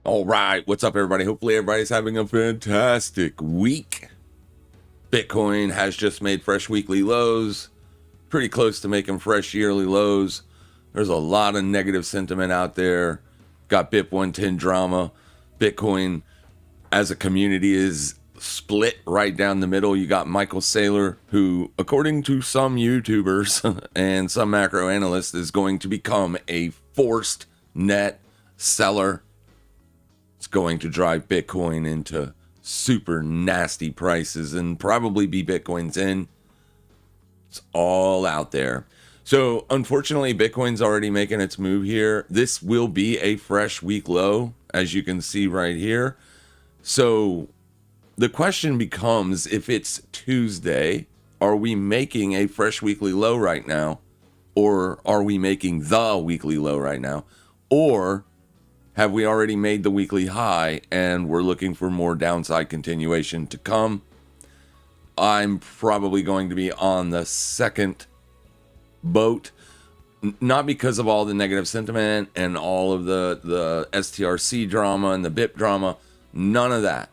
All right, what's up, everybody? Hopefully, everybody's having a fantastic week. Bitcoin has just made fresh weekly lows, pretty close to making fresh yearly lows. There's a lot of negative sentiment out there. Got BIP 110 drama. Bitcoin as a community is split right down the middle. You got Michael Saylor, who, according to some YouTubers and some macro analysts, is going to become a forced net seller. It's going to drive Bitcoin into super nasty prices and probably be Bitcoin's in. It's all out there. So unfortunately, Bitcoin's already making its move here. This will be a fresh week low, as you can see right here. So the question becomes, if it's Tuesday, are we making a fresh weekly low right now? Or are we making the weekly low right now? Or have we already made the weekly high and we're looking for more downside continuation to come? I'm probably going to be on the second boat, not because of all the negative sentiment and all of the STRC drama and the BIP drama. None of that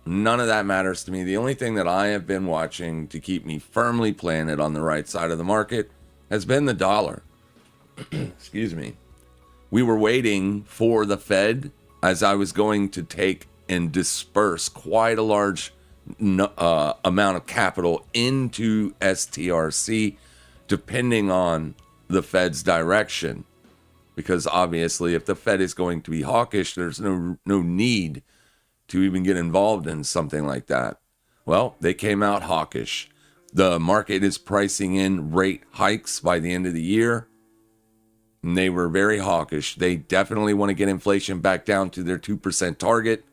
matters to me. The only thing that I have been watching to keep me firmly planted on the right side of the market has been the dollar. Excuse me. We were waiting for the Fed, as I was going to take and disperse quite a large amount of capital into STRC, depending on the Fed's direction. Because obviously, if the Fed is going to be hawkish, there's no need to even get involved in something like that. Well, they came out hawkish. The market is pricing in rate hikes by the end of the year. And they were very hawkish. They definitely want to get inflation back down to their 2% target.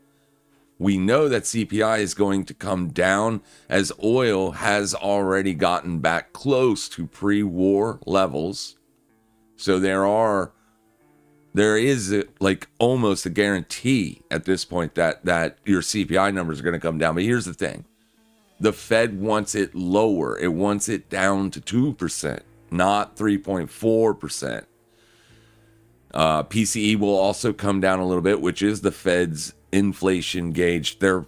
We know that CPI is going to come down as oil has already gotten back close to pre-war levels. So there is like almost a guarantee at this point that your CPI numbers are going to come down. But here's the thing. The Fed wants it lower. It wants it down to 2%, not 3.4%. PCE will also come down a little bit, which is the Fed's inflation gauge, their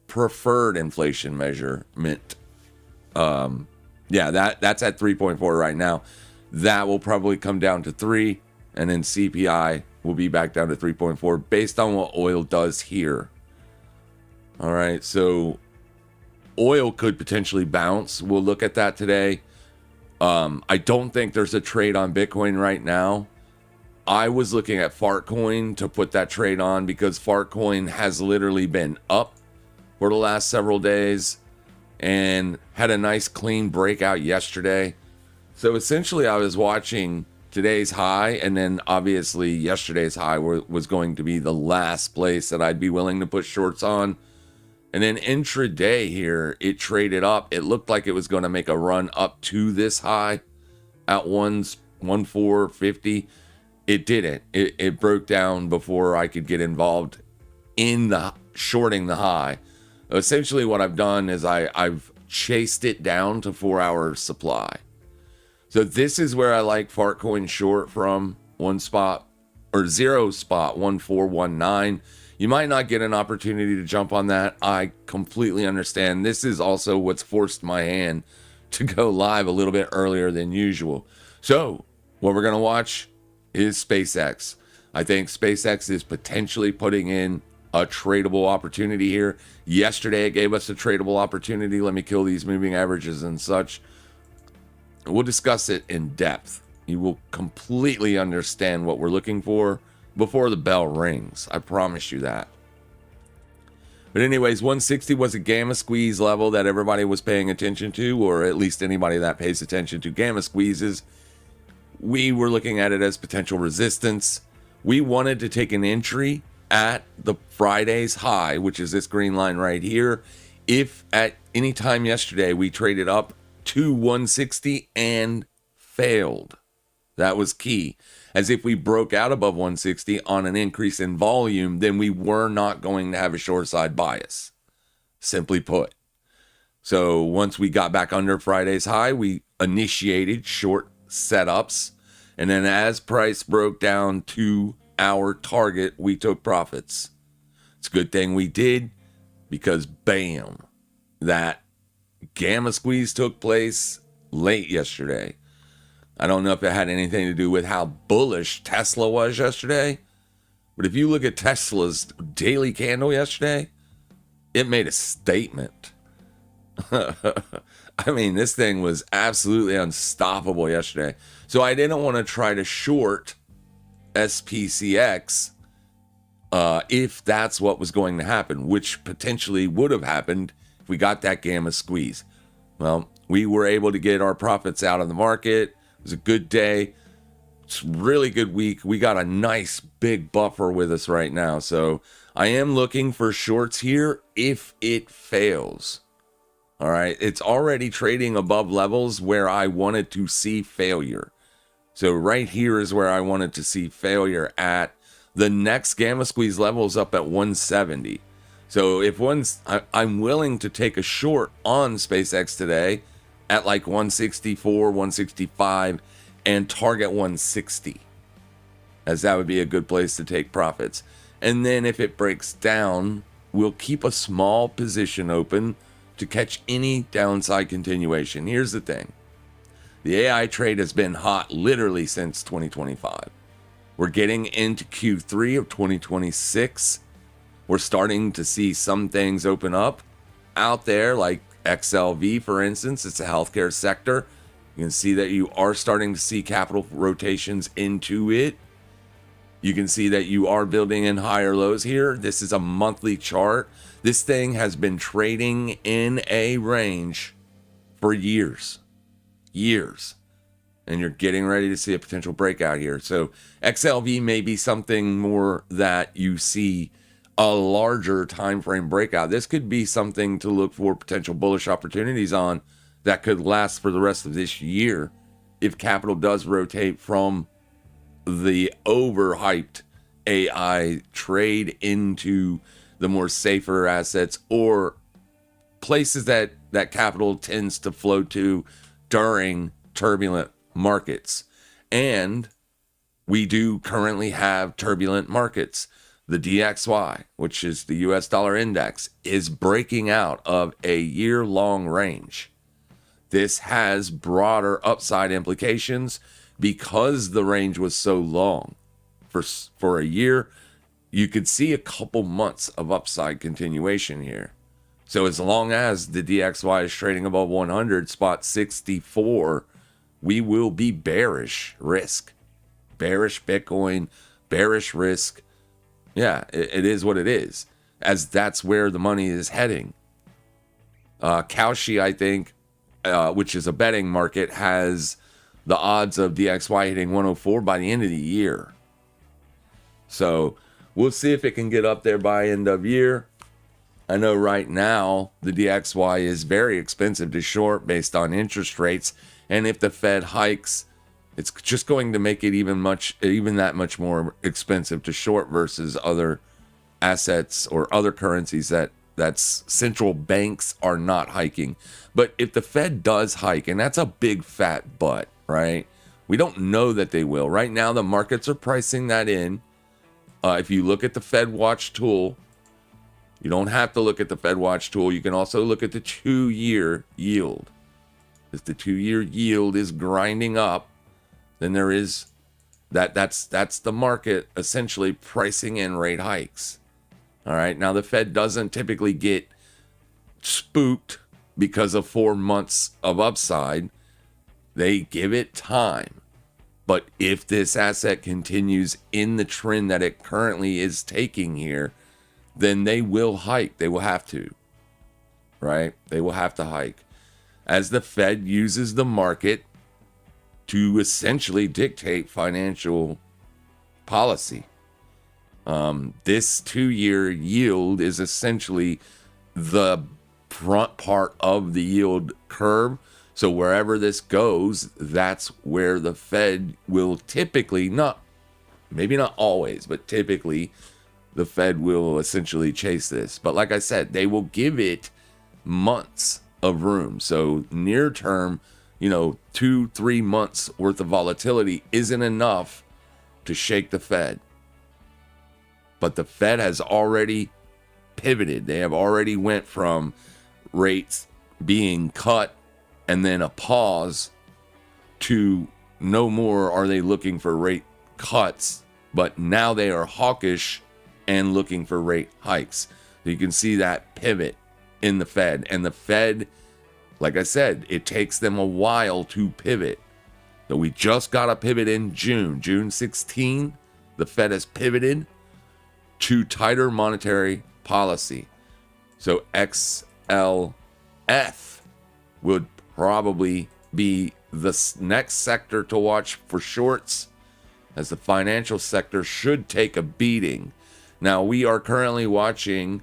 preferred inflation measurement. That's at 3.4 right now. That will probably come down to 3, and then CPI will be back down to 3.4 based on what oil does here. All right, so oil could potentially bounce. We'll look at that today. I don't think there's a trade on Bitcoin right now. I was looking at Fartcoin to put that trade on because Fartcoin has literally been up for the last several days and had a nice clean breakout yesterday. So essentially I was watching today's high, and then obviously yesterday's high was going to be the last place that I'd be willing to put shorts on. And then intraday here, it traded up. It looked like it was going to make a run up to this high at 1.450. It didn't. It broke down before I could get involved in the shorting the high. Essentially what I've done is I've chased it down to 4-hour supply. So this is where I like Fartcoin short from 0 spot 1419. You might not get an opportunity to jump on that. I completely understand. This is also what's forced my hand to go live a little bit earlier than usual. So what we're going to watch is SpaceX. I think SpaceX is potentially putting in a tradable opportunity here. Yesterday, it gave us a tradable opportunity. Let me kill these moving averages and such. We'll discuss it in depth. You will completely understand what we're looking for before the bell rings. I promise you that. But anyways, 160 was a gamma squeeze level that everybody was paying attention to, or at least anybody that pays attention to gamma squeezes. We were looking at it as potential resistance. We wanted to take an entry at the Friday's high, which is this green line right here. If at any time yesterday we traded up to 160 and failed, that was key. As if we broke out above 160 on an increase in volume, then we were not going to have a short side bias, simply put. So once we got back under Friday's high, we initiated short setups, and then as price broke down to our target, we took profits. It's a good thing we did, because bam, that gamma squeeze took place late yesterday. I don't know if it had anything to do with how bullish Tesla was yesterday, but if you look at Tesla's daily candle yesterday, it made a statement. I mean, this thing was absolutely unstoppable yesterday. So I didn't want to try to short SPCX if that's what was going to happen, which potentially would have happened if we got that gamma squeeze. Well, we were able to get our profits out of the market. It was a good day. It's a really good week. We got a nice big buffer with us right now. So I am looking for shorts here if it fails. All right. It's already trading above levels where I wanted to see failure. So right here is where I wanted to see failure at. The next gamma squeeze level is up at 170. So if I'm willing to take a short on SpaceX today at like 164, 165 and target 160, as that would be a good place to take profits. And then if it breaks down, we'll keep a small position open to catch any downside continuation. Here's the thing. The AI trade has been hot literally since 2025. We're getting into Q3 of 2026. We're starting to see some things open up out there, like XLV, for instance. It's a healthcare sector. You can see that you are starting to see capital rotations into it. You can see that you are building in higher lows here. This is a monthly chart. This thing has been trading in a range for years. And you're getting ready to see a potential breakout here. So XLV may be something more that you see a larger time frame breakout. This could be something to look for potential bullish opportunities on that could last for the rest of this year if capital does rotate from the overhyped AI trade into the more safer assets or places that capital tends to flow to during turbulent markets. And we do currently have turbulent markets. The DXY, which is the US dollar index, is breaking out of a year-long range. This has broader upside implications because the range was so long. For a year, you could see a couple months of upside continuation here. So as long as the DXY is trading above 100, spot 64, we will be bearish risk. Bearish Bitcoin, bearish risk. Yeah, it is what it is, as that's where the money is heading. Kalshi, I think, which is a betting market, has the odds of DXY hitting 104 by the end of the year. So we'll see if it can get up there by end of year. I know right now the DXY is very expensive to short based on interest rates. And if the Fed hikes, it's just going to make it even that much more expensive to short versus other assets or other currencies that's central banks are not hiking. But if the Fed does hike, and that's a big fat but, right? We don't know that they will. Right now, the markets are pricing that in. If you look at the Fed Watch tool, you don't have to look at the Fed Watch tool. You can also look at the 2-year yield. If the 2-year yield is grinding up, then there is that's the market essentially pricing in rate hikes. All right. Now the Fed doesn't typically get spooked because of 4 months of upside. They give it time. But if this asset continues in the trend that it currently is taking here, then they will hike. They will have to. Right? They will have to hike. As the Fed uses the market to essentially dictate financial policy. This 2-year yield is essentially the front part of the yield curve. So wherever this goes, that's where the Fed will typically, maybe not always, but typically the Fed will essentially chase this. But like I said, they will give it months of room. So near term, 2-3 months worth of volatility isn't enough to shake the Fed. But the Fed has already pivoted. They have already went from rates being cut and then a pause to no more are they looking for rate cuts, but now they are hawkish and looking for rate hikes. So you can see that pivot in the Fed. And the Fed, like I said, it takes them a while to pivot. So we just got a pivot in June 16. The Fed has pivoted to tighter monetary policy. So XLF would probably be the next sector to watch for shorts, as the financial sector should take a beating. Now, we are currently watching,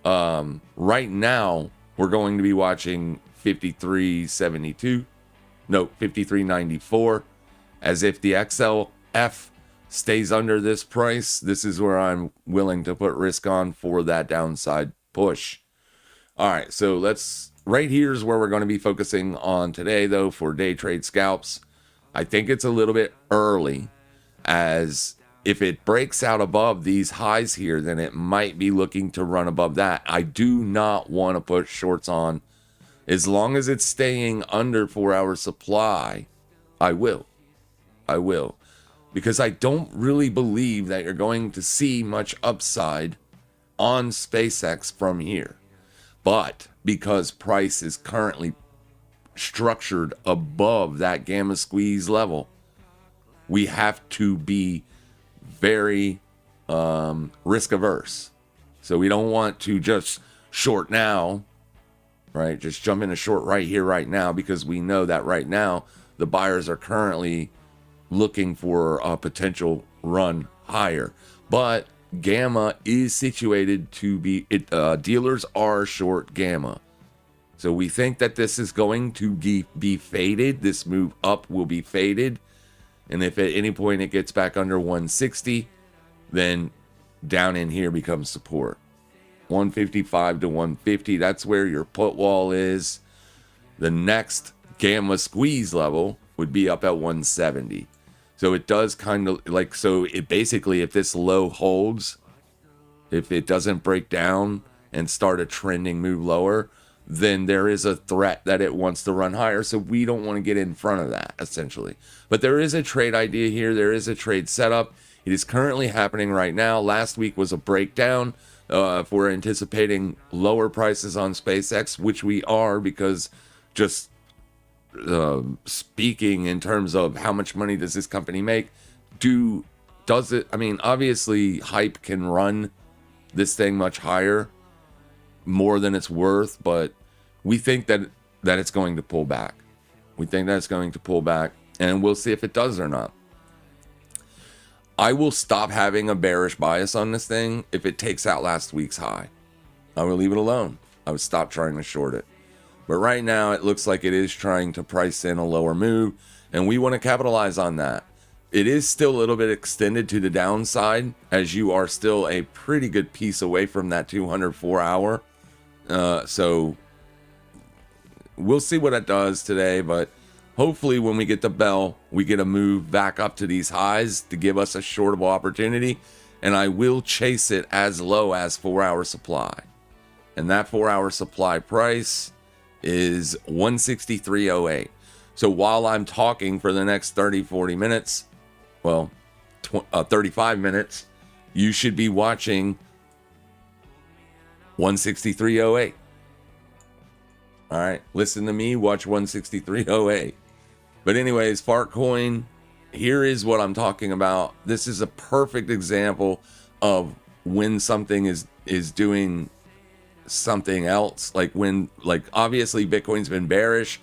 right now, we're going to be watching 53.94, as if the XLF stays under this price. This is where I'm willing to put risk on for that downside push. All right, so right here is where we're going to be focusing on today, though, for day trade scalps. I think it's a little bit early, as if it breaks out above these highs here, then it might be looking to run above that. I do not want to put shorts on. As long as it's staying under 4-hour supply, I will. Because I don't really believe that you're going to see much upside on SPCX from here. But because price is currently structured above that gamma squeeze level, we have to be very risk averse. So we don't want to just short now, right? Just jump in a short right here, right now, because we know that right now the buyers are currently looking for a potential run higher. But gamma is situated to be, dealers are short gamma. So we think that this is going to be faded. This move up will be faded. And if at any point it gets back under 160, then down in here becomes support. 155 to 150, that's where your put wall is. The next gamma squeeze level would be up at 170. So it does kind of like, so it basically, if this low holds, if it doesn't break down and start a trending move lower, then there is a threat that it wants to run higher. So we don't want to get in front of that, essentially. But there is a trade idea here. There is a trade setup. It is currently happening right now. Last week was a breakdown. If we're anticipating lower prices on SPCX, which we are, because just speaking in terms of how much money does this company make, does it, I mean, obviously hype can run this thing much higher, more than it's worth, but we think that it's going to pull back. We think that it's going to pull back, and we'll see if it does or not. I will stop having a bearish bias on this thing if it takes out last week's high. I will leave it alone. I would stop trying to short it. But right now, it looks like it is trying to price in a lower move, and we want to capitalize on that. It is still a little bit extended to the downside, as you are still a pretty good piece away from that 204-hour. So we'll see what it does today, but hopefully when we get the bell, we get a move back up to these highs to give us a shortable opportunity, and I will chase it as low as 4-hour supply. And that 4-hour supply price is 163.08. So while I'm talking for the next 30-40 minutes, well, 35 minutes, you should be watching 163.08. All right, listen to me, watch 163.08. But anyways, Fartcoin, here is what I'm talking about. This is a perfect example of when something is doing something else. Like obviously Bitcoin's been bearish,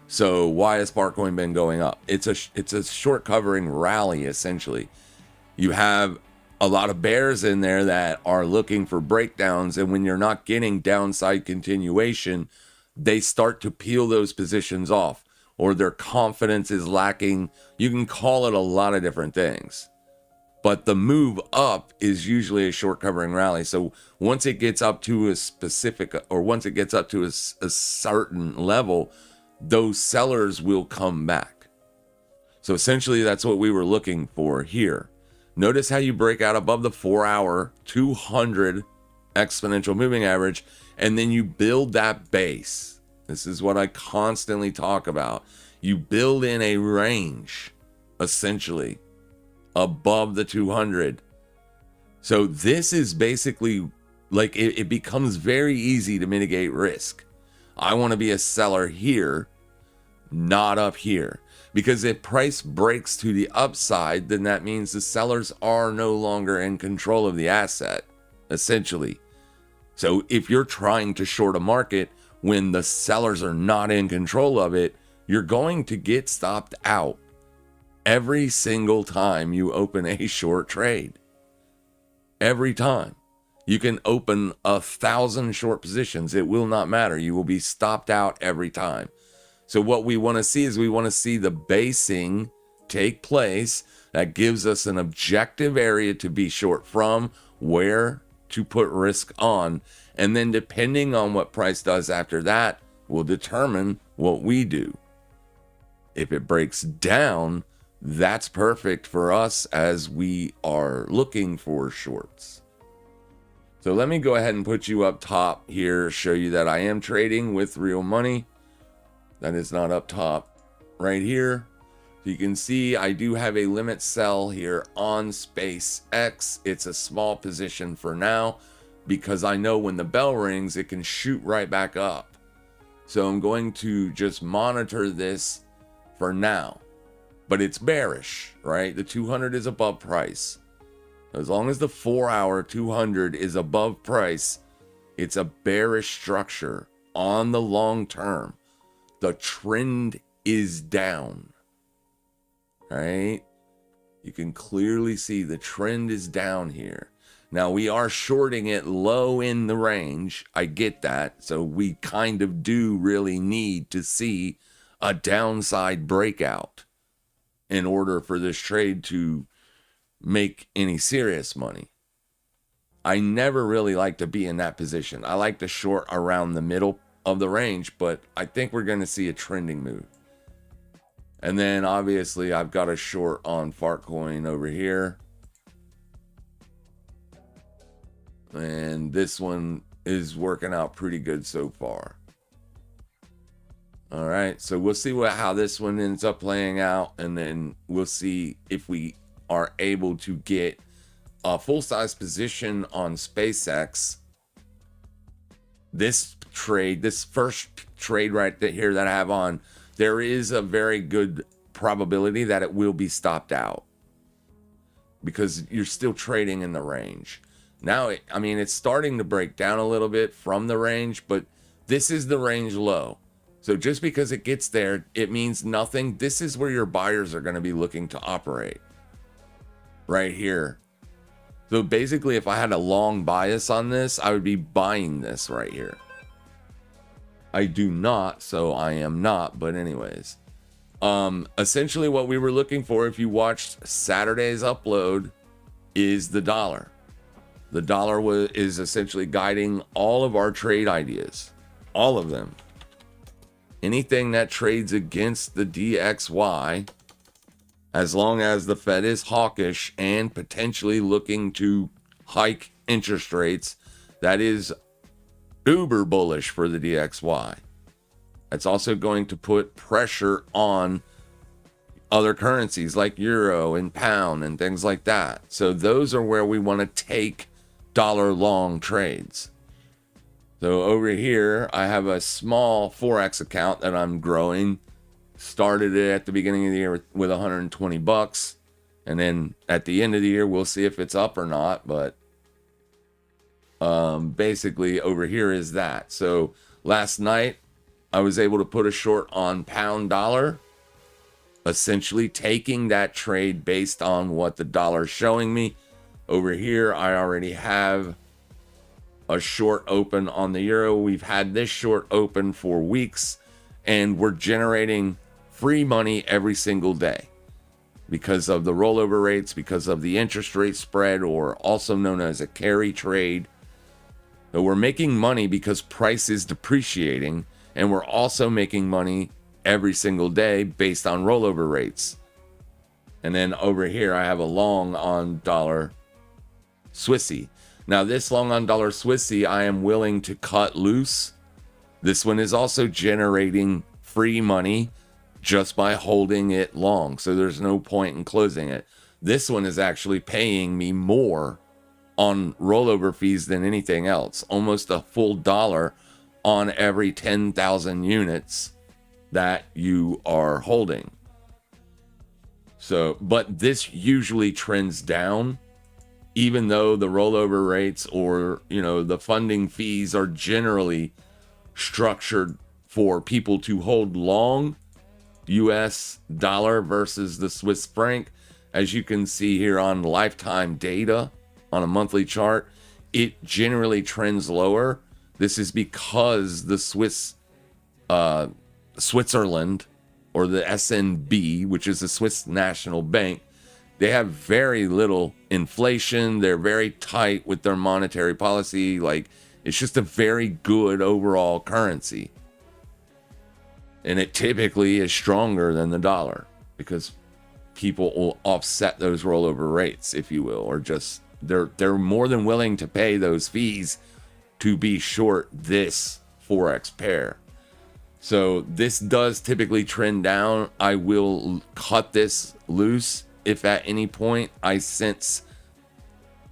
so why has Fartcoin been going up? It's a short covering rally, essentially. You have a lot of bears in there that are looking for breakdowns, and when you're not getting downside continuation, they start to peel those positions off, or their confidence is lacking. You can call it a lot of different things, but the move up is usually a short covering rally. So once it gets up to a specific, or once it gets up to a certain level, those sellers will come back. So essentially that's what we were looking for here. Notice how you break out above the 4-hour 200 exponential moving average, and then you build that base. This is what I constantly talk about. You build in a range, essentially, above the 200. So this is basically like it becomes very easy to mitigate risk. I want to be a seller here, not up here. Because if price breaks to the upside, then that means the sellers are no longer in control of the asset, essentially. So if you're trying to short a market when the sellers are not in control of it, you're going to get stopped out every single time you open a short trade. Every time. You can open 1,000 short positions. It will not matter. You will be stopped out every time. So what we want to see is we want to see the basing take place. That gives us an objective area to be short from, where to put risk on. And then depending on what price does after that will determine what we do. If it breaks down, that's perfect for us as we are looking for shorts. So let me go ahead and put you up top here, show you that I am trading with real money. That is not up top right here. So you can see I do have a limit sell here on SPCX. It's a small position for now because I know when the bell rings, it can shoot right back up. So I'm going to just monitor this for now. But it's bearish, right? The 200 is above price. As long as the 4-hour 200 is above price, it's a bearish structure on the long term. The trend is down, right? You can clearly see the trend is down here. Now we are shorting it low in the range. I get that. So we kind of do really need to see a downside breakout in order for this trade to make any serious money. I never really like to be in that position. I like to short around the middle of the range, but I think we're going to see a trending move. And then obviously I've got a short on Fartcoin over here. And this one is working out pretty good so far. All right, so we'll see how this one ends up playing out, and then we'll see if we are able to get a full-size position on SPCX. This trade, this first trade right here that I have on, there is a very good probability that it will be stopped out because you're still trading in the range. Now, it's starting to break down a little bit from the range, but this is the range low. So just because it gets there, it means nothing. This is where your buyers are going to be looking to operate. Right here. So basically, if I had a long bias on this, I would be buying this right here. I do not, so I am not. But anyways, essentially what we were looking for, if you watched Saturday's upload, is the dollar. The dollar is essentially guiding all of our trade ideas. All of them. Anything that trades against the DXY, as long as the Fed is hawkish and potentially looking to hike interest rates, that is uber bullish for the DXY. It's also going to put pressure on other currencies like euro and pound and things like that. So those are where we want to take dollar long trades. So over here, I have a small Forex account that I'm growing. Started it at the beginning of the year with 120 bucks. And then at the end of the year, we'll see if it's up or not. But basically over here is that. So last night, I was able to put a short on pound dollar, essentially taking that trade based on what the dollar is showing me. Over here, I already have a short open on the euro. We've had this short open for weeks, and we're generating free money every single day because of the rollover rates, because of the interest rate spread, or also known as a carry trade. So we're making money because price is depreciating, and we're also making money every single day based on rollover rates. And then over here, I have a long on dollar Swissy. Now, this long on dollar Swissy, I am willing to cut loose. This one is also generating free money just by holding it long. So there's no point in closing it. This one is actually paying me more on rollover fees than anything else. Almost a full dollar on every 10,000 units that you are holding. So, but this usually trends down, even though the rollover rates or, the funding fees are generally structured for people to hold long US dollar versus the Swiss franc. As you can see here on lifetime data on a monthly chart, it generally trends lower. This is because the Switzerland, or the SNB, which is the Swiss National Bank, they have very little inflation. They're very tight with their monetary policy. Like, it's just a very good overall currency. And it typically is stronger than the dollar because people will offset those rollover rates, if you will, or just they're more than willing to pay those fees to be short this Forex pair. So this does typically trend down. I will cut this loose if at any point I sense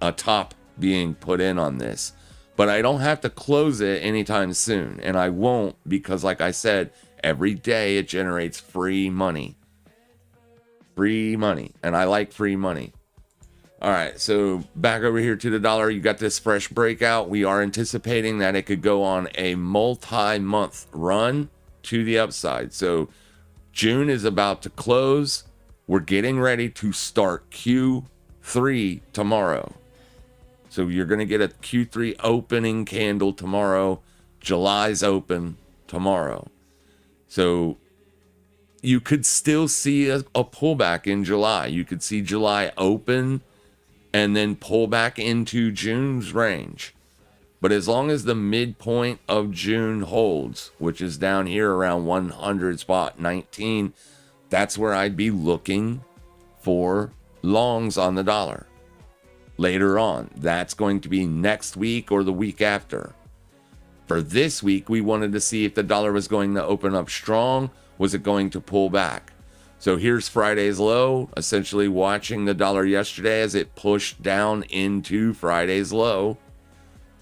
a top being put in on this. But I don't have to close it anytime soon. And I won't, because like I said, every day it generates free money. Free money. And I like free money. All right, so back over here to the dollar. You got this fresh breakout. We are anticipating that it could go on a multi-month run to the upside. So June is about to close. We're getting ready to start Q3 tomorrow. So you're going to get a Q3 opening candle tomorrow. July's open tomorrow. So you could still see a pullback in July. You could see July open and then pull back into June's range. But as long as the midpoint of June holds, which is down here around 100 spot 19, that's where I'd be looking for longs on the dollar. Later on, that's going to be next week or the week after. For this week, we wanted to see if the dollar was going to open up strong. Was it going to pull back? So here's Friday's low, essentially watching the dollar yesterday as it pushed down into Friday's low.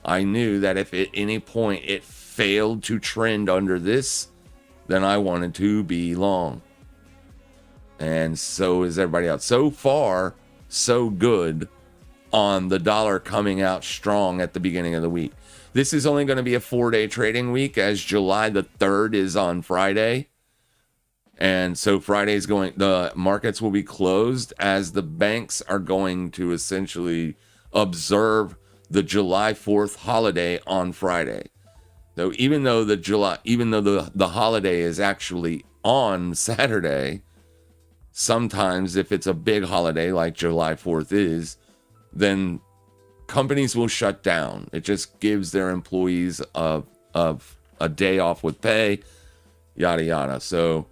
I knew that if at any point it failed to trend under this, then I wanted to be long. And so is everybody else. So far, so good on the dollar coming out strong at the beginning of the week. This is only going to be a 4-day trading week, as July the 3rd is on Friday. And so Friday's the markets will be closed as the banks are going to essentially observe the July 4th holiday on Friday. So even though the holiday is actually on Saturday, sometimes if it's a big holiday like July 4th is, then companies will shut down. It just gives their employees a day off with pay, yada yada. So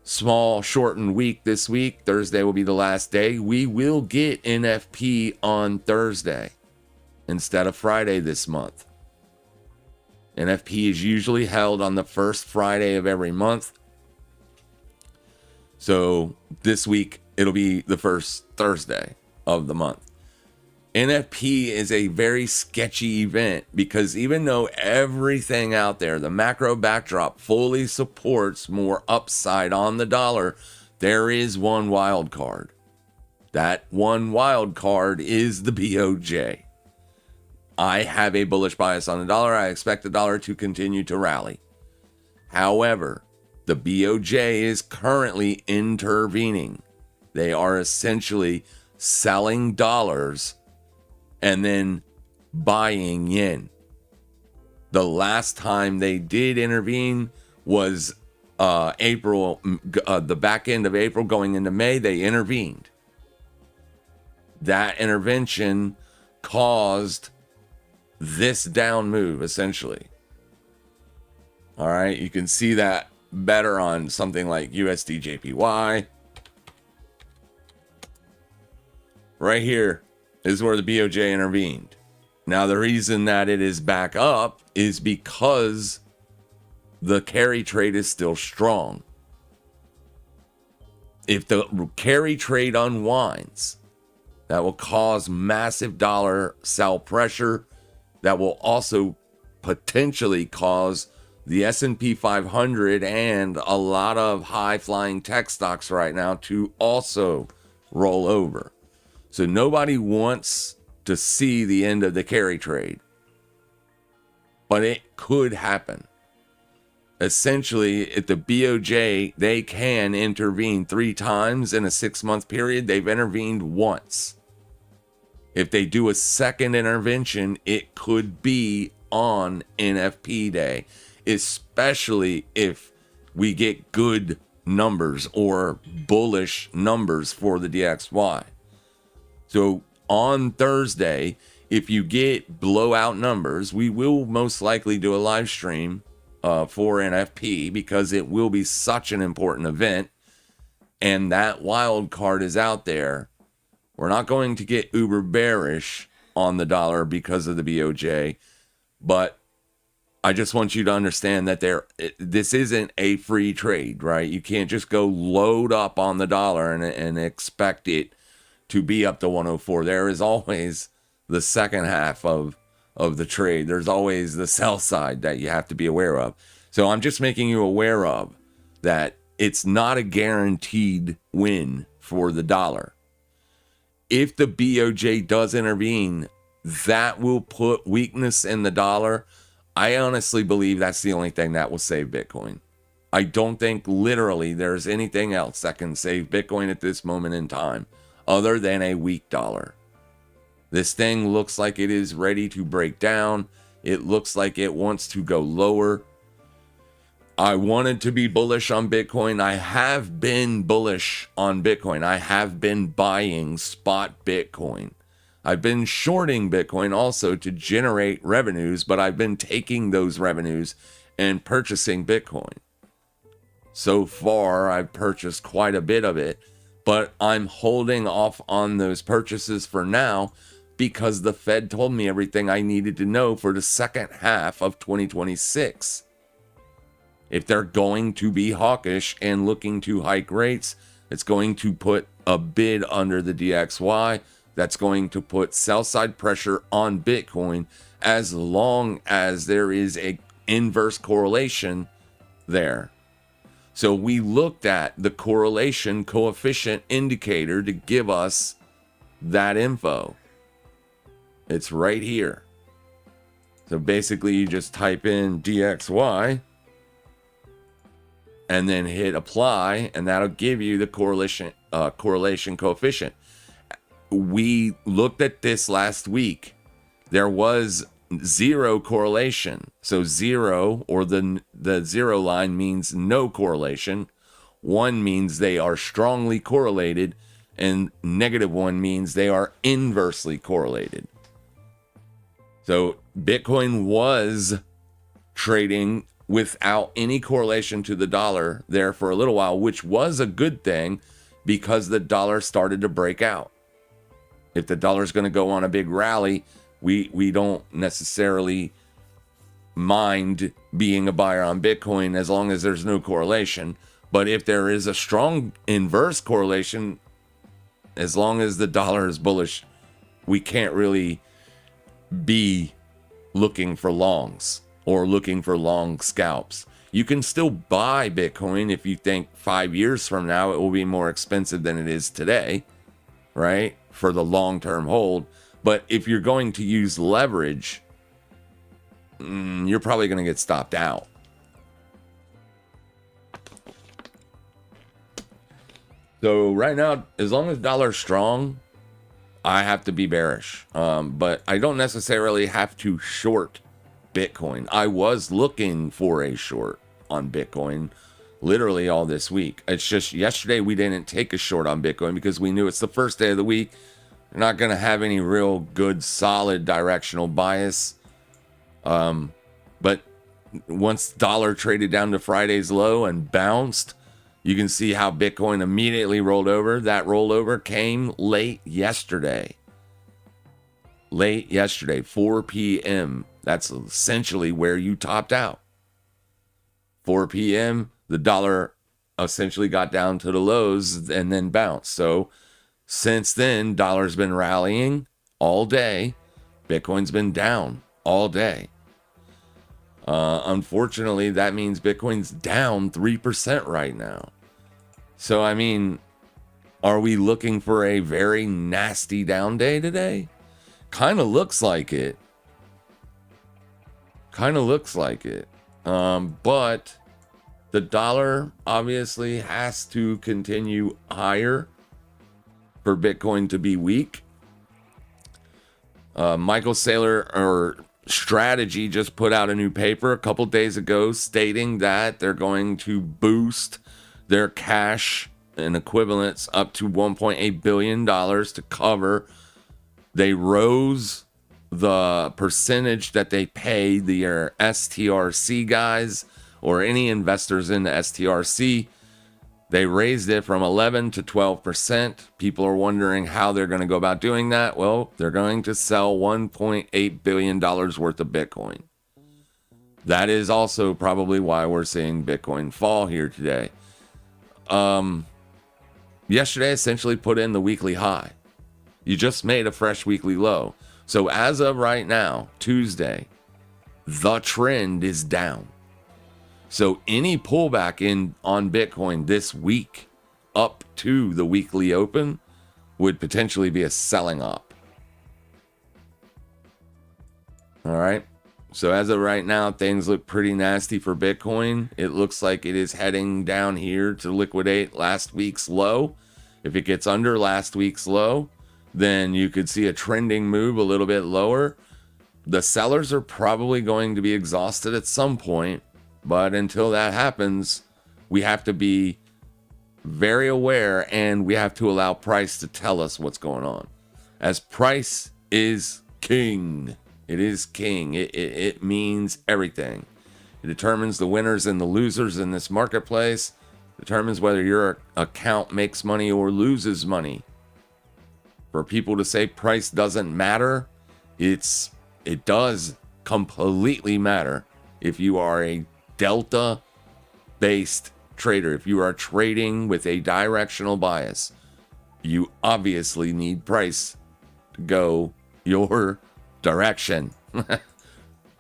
small shortened week this week. Thursday will be the last day. We will get NFP on Thursday instead of Friday this month. NFP is usually held on the first Friday of every month. So this week it'll be the first Thursday of the month. NFP is a very sketchy event because even though everything out there, the macro backdrop fully supports more upside on the dollar, there is one wild card. That one wild card is the BOJ. I have a bullish bias on the dollar. I expect the dollar to continue to rally. However, the BOJ is currently intervening. They are essentially selling dollars and then buying yen. The last time they did intervene was April, the back end of April going into May. They intervened. That intervention caused this down move, essentially. All right, you can see that better on something like USD JPY. Right here is where the BOJ intervened. Now, the reason that it is back up is because the carry trade is still strong. If the carry trade unwinds, that will cause massive dollar sell pressure. That will also potentially cause the S&P 500 and a lot of high-flying tech stocks right now to also roll over. So nobody wants to see the end of the carry trade, but it could happen. Essentially, if the BOJ, they can intervene 3 times in a 6-month period. They've intervened once. If they do a second intervention, it could be on NFP day, especially if we get good numbers or bullish numbers for the DXY. So on Thursday, if you get blowout numbers, we will most likely do a live stream for NFP because it will be such an important event. And that wild card is out there. We're not going to get uber bearish on the dollar because of the BOJ, but I just want you to understand that this isn't a free trade, right? You can't just go load up on the dollar and expect it to be up to 104. There is always the second half of the trade. There's always the sell side that you have to be aware of. So I'm just making you aware of that it's not a guaranteed win for the dollar. If the BOJ does intervene, that will put weakness in the dollar. I honestly believe that's the only thing that will save Bitcoin. I don't think literally there's anything else that can save Bitcoin at this moment in time other than a weak dollar. This thing looks like it is ready to break down. It looks like it wants to go lower. I wanted to be bullish on Bitcoin. I have been bullish on Bitcoin. I have been buying spot Bitcoin. I've been shorting Bitcoin also to generate revenues, but I've been taking those revenues and purchasing Bitcoin. So far, I've purchased quite a bit of it, but I'm holding off on those purchases for now because the Fed told me everything I needed to know for the second half of 2026. If they're going to be hawkish and looking to hike rates, it's going to put a bid under the DXY. That's going to put sell side pressure on Bitcoin as long as there is a inverse correlation there. So we looked at the correlation coefficient indicator to give us that info. It's right here. So basically you just type in DXY and then hit apply, and that'll give you the correlation coefficient. We looked at this last week. There was zero correlation. So zero, or the zero line, means no correlation. 1 means they are strongly correlated, and -1 means they are inversely correlated. So Bitcoin was trading without any correlation to the dollar there for a little while, which was a good thing because the dollar started to break out. If the dollar is going to go on a big rally, we don't necessarily mind being a buyer on Bitcoin as long as there's no correlation. But if there is a strong inverse correlation, as long as the dollar is bullish, we can't really be looking for longs or looking for long scalps. You can still buy Bitcoin if you think 5 years from now it will be more expensive than it is today, right? For the long-term hold. But if you're going to use leverage, you're probably going to get stopped out. So right now, as long as dollar's strong, I have to be bearish. But I don't necessarily have to short Bitcoin. I was looking for a short on Bitcoin literally all this week. It's just yesterday we didn't take a short on Bitcoin because we knew it's the first day of the week. We're not going to have any real good, solid directional bias. But once dollar traded down to Friday's low and bounced, you can see how Bitcoin immediately rolled over. That rollover came late yesterday. late yesterday, 4 p.m. That's essentially where you topped out. 4 p.m., the dollar essentially got down to the lows and then bounced. So since then, dollar's been rallying all day. Bitcoin's been down all day. Unfortunately, that means Bitcoin's down 3% right now. So, I mean, are we looking for a very nasty down day today? Kind of looks like it. But the dollar obviously has to continue higher for Bitcoin to be weak. Michael Saylor or Strategy just put out a new paper a couple days ago stating that they're going to boost their cash and equivalents up to $1.8 billion to cover. They rose the percentage that they pay the STRC guys or any investors in the STRC. They raised it from 11 to 12%. People are wondering how they're going to go about doing that. Well, they're going to sell $1.8 billion worth of Bitcoin. That is also probably why we're seeing Bitcoin fall here today. Yesterday essentially put in the weekly high. You just made a fresh weekly low. So as of right now, Tuesday, the trend is down. So any pullback on Bitcoin this week up to the weekly open would potentially be a selling op. All right. So as of right now, things look pretty nasty for Bitcoin. It looks like it is heading down here to liquidate last week's low. If it gets under last week's low, then you could see a trending move a little bit lower. The sellers are probably going to be exhausted at some point. But until that happens, we have to be very aware and we have to allow price to tell us what's going on. As price is king. It is king. It means everything. It determines the winners and the losers in this marketplace. It determines whether your account makes money or loses money. For people to say price doesn't matter, it does completely matter if you are a delta-based trader. If you are trading with a directional bias, you obviously need price to go your direction.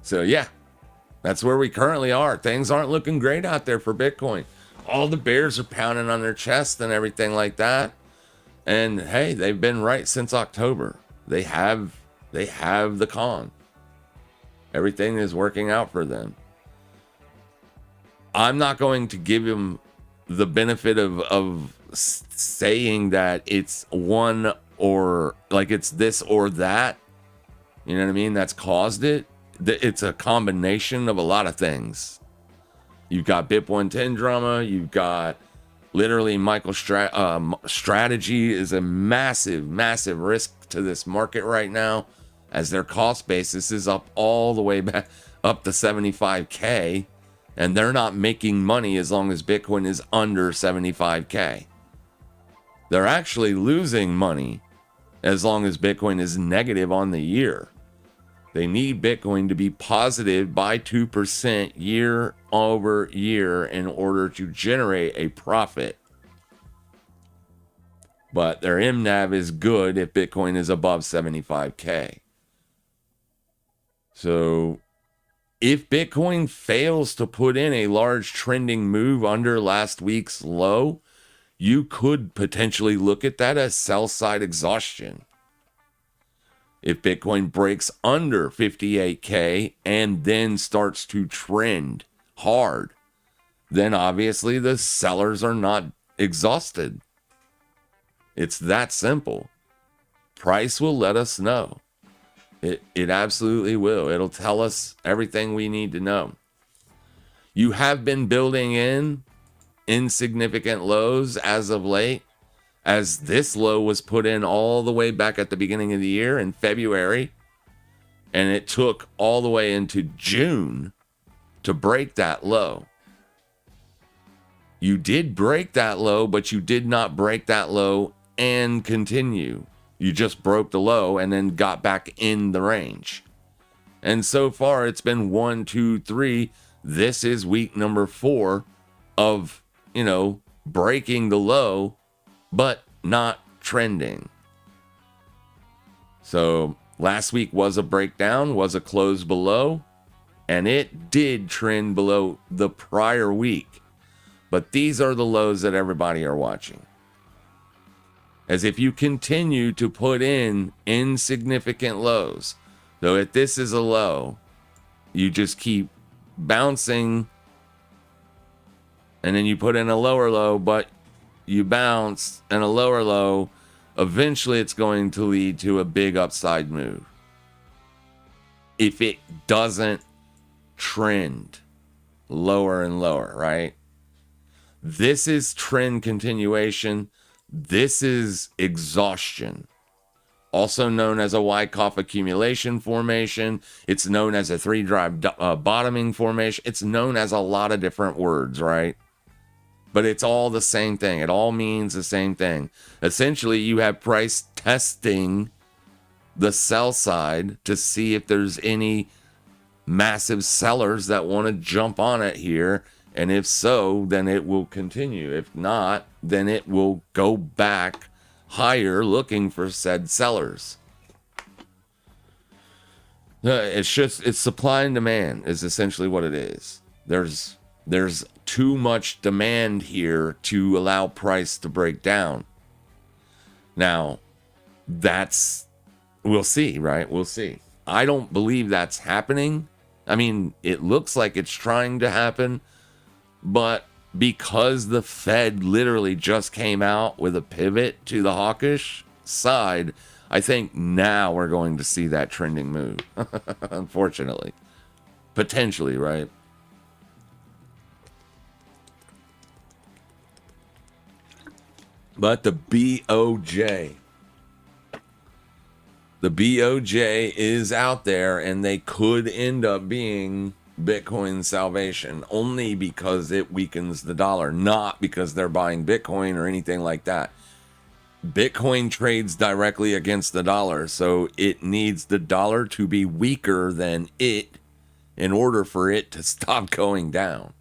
So yeah, that's where we currently are. Things aren't looking great out there for Bitcoin. All the bears are pounding on their chest and everything like that. And hey, they've been right since October. They have the con. Everything is working out for them. I'm not going to give him the benefit of saying that it's one or like it's this or that. You know what I mean? That's caused it. It's a combination of a lot of things. You've got BIP110 drama. You've got literally Michael Strategy is a massive, massive risk to this market right now, as their cost basis is up all the way back up to 75K. And they're not making money as long as Bitcoin is under 75K. They're actually losing money as long as Bitcoin is negative on the year. They need Bitcoin to be positive by 2% year over year in order to generate a profit. But their MNAV is good if Bitcoin is above 75K. So if Bitcoin fails to put in a large trending move under last week's low, you could potentially look at that as sell side exhaustion. If Bitcoin breaks under 58K and then starts to trend hard, then obviously the sellers are not exhausted. It's that simple. Price will let us know. It absolutely will. It'll tell us everything we need to know. You have been building in insignificant lows as of late, as this low was put in all the way back at the beginning of the year in February, and it took all the way into June to break that low. You did break that low, but you did not break that low and continue. You just broke the low and then got back in the range. And so far, it's been 1, 2, 3. This is week number 4 of, breaking the low, but not trending. So last week was a breakdown, was a close below, and it did trend below the prior week. But these are the lows that everybody are watching. As if you continue to put in insignificant lows, though if this is a low, you just keep bouncing, and then you put in a lower low, but you bounce and a lower low. Eventually it's going to lead to a big upside move. If it doesn't trend lower and lower, right? This is trend continuation. This is exhaustion. Also known as a Wyckoff accumulation formation. It's known as a 3-drive bottoming formation. It's known as a lot of different words, right? But it's all the same thing. It all means the same thing. Essentially, you have price testing the sell side to see if there's any massive sellers that want to jump on it here. And if so, then it will continue. If not, then it will go back higher looking for said sellers. It's supply and demand is essentially what it is. There's too much demand here to allow price to break down. Now, we'll see, right? We'll see. I don't believe that's happening. I mean, it looks like it's trying to happen, but because the Fed literally just came out with a pivot to the hawkish side, I think now we're going to see that trending move. Unfortunately. Potentially, right? But the BOJ is out there, and they could end up being Bitcoin's salvation only because it weakens the dollar, not because they're buying Bitcoin or anything like that. Bitcoin trades directly against the dollar, so it needs the dollar to be weaker than it in order for it to stop going down.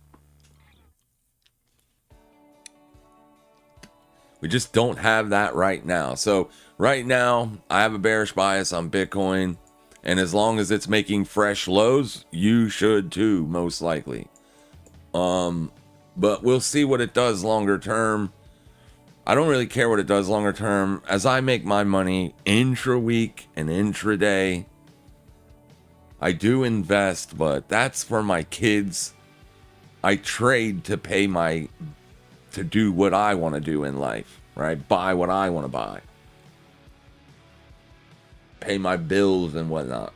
We just don't have that right now. So right now, I have a bearish bias on Bitcoin. And as long as it's making fresh lows, you should too, most likely. But we'll see what it does longer term. I don't really care what it does longer term. As I make my money intra-week and intra-day, I do invest, but that's for my kids. I trade to pay to do what I want to do in life, right? Buy what I want to buy. Pay my bills and whatnot.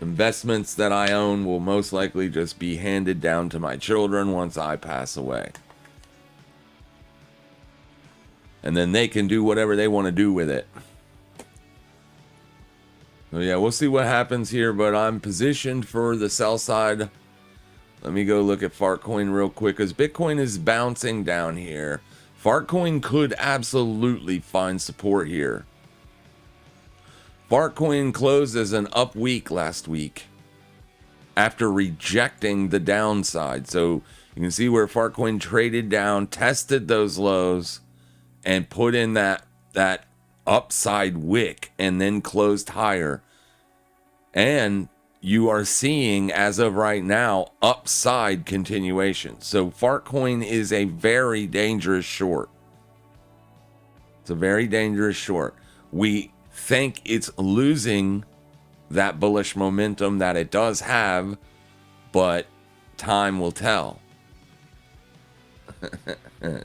Investments that I own will most likely just be handed down to my children once I pass away. And then they can do whatever they want to do with it. So yeah, we'll see what happens here, but I'm positioned for the sell side. Let me go look at Fartcoin real quick, because Bitcoin is bouncing down here. Fartcoin could absolutely find support here. Fartcoin closed as an up week last week after rejecting the downside. So you can see where Fartcoin traded down, tested those lows, and put in that upside wick and then closed higher. And you are seeing, as of right now, upside continuation. So Fartcoin is a very dangerous short. It's a very dangerous short. We think it's losing that bullish momentum that it does have, but time will tell.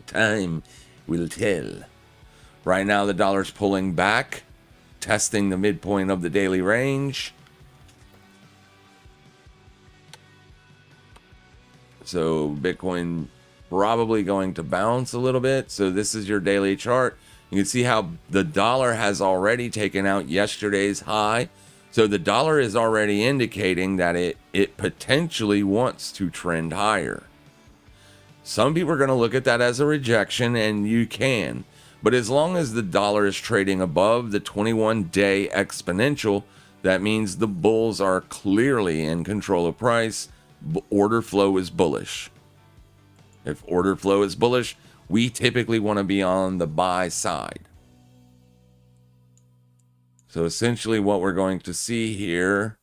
Time will tell. Right now, the dollar's pulling back, testing the midpoint of the daily range. So Bitcoin probably going to bounce a little bit. So this is your daily chart. You can see how the dollar has already taken out yesterday's high. So the dollar is already indicating that it potentially wants to trend higher. Some people are going to look at that as a rejection, and you can. But as long as the dollar is trading above the 21-day exponential, that means the bulls are clearly in control of price. Order flow is bullish. If order flow is bullish, we typically want to be on the buy side. So essentially what we're going to see here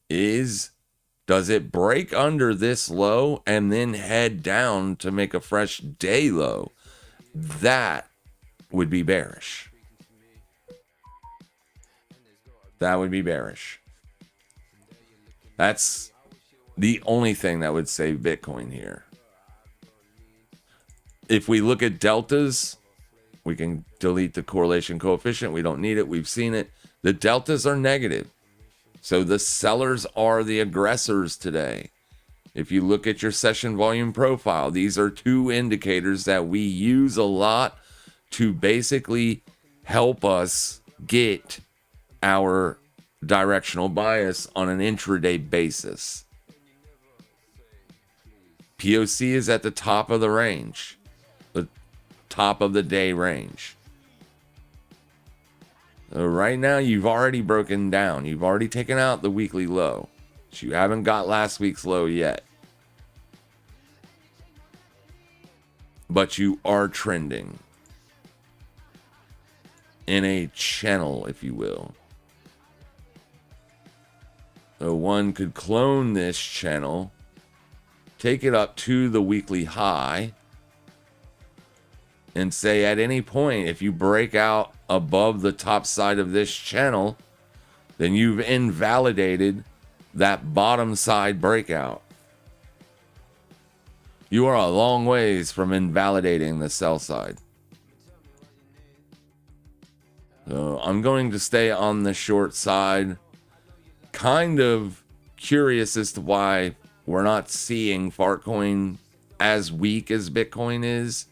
is, does it break under this low and then head down to make a fresh day low? That would be bearish. That would be bearish. That's the only thing that would save Bitcoin here. If we look at deltas, we can delete the correlation coefficient. We don't need it. We've seen it. The deltas are negative. So the sellers are the aggressors today. If you look at your session volume profile, these are two indicators that we use a lot to basically help us get our directional bias on an intraday basis. POC is at the top of the range, the top of the day range. So right now, you've already broken down. You've already taken out the weekly low. But you haven't got last week's low yet. But you are trending in a channel, if you will. So one could clone this channel, take it up to the weekly high, and say at any point, if you break out above the top side of this channel, then you've invalidated that bottom side breakout. You are a long ways from invalidating the sell side. So I'm going to stay on the short side. Kind of curious as to why we're not seeing Fartcoin as weak as Bitcoin is.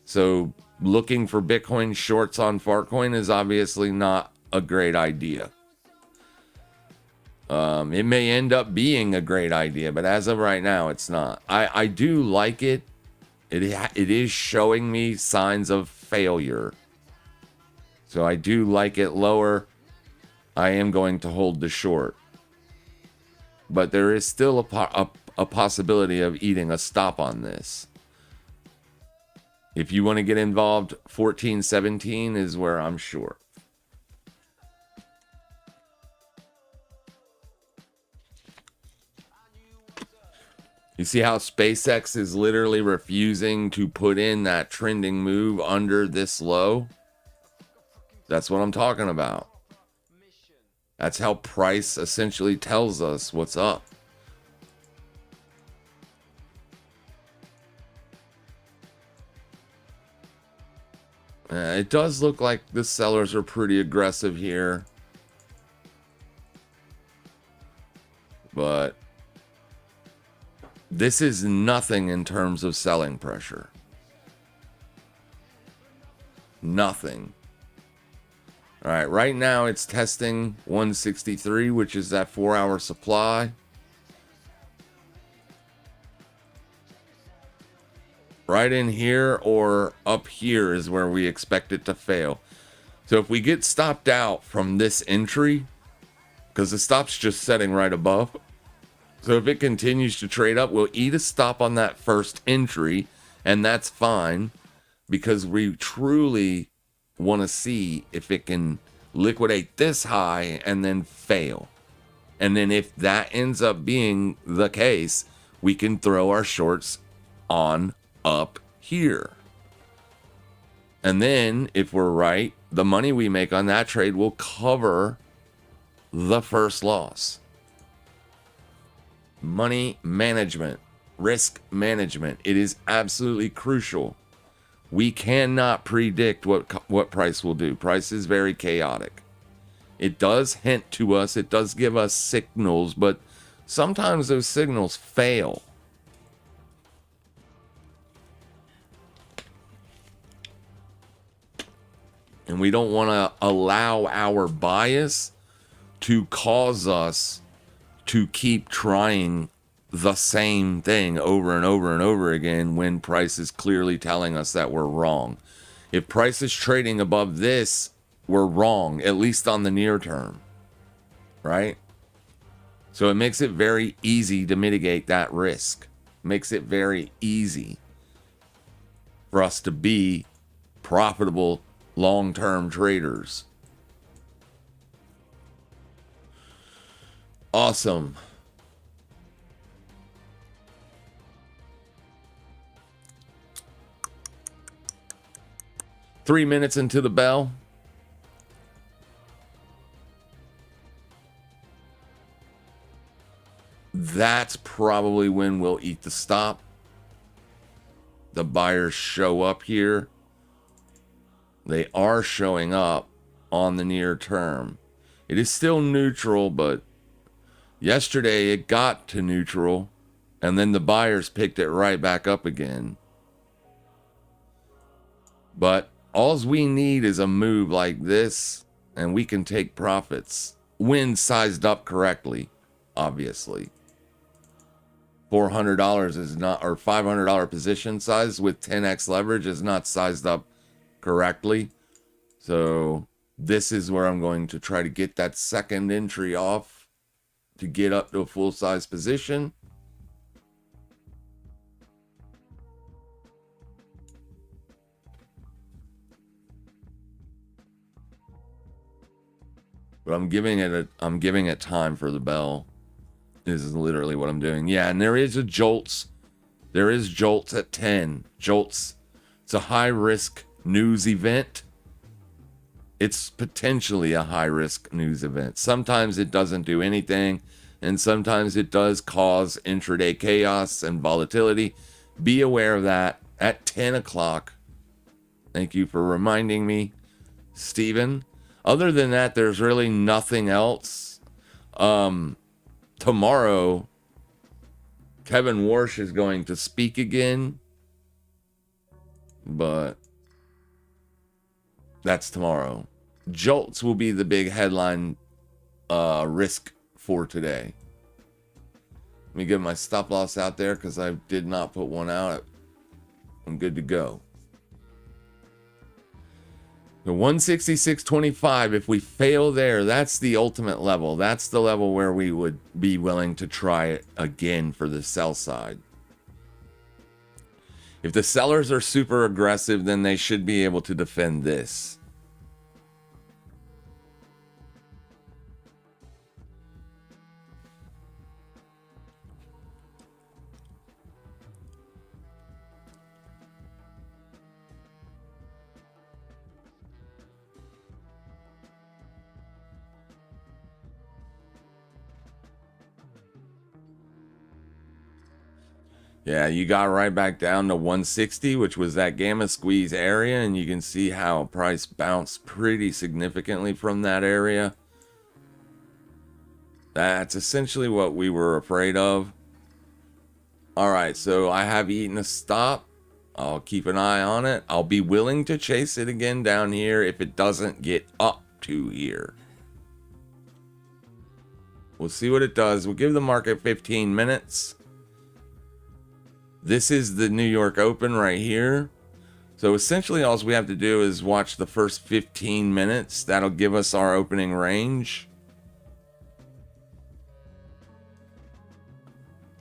So looking for Bitcoin shorts on Fartcoin is obviously not a great idea. It may end up being a great idea, but as of right now, it's not. I do like it. It is showing me signs of failure. So I do like it lower. I am going to hold the short. But there is still a possibility of eating a stop on this. If you want to get involved, 14.17 is where I'm short. You see how SPCX is literally refusing to put in that trending move under this low? That's what I'm talking about. That's how price essentially tells us what's up. It does look like the sellers are pretty aggressive here. But this is nothing in terms of selling pressure. Nothing. All right, right now it's testing 163, which is that 4-hour supply. Right in here or up here is where we expect it to fail. So if we get stopped out from this entry, because the stop's just setting right above. So if it continues to trade up, we'll eat a stop on that first entry, and that's fine because we truly want to see if it can liquidate this high and then fail. And then if that ends up being the case, we can throw our shorts on up here. And then if we're right, the money we make on that trade will cover the first loss. Money management, risk management. It is absolutely crucial. We cannot predict what price will do. Price is very chaotic. It does hint to us. It does give us signals, but sometimes those signals fail. And we don't want to allow our bias to cause us to keep trying the same thing over and over and over again when price is clearly telling us that we're wrong. If price is trading above this, we're wrong, at least on the near term, right? So it makes it very easy to mitigate that risk. Makes it very easy for us to be profitable long-term traders. Awesome. Three minutes into the bell. That's probably when we'll eat the stop. The buyers show up here. They are showing up on the near term. It is still neutral, but yesterday it got to neutral, and then the buyers picked it right back up again. But all we need is a move like this, and we can take profits when sized up correctly, obviously. $400 is not, or $500 position size with 10x leverage is not sized up correctly. So this is where I'm going to try to get that second entry off to get up to a full size position. But I'm giving it time for the bell. This is literally what I'm doing. Yeah, and there is a jolts. There is jolts at 10. Jolts. It's a high risk news event. It's potentially a high risk news event. Sometimes it doesn't do anything, and sometimes it does cause intraday chaos and volatility. Be aware of that at 10 o'clock. Thank you for reminding me, Stephen. Other than that, there's really nothing else. Tomorrow, Kevin Warsh is going to speak again, but that's tomorrow. Jolts will be the big headline risk for today. Let me get my stop loss out there because I did not put one out. I'm good to go. The 166.25, if we fail there, that's the ultimate level. That's the level where we would be willing to try it again for the sell side. If the sellers are super aggressive, then they should be able to defend this. Yeah, you got right back down to 160, which was that gamma squeeze area, and you can see how price bounced pretty significantly from that area. That's essentially what we were afraid of. All right, so I have eaten a stop. I'll keep an eye on it. I'll be willing to chase it again down here if it doesn't get up to here. We'll see what it does. We'll give the market 15 minutes. This is the New York Open right here. So essentially all we have to do is watch the first 15 minutes. That'll give us our opening range.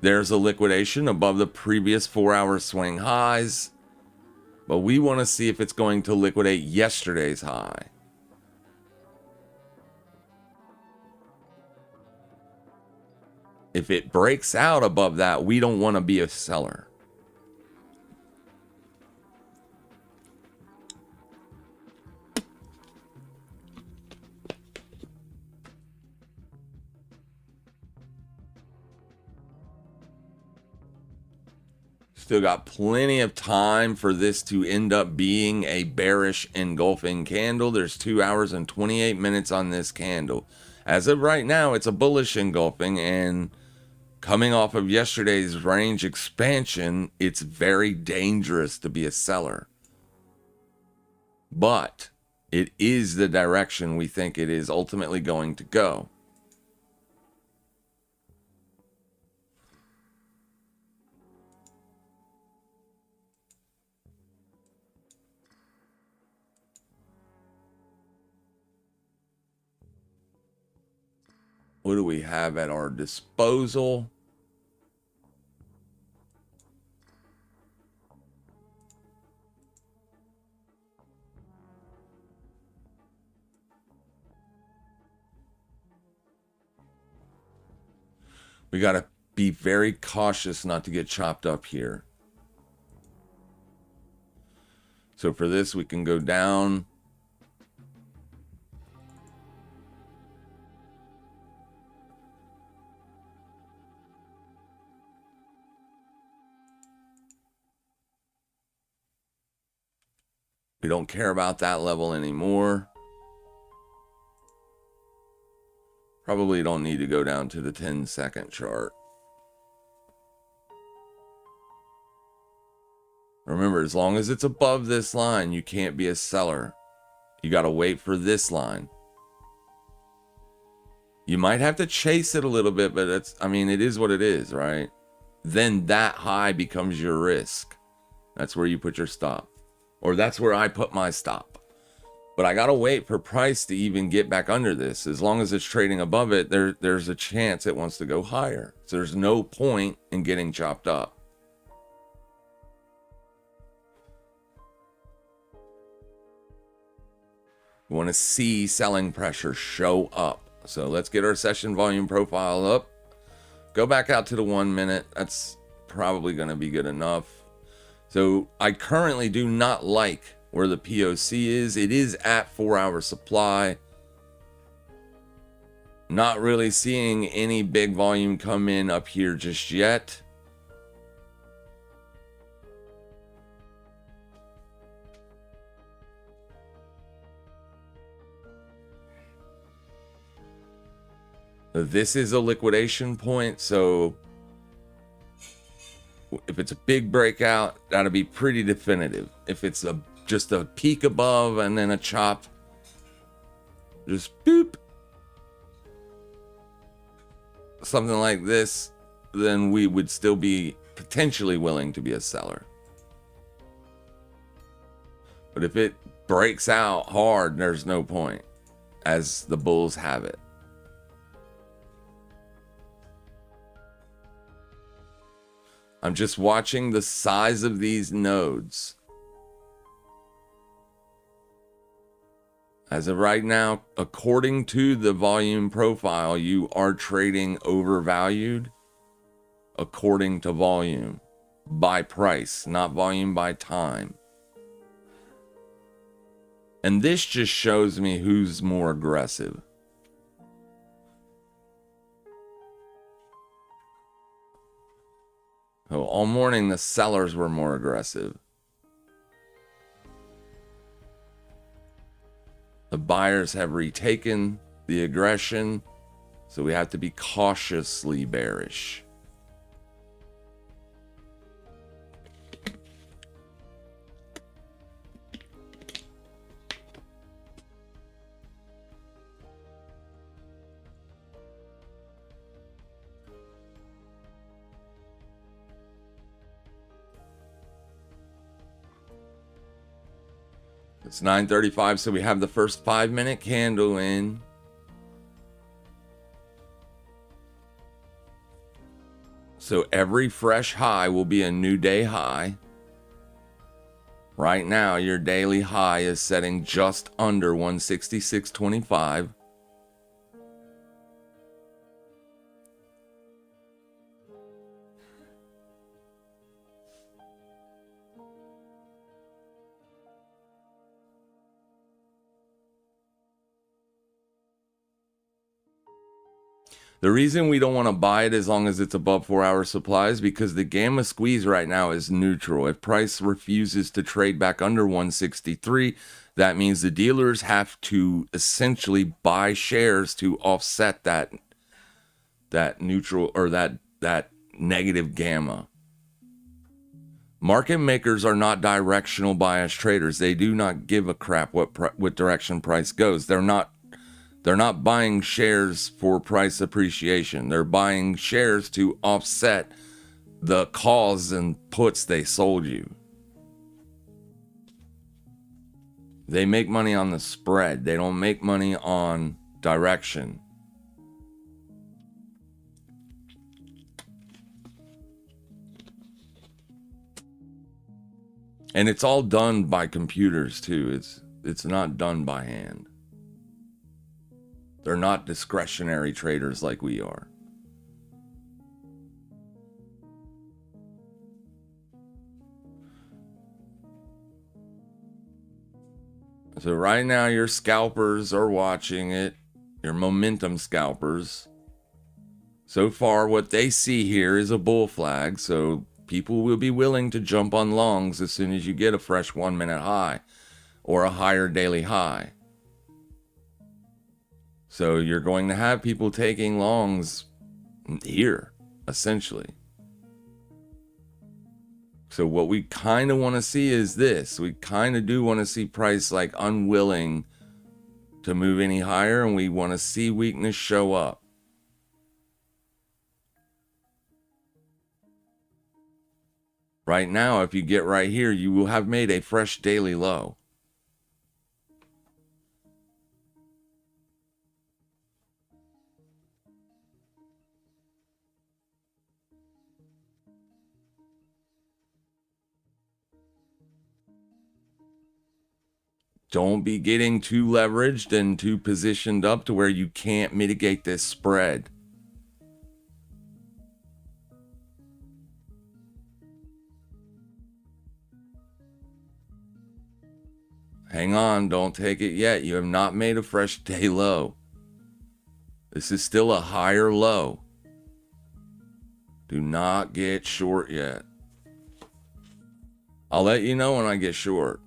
There's a liquidation above the previous 4-hour swing highs. But we want to see if it's going to liquidate yesterday's high. If it breaks out above that, we don't want to be a seller. Still got plenty of time for this to end up being a bearish engulfing candle. There's 2 hours and 28 minutes on this candle. As of right now, it's a bullish engulfing, and coming off of yesterday's range expansion, it's very dangerous to be a seller. But it is the direction we think it is ultimately going to go. What do we have at our disposal? We got to be very cautious not to get chopped up here. So for this, we can go down. We don't care about that level anymore. Probably don't need to go down to the 10-second chart. Remember, as long as it's above this line, you can't be a seller. You got to wait for this line. You might have to chase it a little bit, but it's, I mean, it is what it is, right? Then that high becomes your risk. That's where you put your stop. Or that's where I put my stop. But I got to wait for price to even get back under this. As long as it's trading above it, there's a chance it wants to go higher. So there's no point in getting chopped up. We want to see selling pressure show up. So let's get our session volume profile up. Go back out to the 1 minute. That's probably going to be good enough. So I currently do not like where the POC is. It is at 4-hour supply. Not really seeing any big volume come in up here just yet. This is a liquidation point, so if it's a big breakout, that'll be pretty definitive. If it's just a peak above and then a chop, just boop, something like this, then we would still be potentially willing to be a seller. But if it breaks out hard, there's no point, as the bulls have it. I'm just watching the size of these nodes. As of right now, according to the volume profile, you are trading overvalued according to volume by price, not volume by time. And this just shows me who's more aggressive. So all morning, the sellers were more aggressive. The buyers have retaken the aggression, so we have to be cautiously bearish. It's 9:35, so we have the first 5-minute candle in. So every fresh high will be a new day high. Right now, your daily high is setting just under 166.25. The reason we don't want to buy it as long as it's above 4-hour supply is because the gamma squeeze right now is neutral. If price refuses to trade back under 163, that means the dealers have to essentially buy shares to offset that neutral or that negative gamma. Market makers are not directional bias traders. They do not give a crap what direction price goes. They're not buying shares for price appreciation. They're buying shares to offset the calls and puts they sold you. They make money on the spread. They don't make money on direction. And it's all done by computers too. It's not done by hand. They're not discretionary traders like we are. So right now your scalpers are watching it, your momentum scalpers. So far what they see here is a bull flag, so people will be willing to jump on longs as soon as you get a fresh 1 minute high or a higher daily high. So you're going to have people taking longs here, essentially. So what we kind of want to see is this. We kind of do want to see price like unwilling to move any higher, and we want to see weakness show up. Right now, if you get right here, you will have made a fresh daily low. Don't be getting too leveraged and too positioned up to where you can't mitigate this spread. Hang on, don't take it yet. You have not made a fresh day low. This is still a higher low. Do not get short yet. I'll let you know when I get short.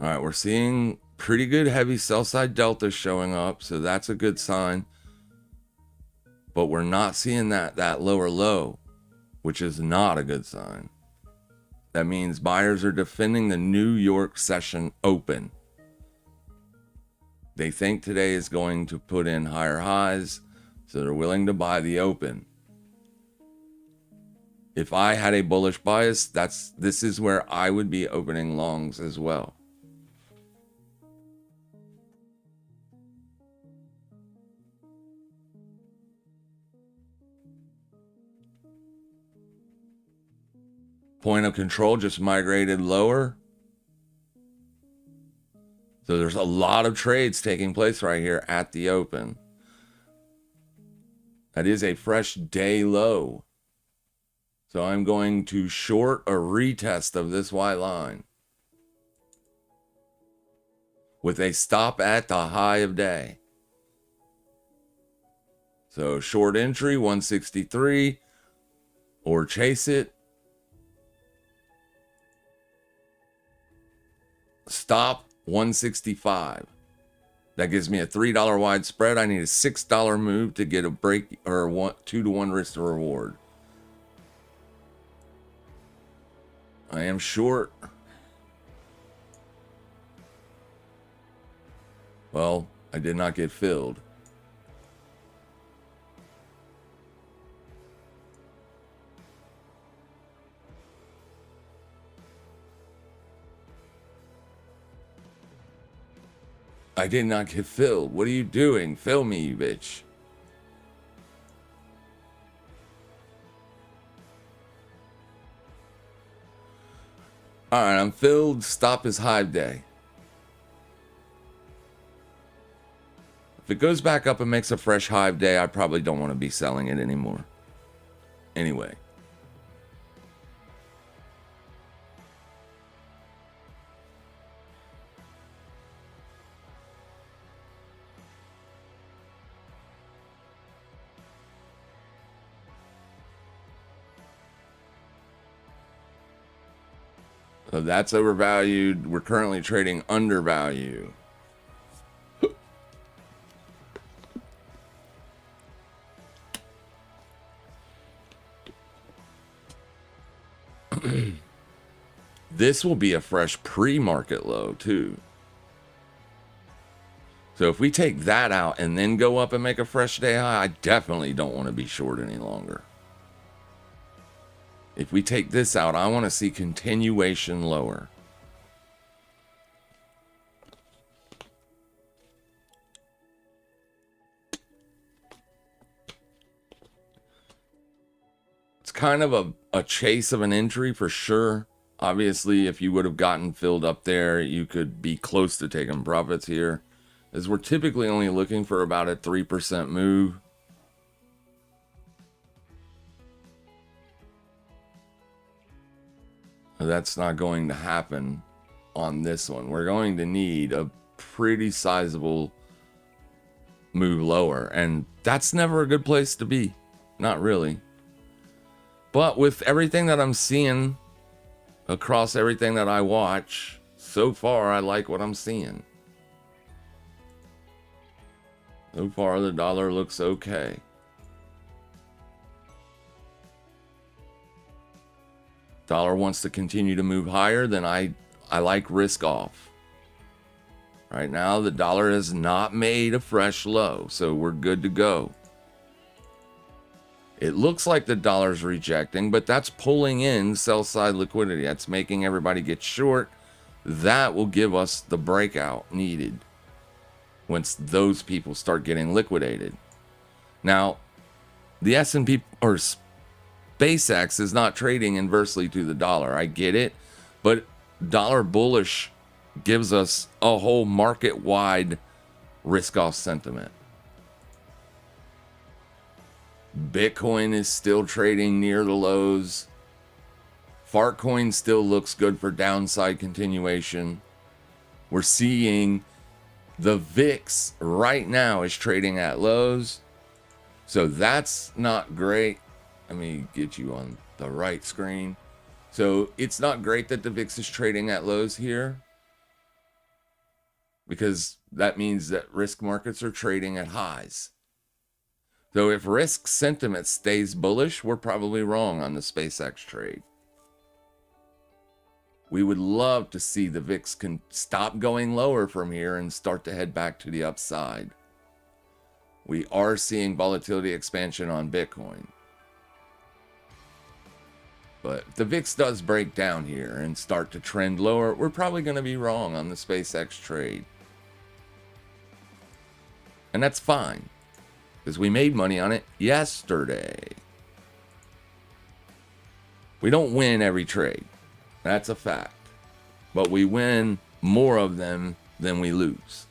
All right, we're seeing pretty good heavy sell side delta showing up, so that's a good sign. But we're not seeing that lower low, which is not a good sign. That means buyers are defending the New York session open. They think today is going to put in higher highs, so they're willing to buy the open. If I had a bullish bias, this is where I would be opening longs as well. Point of control just migrated lower. So there's a lot of trades taking place right here at the open. That is a fresh day low. So I'm going to short a retest of this white line with a stop at the high of day. So short entry 163 or chase it. Stop 165. That gives me a $3 wide spread. I need a $6 move to get a break or 2-to-1 risk to reward. I am short. Well, I did not get filled. I did not get filled. What are you doing? Fill me, you bitch. Alright, I'm filled. Stop is hive day. If it goes back up and makes a fresh hive day, I probably don't want to be selling it anymore. Anyway. So that's overvalued. We're currently trading undervalue. This will be a fresh pre-market low too. So if we take that out and then go up and make a fresh day high, I definitely don't want to be short any longer. If we take this out, I want to see continuation lower. It's kind of a chase of an entry for sure. Obviously, if you would have gotten filled up there, you could be close to taking profits here, as we're typically only looking for about a 3% move. That's not going to happen on this one. We're going to need a pretty sizable move lower, and that's never a good place to be. Not really. But with everything that I'm seeing across everything that I watch, so far I like what I'm seeing. So far the dollar looks okay. Dollar wants to continue to move higher, then I like risk off. Right now the dollar has not made a fresh low, so we're good to go. It looks like the dollar's rejecting, but that's pulling in sell side liquidity. That's making everybody get short. That will give us the breakout needed once those people start getting liquidated. Now, the S&P or SPCX is not trading inversely to the dollar. I get it, but dollar bullish gives us a whole market-wide risk-off sentiment. Bitcoin is still trading near the lows. Fartcoin still looks good for downside continuation. We're seeing the VIX right now is trading at lows. So that's not great. Let me get you on the right screen. So it's not great that the VIX is trading at lows here, because that means that risk markets are trading at highs. So if risk sentiment stays bullish, we're probably wrong on the SPCX trade. We would love to see the VIX can stop going lower from here and start to head back to the upside. We are seeing volatility expansion on Bitcoin. But if the VIX does break down here and start to trend lower, we're probably going to be wrong on the SPCX trade. And that's fine, because we made money on it yesterday. We don't win every trade. That's a fact. But we win more of them than we lose.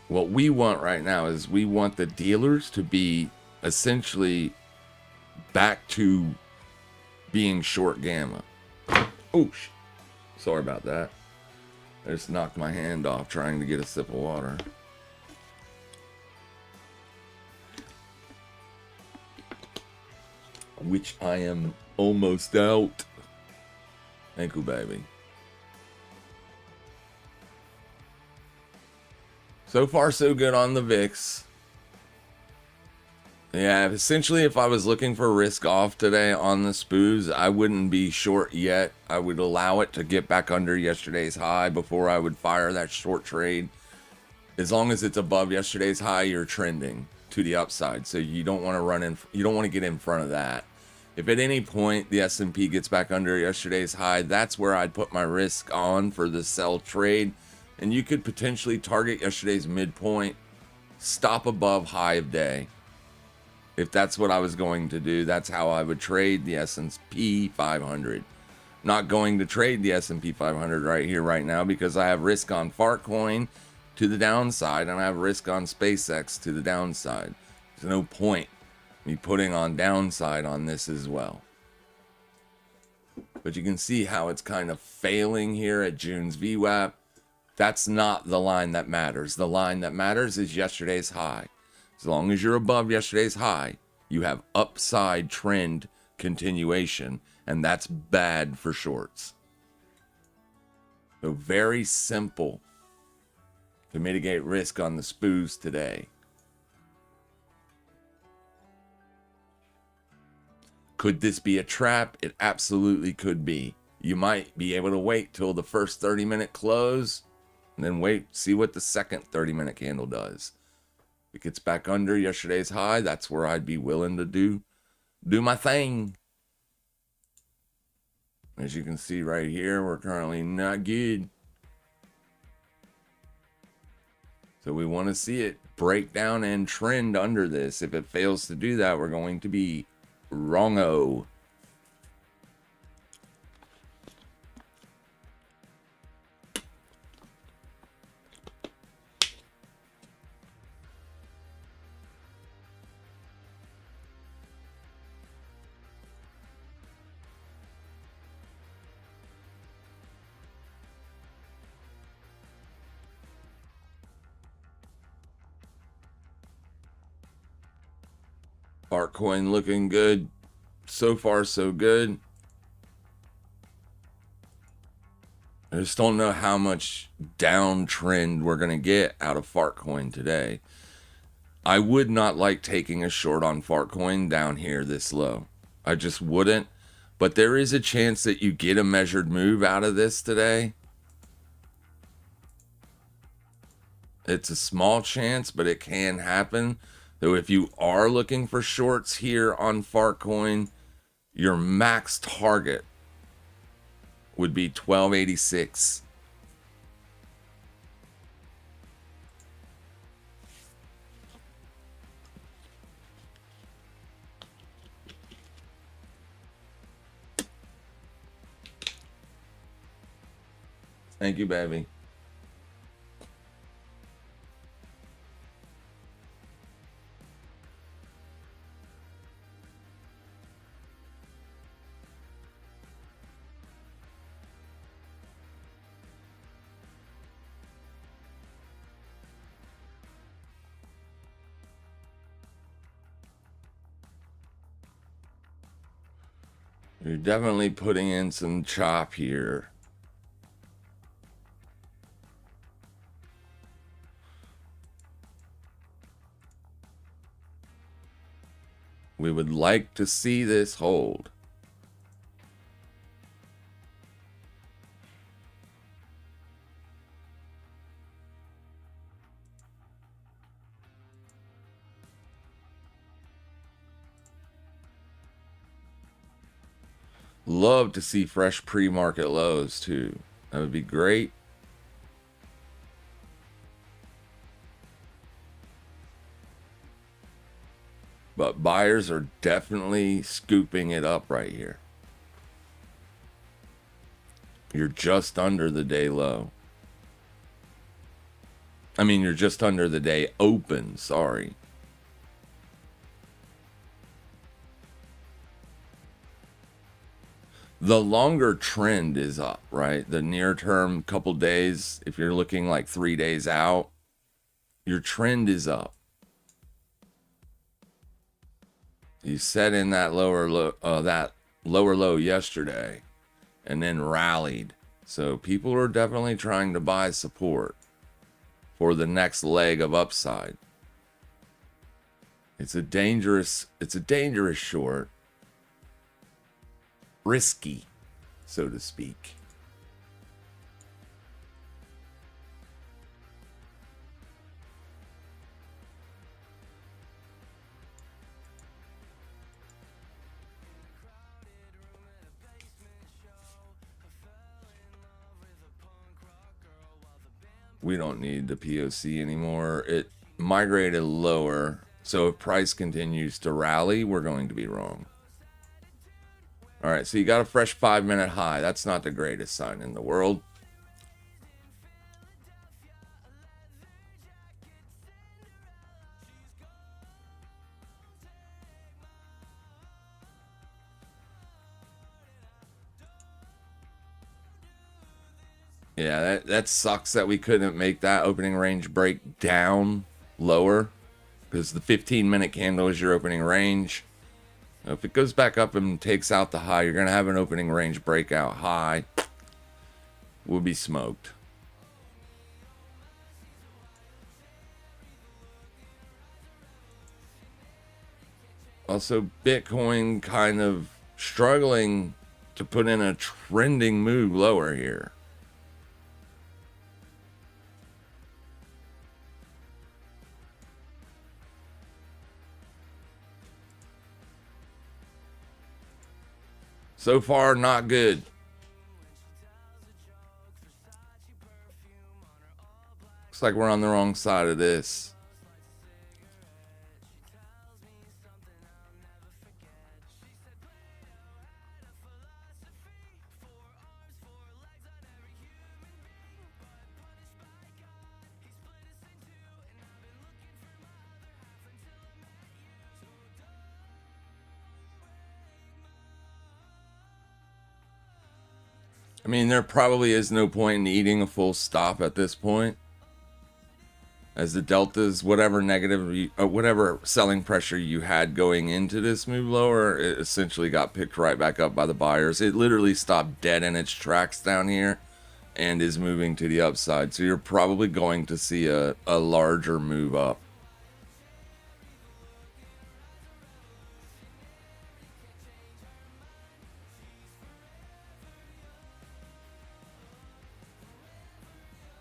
What we want right now is we want the dealers to be essentially back to being short gamma. Oh, sorry about that. I just knocked my hand off trying to get a sip of water. Which I am almost out. Thank you, baby. So far, so good on the VIX. Yeah, essentially, if I was looking for risk off today on the SPOOs, I wouldn't be short yet. I would allow it to get back under yesterday's high before I would fire that short trade. As long as it's above yesterday's high, you're trending to the upside. So you don't want to run in. You don't want to get in front of that. If at any point the S&P gets back under yesterday's high, that's where I'd put my risk on for the sell trade. And you could potentially target yesterday's midpoint, stop above high of day. If that's what I was going to do, that's how I would trade the S&P 500. Not going to trade the S&P 500 right here, right now, because I have risk on Fartcoin to the downside, and I have risk on SPCX to the downside. There's no point me putting on downside on this as well. But you can see how it's kind of failing here at June's VWAP. That's not the line that matters. The line that matters is yesterday's high. As long as you're above yesterday's high, you have upside trend continuation, and that's bad for shorts. So very simple to mitigate risk on the SPOOs today. Could this be a trap? It absolutely could be. You might be able to wait till the first 30-minute close and then wait, see what the second 30-minute candle does. If it gets back under yesterday's high, that's where I'd be willing to do my thing. As you can see right here, we're currently not good. So we want to see it break down and trend under this. If it fails to do that, we're going to be wrong-o. Altcoin looking good. So far, so good. I just don't know how much downtrend we're going to get out of Fartcoin today. I would not like taking a short on Fartcoin down here this low. I just wouldn't. But there is a chance that you get a measured move out of this today. It's a small chance, but it can happen. So if you are looking for shorts here on Fartcoin, your max target would be 1286. Thank you, baby. You're definitely putting in some chop here. We would like to see this hold. Love to see fresh pre-market lows too. That would be great. But buyers are definitely scooping it up right here. You're just under the day low. I mean, you're just under the day open, sorry. The longer trend is up, right? The near term couple days, if you're looking like 3 days out, your trend is up. You set in that lower low yesterday and then rallied. So people are definitely trying to buy support for the next leg of upside. It's a dangerous short. Risky, so to speak. We don't need the POC anymore. It migrated lower, so if price continues to rally, we're going to be wrong. All right, so you got a fresh 5-minute high. That's not the greatest sign in the world. Yeah, that sucks that we couldn't make that opening range break down lower, because the 15-minute candle is your opening range. If it goes back up and takes out the high, you're going to have an opening range breakout high. will be smoked. Also, Bitcoin kind of struggling to put in a trending move lower here. So far, not good. Looks like we're on the wrong side of this. I mean, there probably is no point in eating a full stop at this point, as the deltas, whatever negative, whatever selling pressure you had going into this move lower, it essentially got picked right back up by the buyers. It literally stopped dead in its tracks down here and is moving to the upside. So you're probably going to see a larger move up.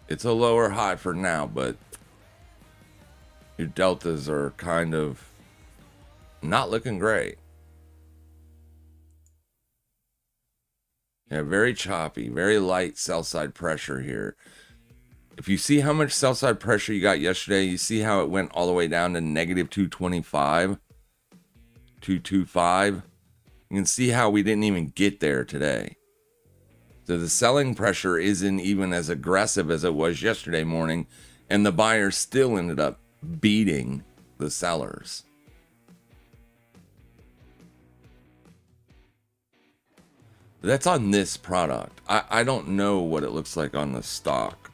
It's a lower high for now, but your deltas are kind of not looking great. Yeah, very choppy, very light sell side pressure here. If you see how much sell side pressure you got yesterday, you see how it went all the way down to negative 225, 225. You can see how we didn't even get there today. So the selling pressure isn't even as aggressive as it was yesterday morning, and the buyers still ended up beating the sellers. That's on this product. I don't know what it looks like on the stock.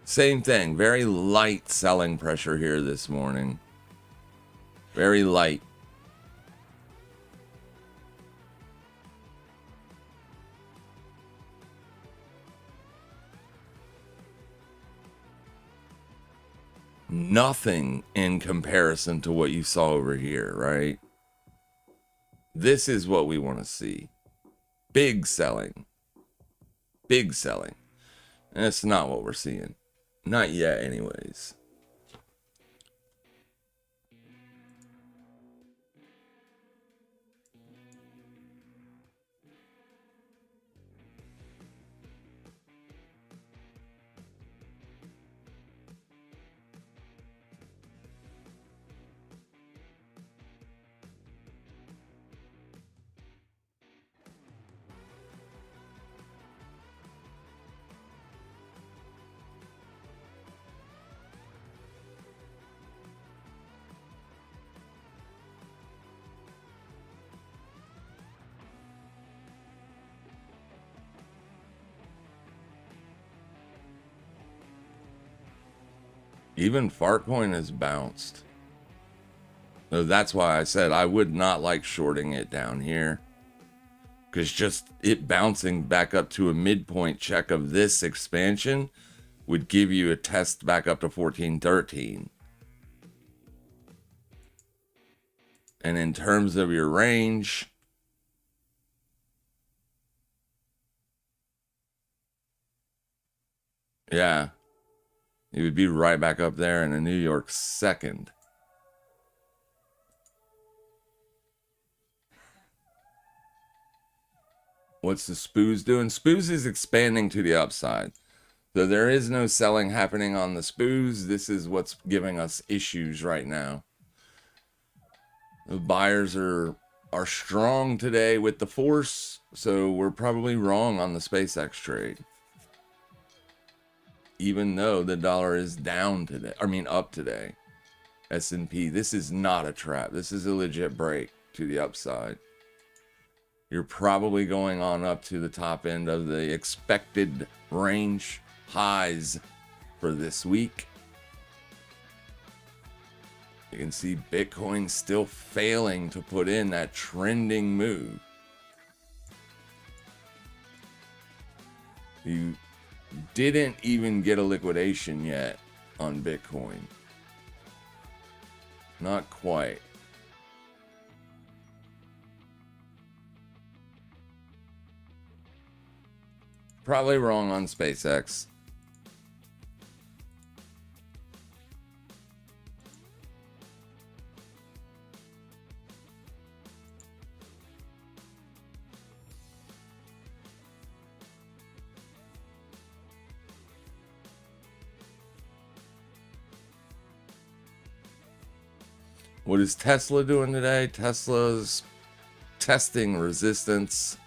Same thing, very light selling pressure here this morning. Very light. Nothing in comparison to what you saw over here, right? This is what we want to see. Big selling. Big selling. And that's not what we're seeing. Not yet, anyways. Even Fartcoin has bounced. So that's why I said I would not like shorting it down here. Because just it bouncing back up to a midpoint check of this expansion would give you a test back up to 1413. And in terms of your range, yeah, it would be right back up there in a New York second. What's the SPOOS doing? SPOOS is expanding to the upside. So there is no selling happening on the SPOOS. This is what's giving us issues right now. The buyers are strong today with the force, so we're probably wrong on the SpaceX trade. Even though the dollar is down today, I mean up today. S&P, this is not a trap. This is a legit break to the upside. You're probably going on up to the top end of the expected range highs for this week. You can see Bitcoin still failing to put in that trending move. You didn't even get a liquidation yet on Bitcoin. Not quite. Probably wrong on SpaceX. What is Tesla doing today? Tesla's testing resistance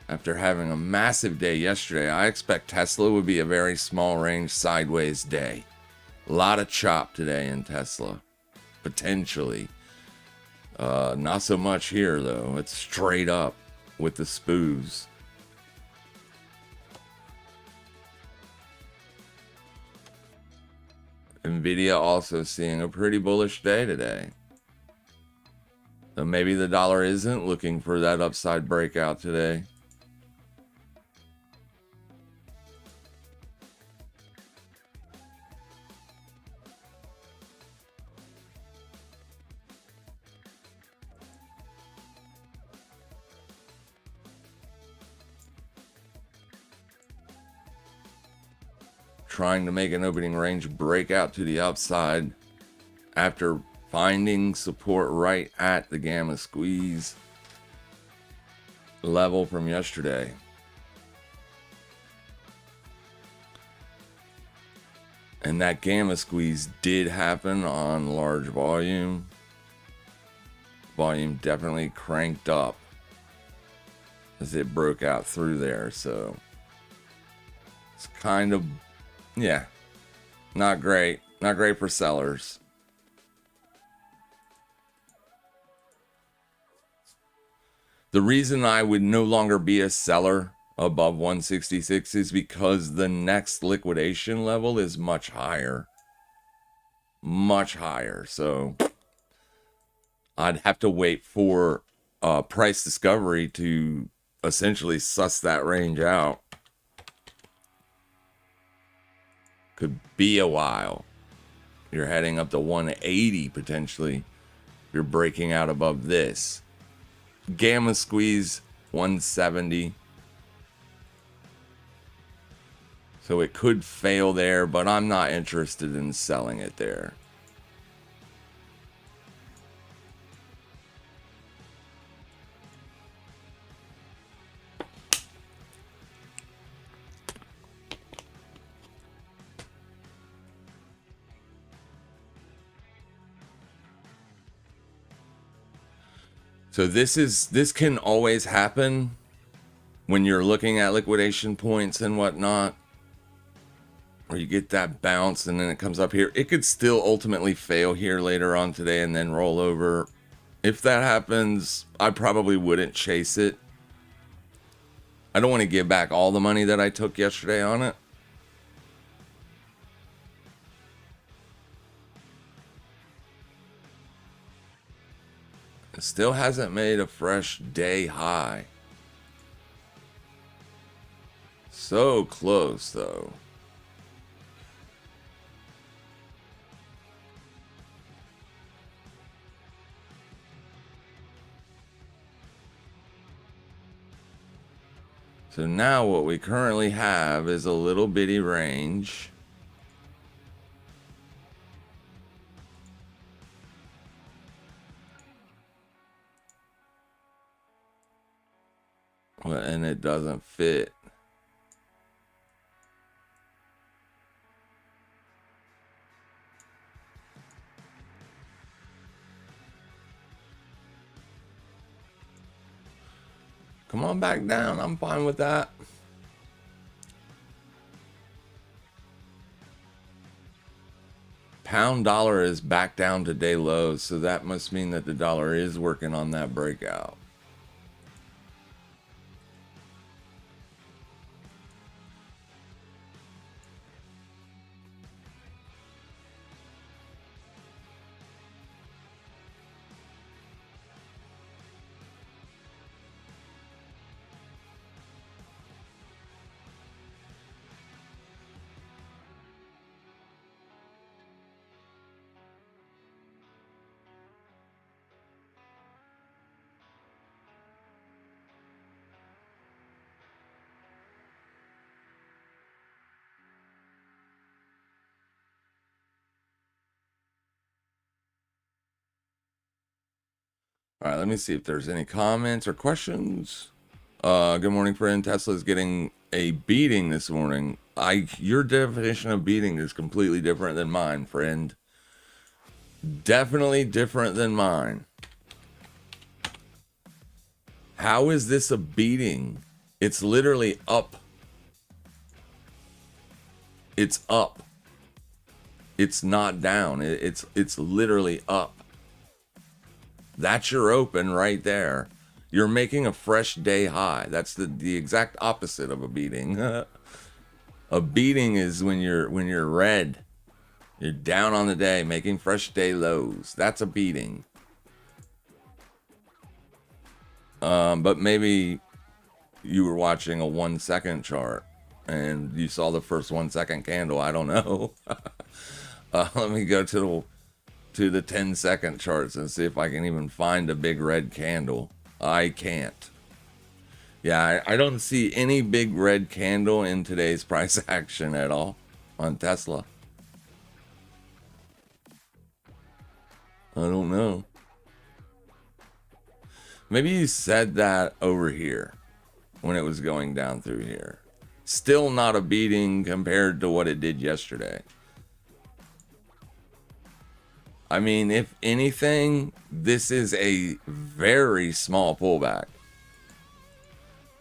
after having a massive day yesterday. I expect Tesla would be a very small range sideways day. A lot of chop today in Tesla, potentially. Not so much here though. It's straight up with the spoos. Nvidia also seeing a pretty bullish day today. So maybe the dollar isn't looking for that upside breakout today. Trying to make an opening range breakout to the upside after finding support right at the gamma squeeze level from yesterday. And that gamma squeeze did happen on large volume. Volume definitely cranked up as it broke out through there. So it's kind of, yeah, not great. Not great for sellers. The reason I would no longer be a seller above 166 is because the next liquidation level is much higher. Much higher. So I'd have to wait for price discovery to essentially suss that range out. Could be a while. You're heading up to 180 potentially. You're breaking out above this. Gamma squeeze 170. So it could fail there, but I'm not interested in selling it there. So this can always happen when you're looking at liquidation points and whatnot, where you get that bounce and then it comes up here. It could still ultimately fail here later on today and then roll over. If that happens, I probably wouldn't chase it. I don't want to give back all the money that I took yesterday on it. It still hasn't made a fresh day high. So close, though. So now what we currently have is a little bitty range. And it doesn't fit. Come on back down. I'm fine with that. Pound dollar is back down to day lows, so that must mean that the dollar is working on that breakout. All right, let me see if there's any comments or questions. Good morning, friend. Tesla's getting a beating this morning. Your definition of beating is completely different than mine, friend. Definitely different than mine. How is this a beating? It's literally up. It's up. It's not down. It's literally up. That's your open right there. You're making a fresh day high. That's the exact opposite of a beating. A beating is when you're red. You're down on the day, making fresh day lows. That's a beating. But maybe you were watching a 1 second chart and you saw the first 1 second candle. I don't know. Let me go to the 10-second charts and see if I can even find a big red candle. I can't. Yeah, I don't see any big red candle in today's price action at all on Tesla. I don't know. Maybe you said that over here when it was going down through here. Still not a beating compared to what it did yesterday. I mean, if anything, this is a very small pullback.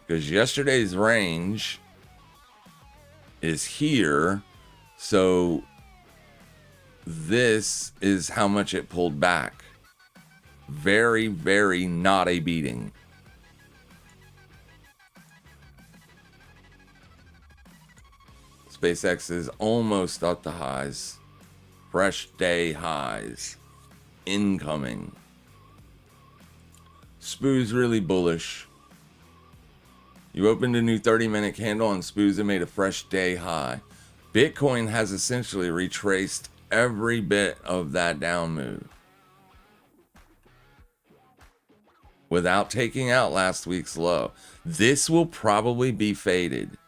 Because yesterday's range is here. So this is how much it pulled back. Very, very not a beating. SpaceX is almost at the highs. Fresh day highs. Incoming. SPOO's really bullish. You opened a new 30-minute candle and SPOO's and made a fresh day high. Bitcoin has essentially retraced every bit of that down move without taking out last week's low. This will probably be faded.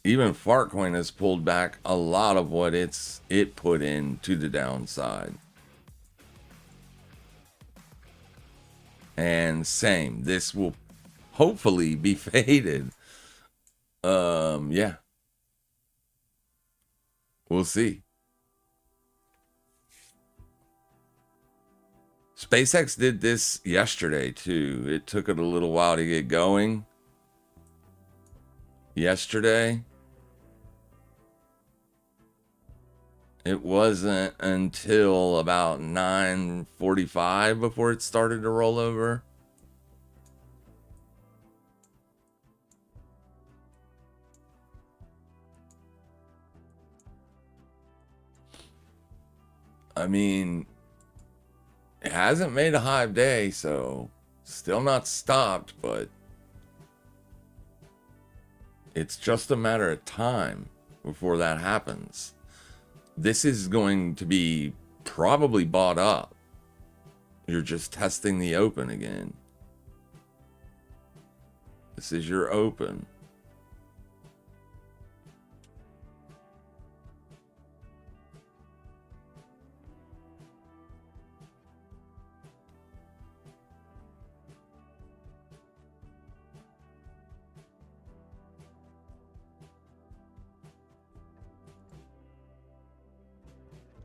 Even Fartcoin has pulled back a lot of what it put in to the downside. And same, this will hopefully be faded. Yeah. We'll see. SpaceX did this yesterday too. It took it a little while to get going. Yesterday. It wasn't until about 9:45 before it started to roll over. I mean, it hasn't made a high day, so still not stopped, but it's just a matter of time before that happens. This is going to be probably bought up. You're just testing the open again. This is your open.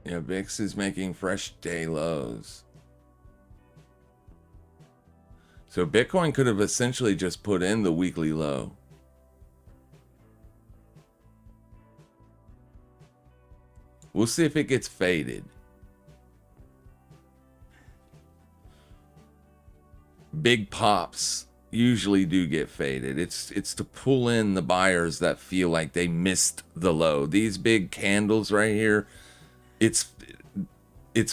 Yeah, VIX is making fresh day lows. So Bitcoin could have essentially just put in the weekly low. We'll see if it gets faded. Big pops usually do get faded. It's to pull in the buyers that feel like they missed the low. These big candles right here, it's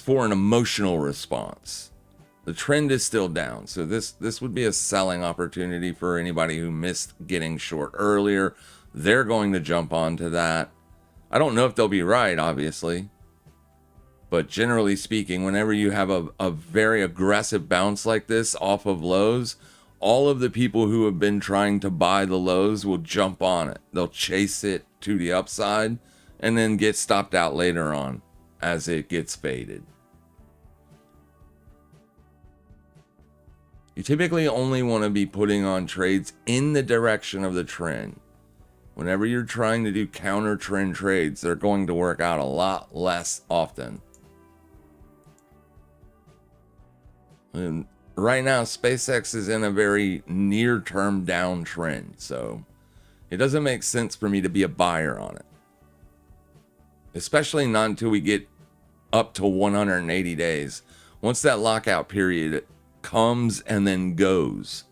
for an emotional response. The trend is still down, so this would be a selling opportunity for anybody who missed getting short earlier. They're going to jump onto that. I don't know if they'll be right, obviously, but generally speaking, whenever you have a very aggressive bounce like this off of lows, all of the people who have been trying to buy the lows will jump on it. They'll chase it to the upside and then get stopped out later on as it gets faded. You typically only want to be putting on trades in the direction of the trend. Whenever you're trying to do counter trend trades, they're going to work out a lot less often. And right now, SPCX is in a very near-term downtrend, so it doesn't make sense for me to be a buyer on it. Especially not until we get up to 180 days. Once that lockout period comes and then goes,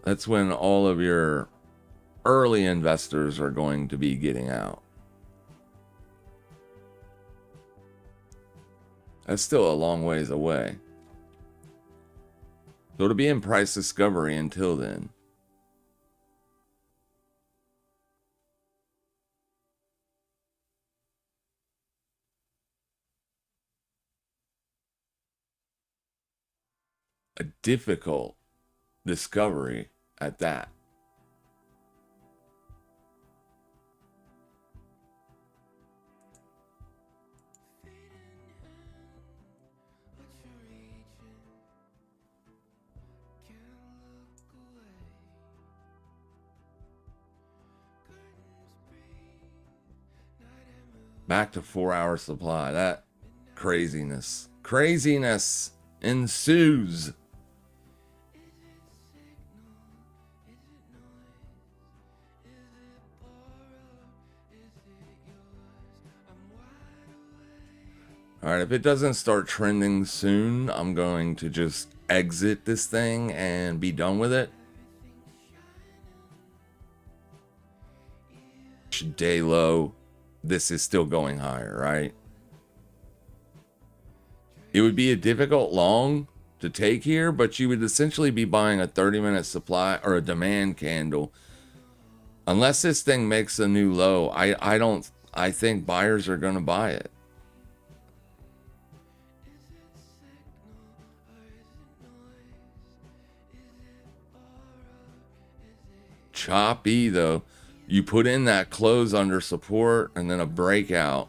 that's when all of your early investors are going to be getting out. That's still a long ways away. So it'll be in price discovery until then. A difficult discovery at that. Back to 4-hour supply. That craziness ensues. All right, if it doesn't start trending soon, I'm going to just exit this thing and be done with it. Day low. This is still going higher, right? It would be a difficult long to take here, but you would essentially be buying a 30-minute supply or a demand candle. Unless this thing makes a new low, I think buyers are going to buy it. Choppy though. You put in that close under support and then a breakout.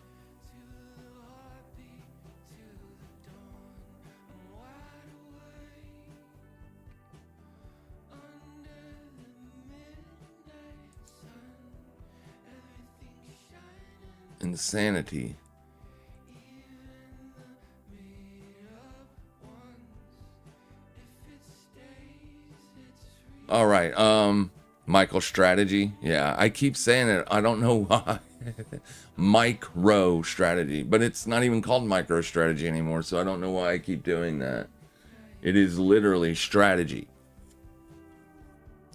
Insanity. All right. MicroStrategy. Yeah, I keep saying it. I don't know why. MicroStrategy, but it's not even called MicroStrategy anymore, so I don't know why I keep doing that. It is literally strategy.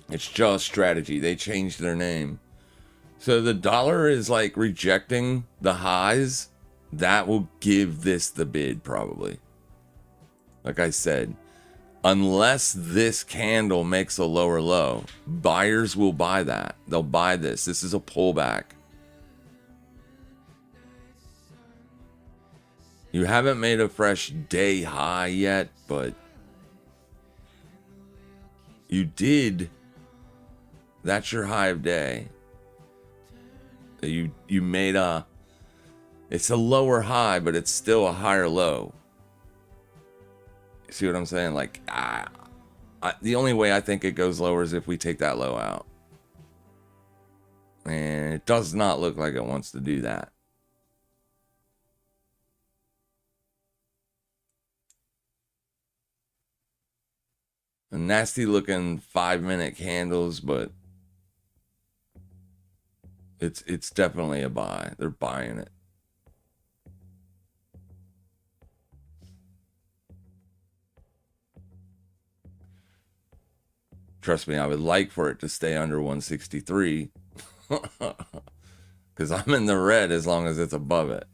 It's just strategy. They changed their name. So the dollar is like rejecting the highs. That will give this the bid probably. Like I said, unless this candle makes a lower low, buyers will buy that. They'll buy this. This is a pullback. You haven't made a fresh day high yet, but you did. That's your high of day. You made it's a lower high, but it's still a higher low. See what I'm saying? Like, the only way I think it goes lower is if we take that low out. And it does not look like it wants to do that. A nasty looking 5-minute candles, but it's definitely a buy. They're buying it. Trust me, I would like for it to stay under 163 because I'm in the red as long as it's above it.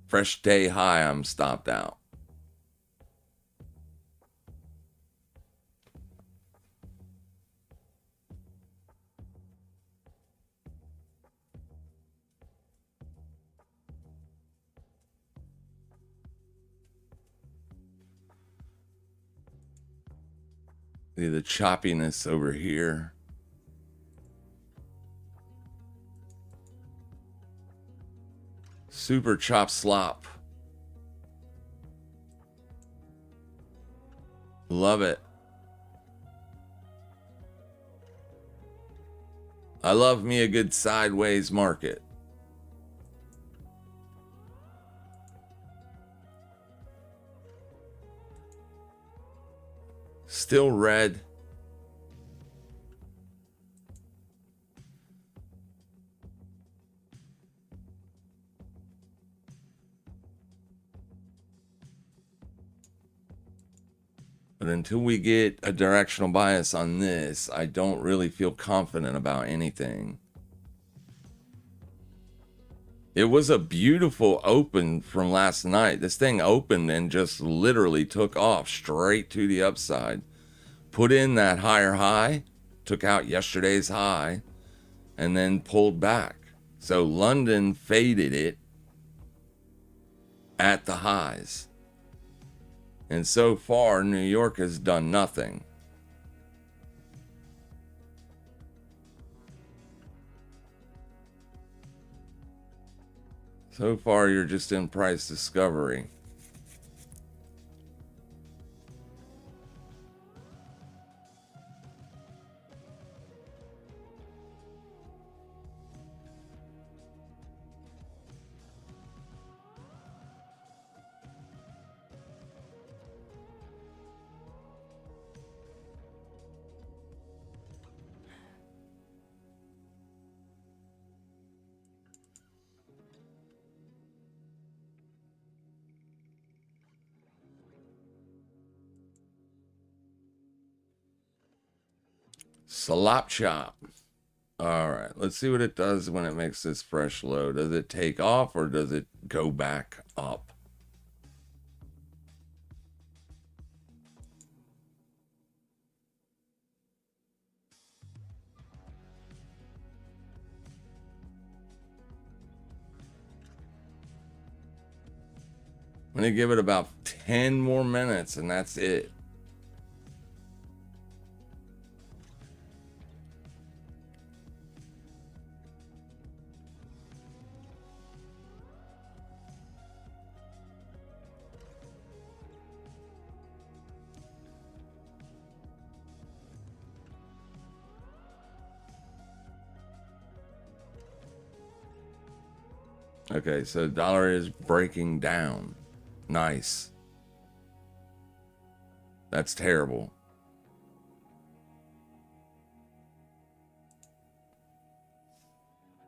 Fresh day high, I'm stopped out. The choppiness over here. Super chop slop. Love it. I love me a good sideways market. Still red. But until we get a directional bias on this, I don't really feel confident about anything. It was a beautiful open from last night. This thing opened and just literally took off straight to the upside. Put in that higher high, took out yesterday's high, and then pulled back. So London faded it at the highs. And so far, New York has done nothing. So far, you're just in price discovery. Slop chop. All right, let's see what it does when it makes this fresh low. Does it take off or does it go back up? I'm going to give it about 10 more minutes and that's it. Okay, so dollar is breaking down. Nice. That's terrible.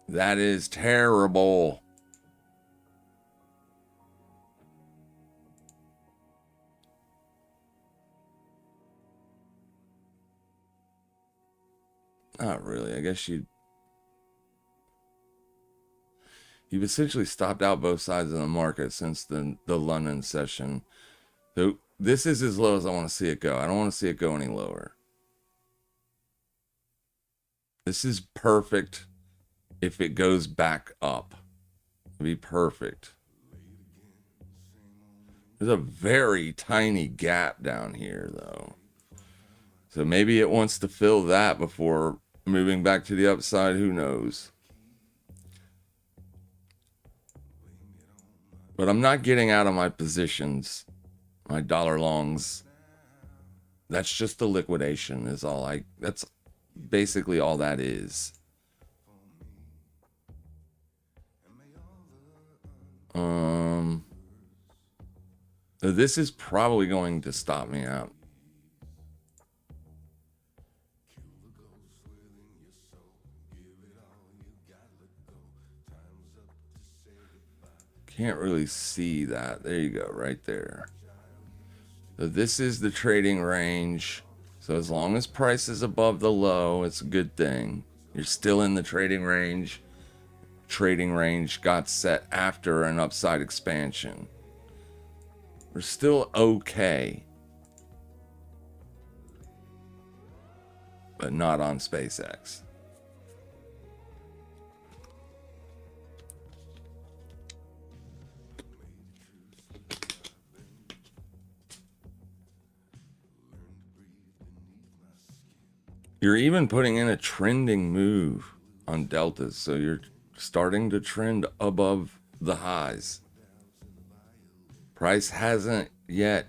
That is terrible. Not really. I guess you've essentially stopped out both sides of the market since the London session. So this is as low as I want to see it go. I don't want to see it go any lower. This is perfect if it goes back up. It'd be perfect. There's a very tiny gap down here, though. So maybe it wants to fill that before moving back to the upside. Who knows? But I'm not getting out of my positions, my dollar longs. That's just the liquidation is all that's basically all that is. This is probably going to stop me out. Can't really see that. There you go, right there. So this is the trading range. So as long as price is above the low, it's a good thing. You're still in the trading range. Trading range got set after an upside expansion. We're still okay. But not on SPCX. You're even putting in a trending move on deltas, so you're starting to trend above the highs. Price hasn't yet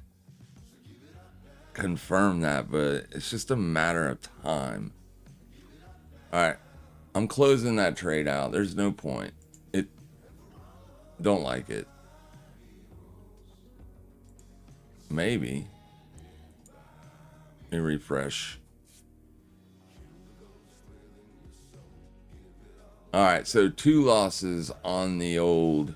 confirmed that, but it's just a matter of time. All right, I'm closing that trade out. There's no point. Don't like it. Maybe. Let me refresh. All right, so 2 losses on the old.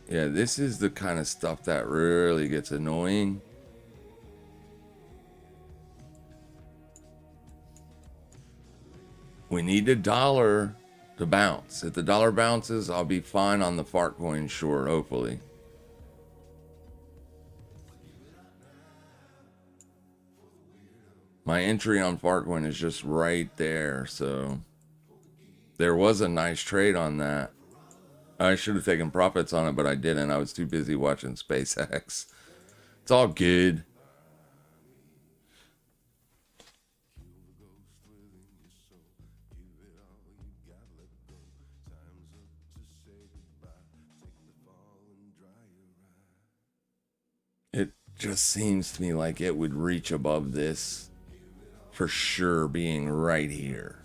Yeah, this is the kind of stuff that really gets annoying. We need the dollar to bounce. If the dollar bounces, I'll be fine on the fart coin short, hopefully. My entry on fart coin is just right there, so there was a nice trade on that. I should have taken profits on it, but I didn't. I was too busy watching SpaceX. It's all good. It just seems to me like it would reach above this for sure, being right here.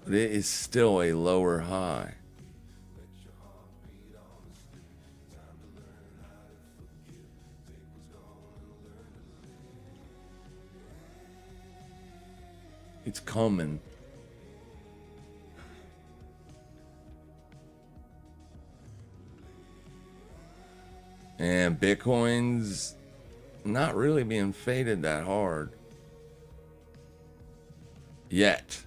But it is still a lower high. It's coming. And Bitcoin's not really being faded that hard yet.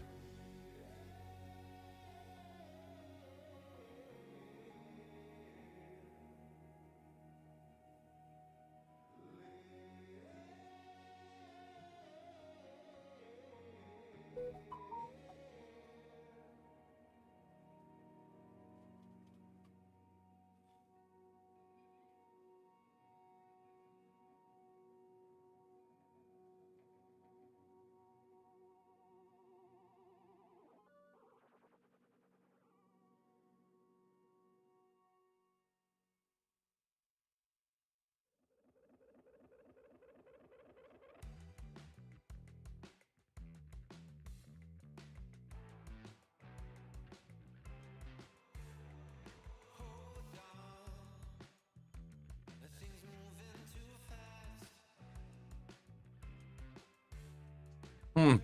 Hmm.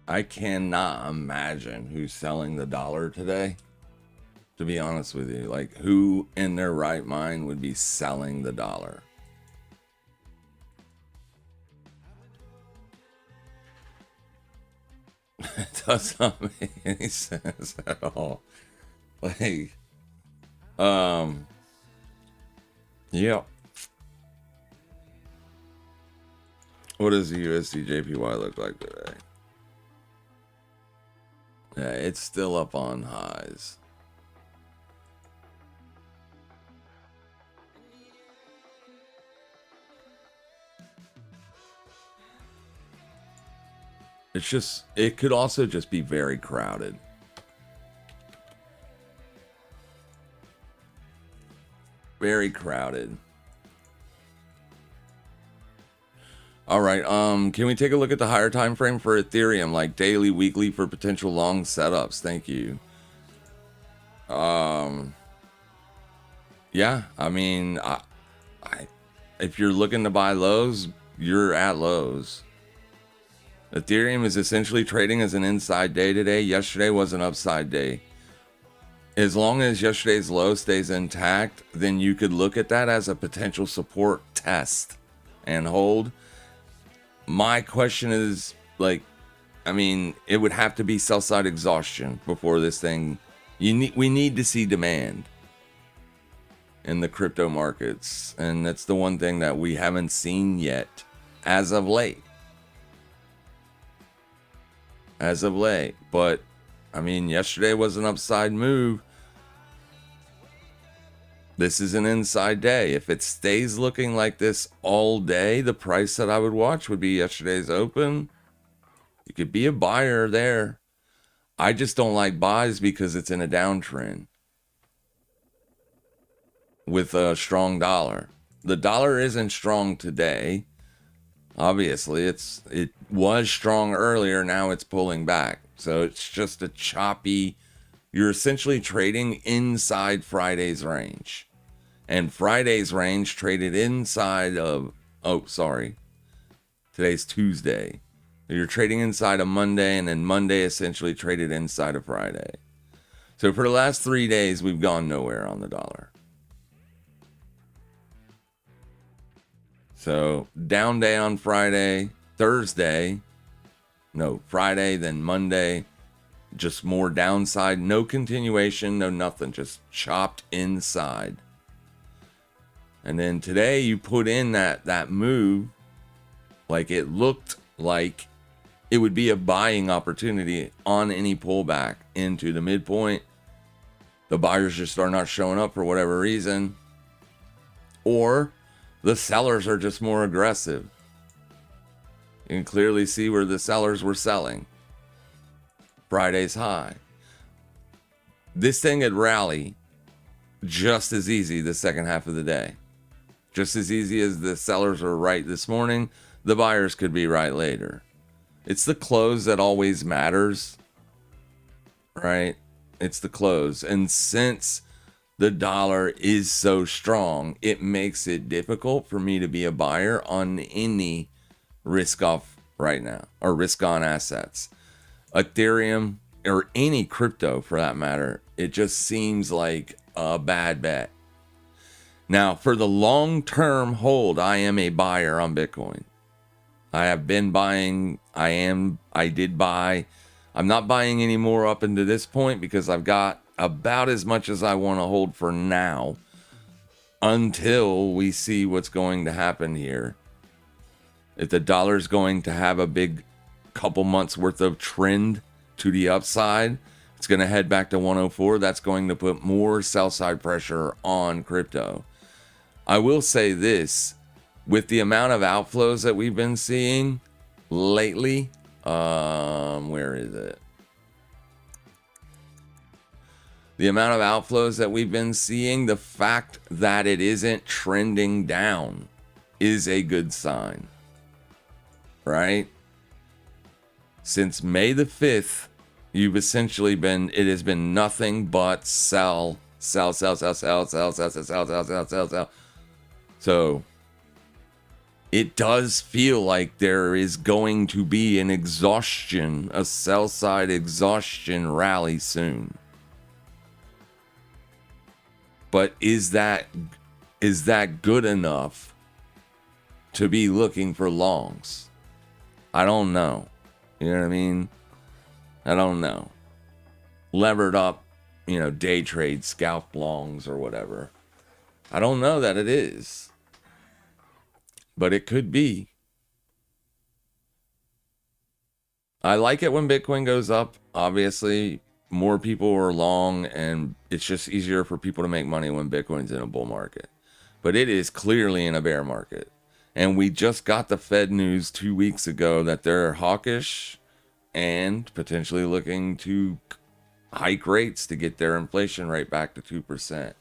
I cannot imagine who's selling the dollar today. To be honest with you, like, who in their right mind would be selling the dollar? It does not make any sense at all. Like, yeah. What does the USD JPY look like today? Yeah, it's still up on highs. it could also just be very crowded. Very crowded. All right, can we take a look at the higher time frame for Ethereum, like daily, weekly, for potential long setups? Thank you. Yeah, I mean, if you're looking to buy lows, you're at lows. Ethereum is essentially trading as an inside day today. Yesterday was an upside day. As long as yesterday's low stays intact, then you could look at that as a potential support test and hold. My question is, like, I mean, it would have to be sell side exhaustion before this thing. We need to see demand in the crypto markets, and that's the one thing that we haven't seen yet as of late. But I mean, yesterday was an upside move. This is an inside day. If it stays looking like this all day, the price that I would watch would be yesterday's open. You could be a buyer there. I just don't like buys because it's in a downtrend with a strong dollar. The dollar isn't strong today. Obviously, it was strong earlier. Now it's pulling back. So it's just a choppy. You're essentially trading inside Friday's range. And Friday's range traded inside of, today's Tuesday. You're trading inside of Monday, and then Monday essentially traded inside of Friday. So for the last 3 days, we've gone nowhere on the dollar. So down day on Friday, Friday, then Monday, just more downside, no continuation, no nothing, just chopped inside. And then today you put in that move, like it looked like it would be a buying opportunity on any pullback into the midpoint. The buyers just are not showing up for whatever reason, or the sellers are just more aggressive. You can clearly see where the sellers were selling. Friday's high. This thing would rally just as easy the second half of the day. Just as easy as the sellers were right this morning, the buyers could be right later. It's the close that always matters, right? It's the close. And since the dollar is so strong, it makes it difficult for me to be a buyer on any risk off right now, or risk on assets. Ethereum, or any crypto for that matter, it just seems like a bad bet. Now, for the long-term hold, I am a buyer on Bitcoin. I have been buying. I did buy. I'm not buying anymore up into this point because I've got about as much as I want to hold for now until we see what's going to happen here. If the dollar's going to have a big couple months worth of trend to the upside, it's going to head back to 104. That's going to put more sell side pressure on crypto. I will say this, with the amount of outflows that we've been seeing lately, where is it? The amount of outflows that we've been seeing, the fact that it isn't trending down is a good sign, right? Since May the 5th, you've essentially it has been nothing but sell. So it does feel like there is going to be an exhaustion, a sell side exhaustion rally soon. But is that good enough to be looking for longs? I don't know. You know what I mean? I don't know. Levered up, day trade, scalp longs or whatever. I don't know that it is. But it could be. I like it when Bitcoin goes up. Obviously, more people are long, and it's just easier for people to make money when Bitcoin's in a bull market. But it is clearly in a bear market. And we just got the Fed news 2 weeks ago that they're hawkish, and potentially looking to hike rates to get their inflation rate back to 2%.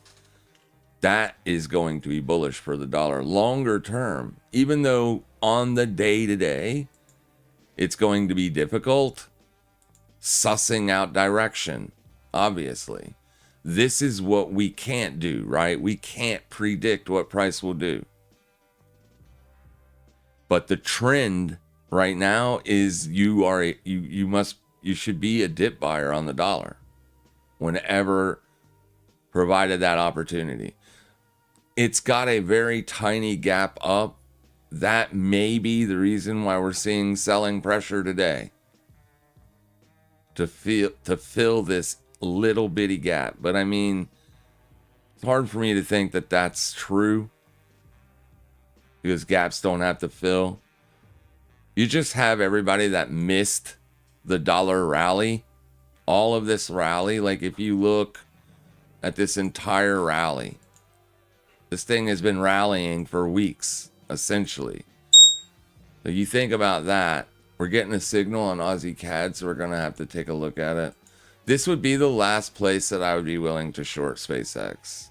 That is going to be bullish for the dollar longer term, even though on the day to day, it's going to be difficult sussing out direction, obviously. This is what we can't do, right? We can't predict what price will do. But the trend right now is you should be a dip buyer on the dollar whenever provided that opportunity. It's got a very tiny gap up. That may be the reason why we're seeing selling pressure today. To fill this little bitty gap. But I mean, it's hard for me to think that that's true, because gaps don't have to fill. You just have everybody that missed the dollar rally, all of this rally. Like if you look at this entire rally, this thing has been rallying for weeks, essentially. So you think about that. We're getting a signal on Aussie CAD, so we're going to have to take a look at it. This would be the last place that I would be willing to short SpaceX.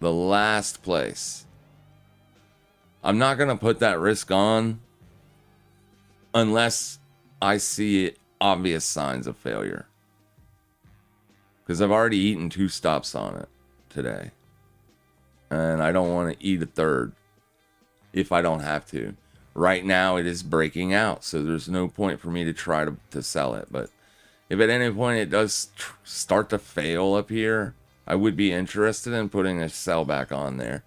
The last place. I'm not going to put that risk on unless I see obvious signs of failure. Because I've already eaten 2 stops on it today. And I don't want to eat a third if I don't have to. Right now it is breaking out, so there's no point for me to try to sell it. But if at any point it does start to fail up here, I would be interested in putting a sell back on there.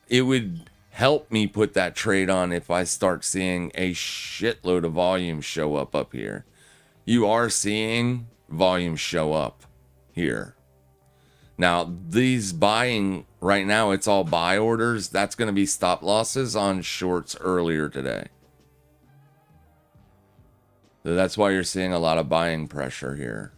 It would help me put that trade on if I start seeing a shitload of volume show up here. You are seeing volume show up here. Now, these buying right now, it's all buy orders. That's going to be stop losses on shorts earlier today. So that's why you're seeing a lot of buying pressure here.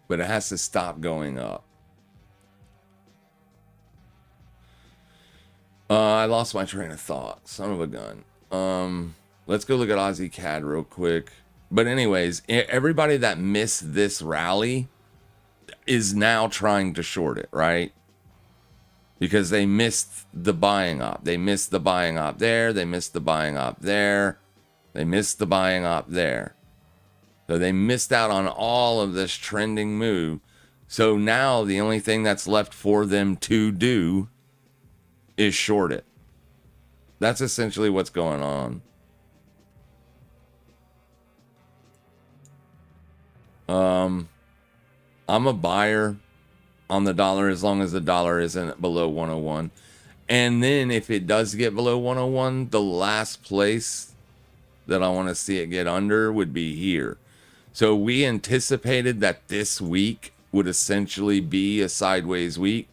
But it has to stop going up. I lost my train of thought. Son of a gun. Let's go look at Aussie CAD real quick. But anyways, everybody that missed this rally is now trying to short it, right? Because they missed the buying op. They missed the buying op there. They missed the buying op there. They missed the buying op there. So they missed out on all of this trending move. So now the only thing that's left for them to do is short it. That's essentially what's going on. I'm a buyer on the dollar as long as the dollar isn't below 101. And then if it does get below 101, the last place that I want to see it get under would be here. So we anticipated that this week would essentially be a sideways week.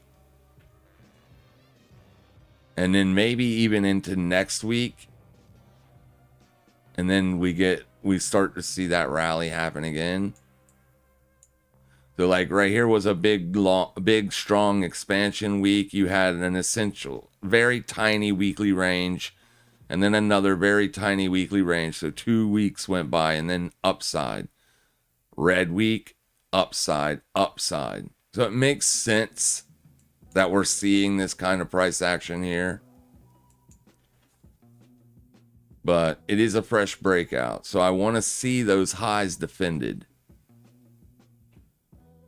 And then maybe even into next week. And then we start to see that rally happen again. So like right here was a big strong expansion week. You had an essential, very tiny weekly range. And then another very tiny weekly range. So 2 weeks went by and then upside. Red week, upside, upside. So it makes sense that we're seeing this kind of price action here. But it is a fresh breakout. So I want to see those highs defended.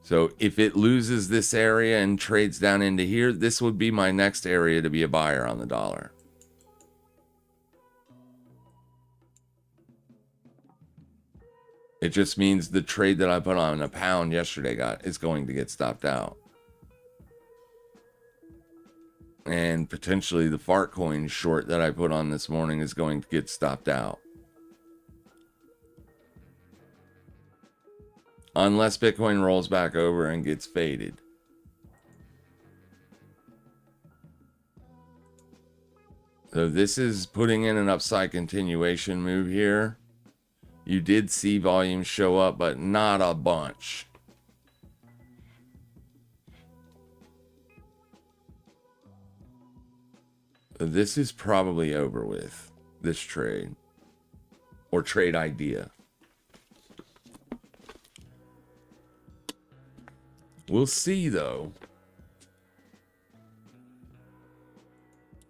So if it loses this area and trades down into here, this would be my next area to be a buyer on the dollar. It just means the trade that I put on a pound yesterday is going to get stopped out. And potentially the fart coin short that I put on this morning is going to get stopped out. Unless Bitcoin rolls back over and gets faded. So this is putting in an upside continuation move here. You did see volume show up, but not a bunch. This is probably over with, this trade. Or trade idea. We'll see, though.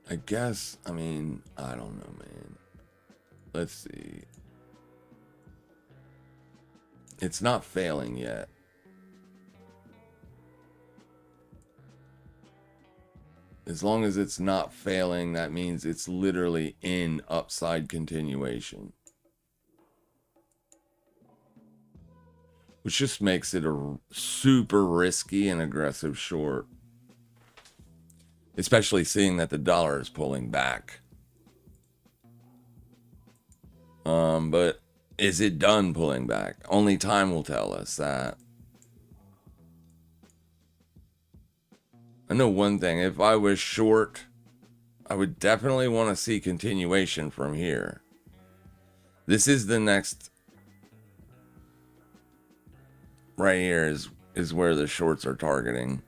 I guess, I mean, I don't know, man. Let's see. It's not failing yet. As long as it's not failing, that means it's literally in upside continuation. Which just makes it a super risky and aggressive short. Especially seeing that the dollar is pulling back. But is it done pulling back? Only time will tell us that. I know one thing. If I was short, I would definitely want to see continuation from here. This is the next... Right here is where the shorts are targeting.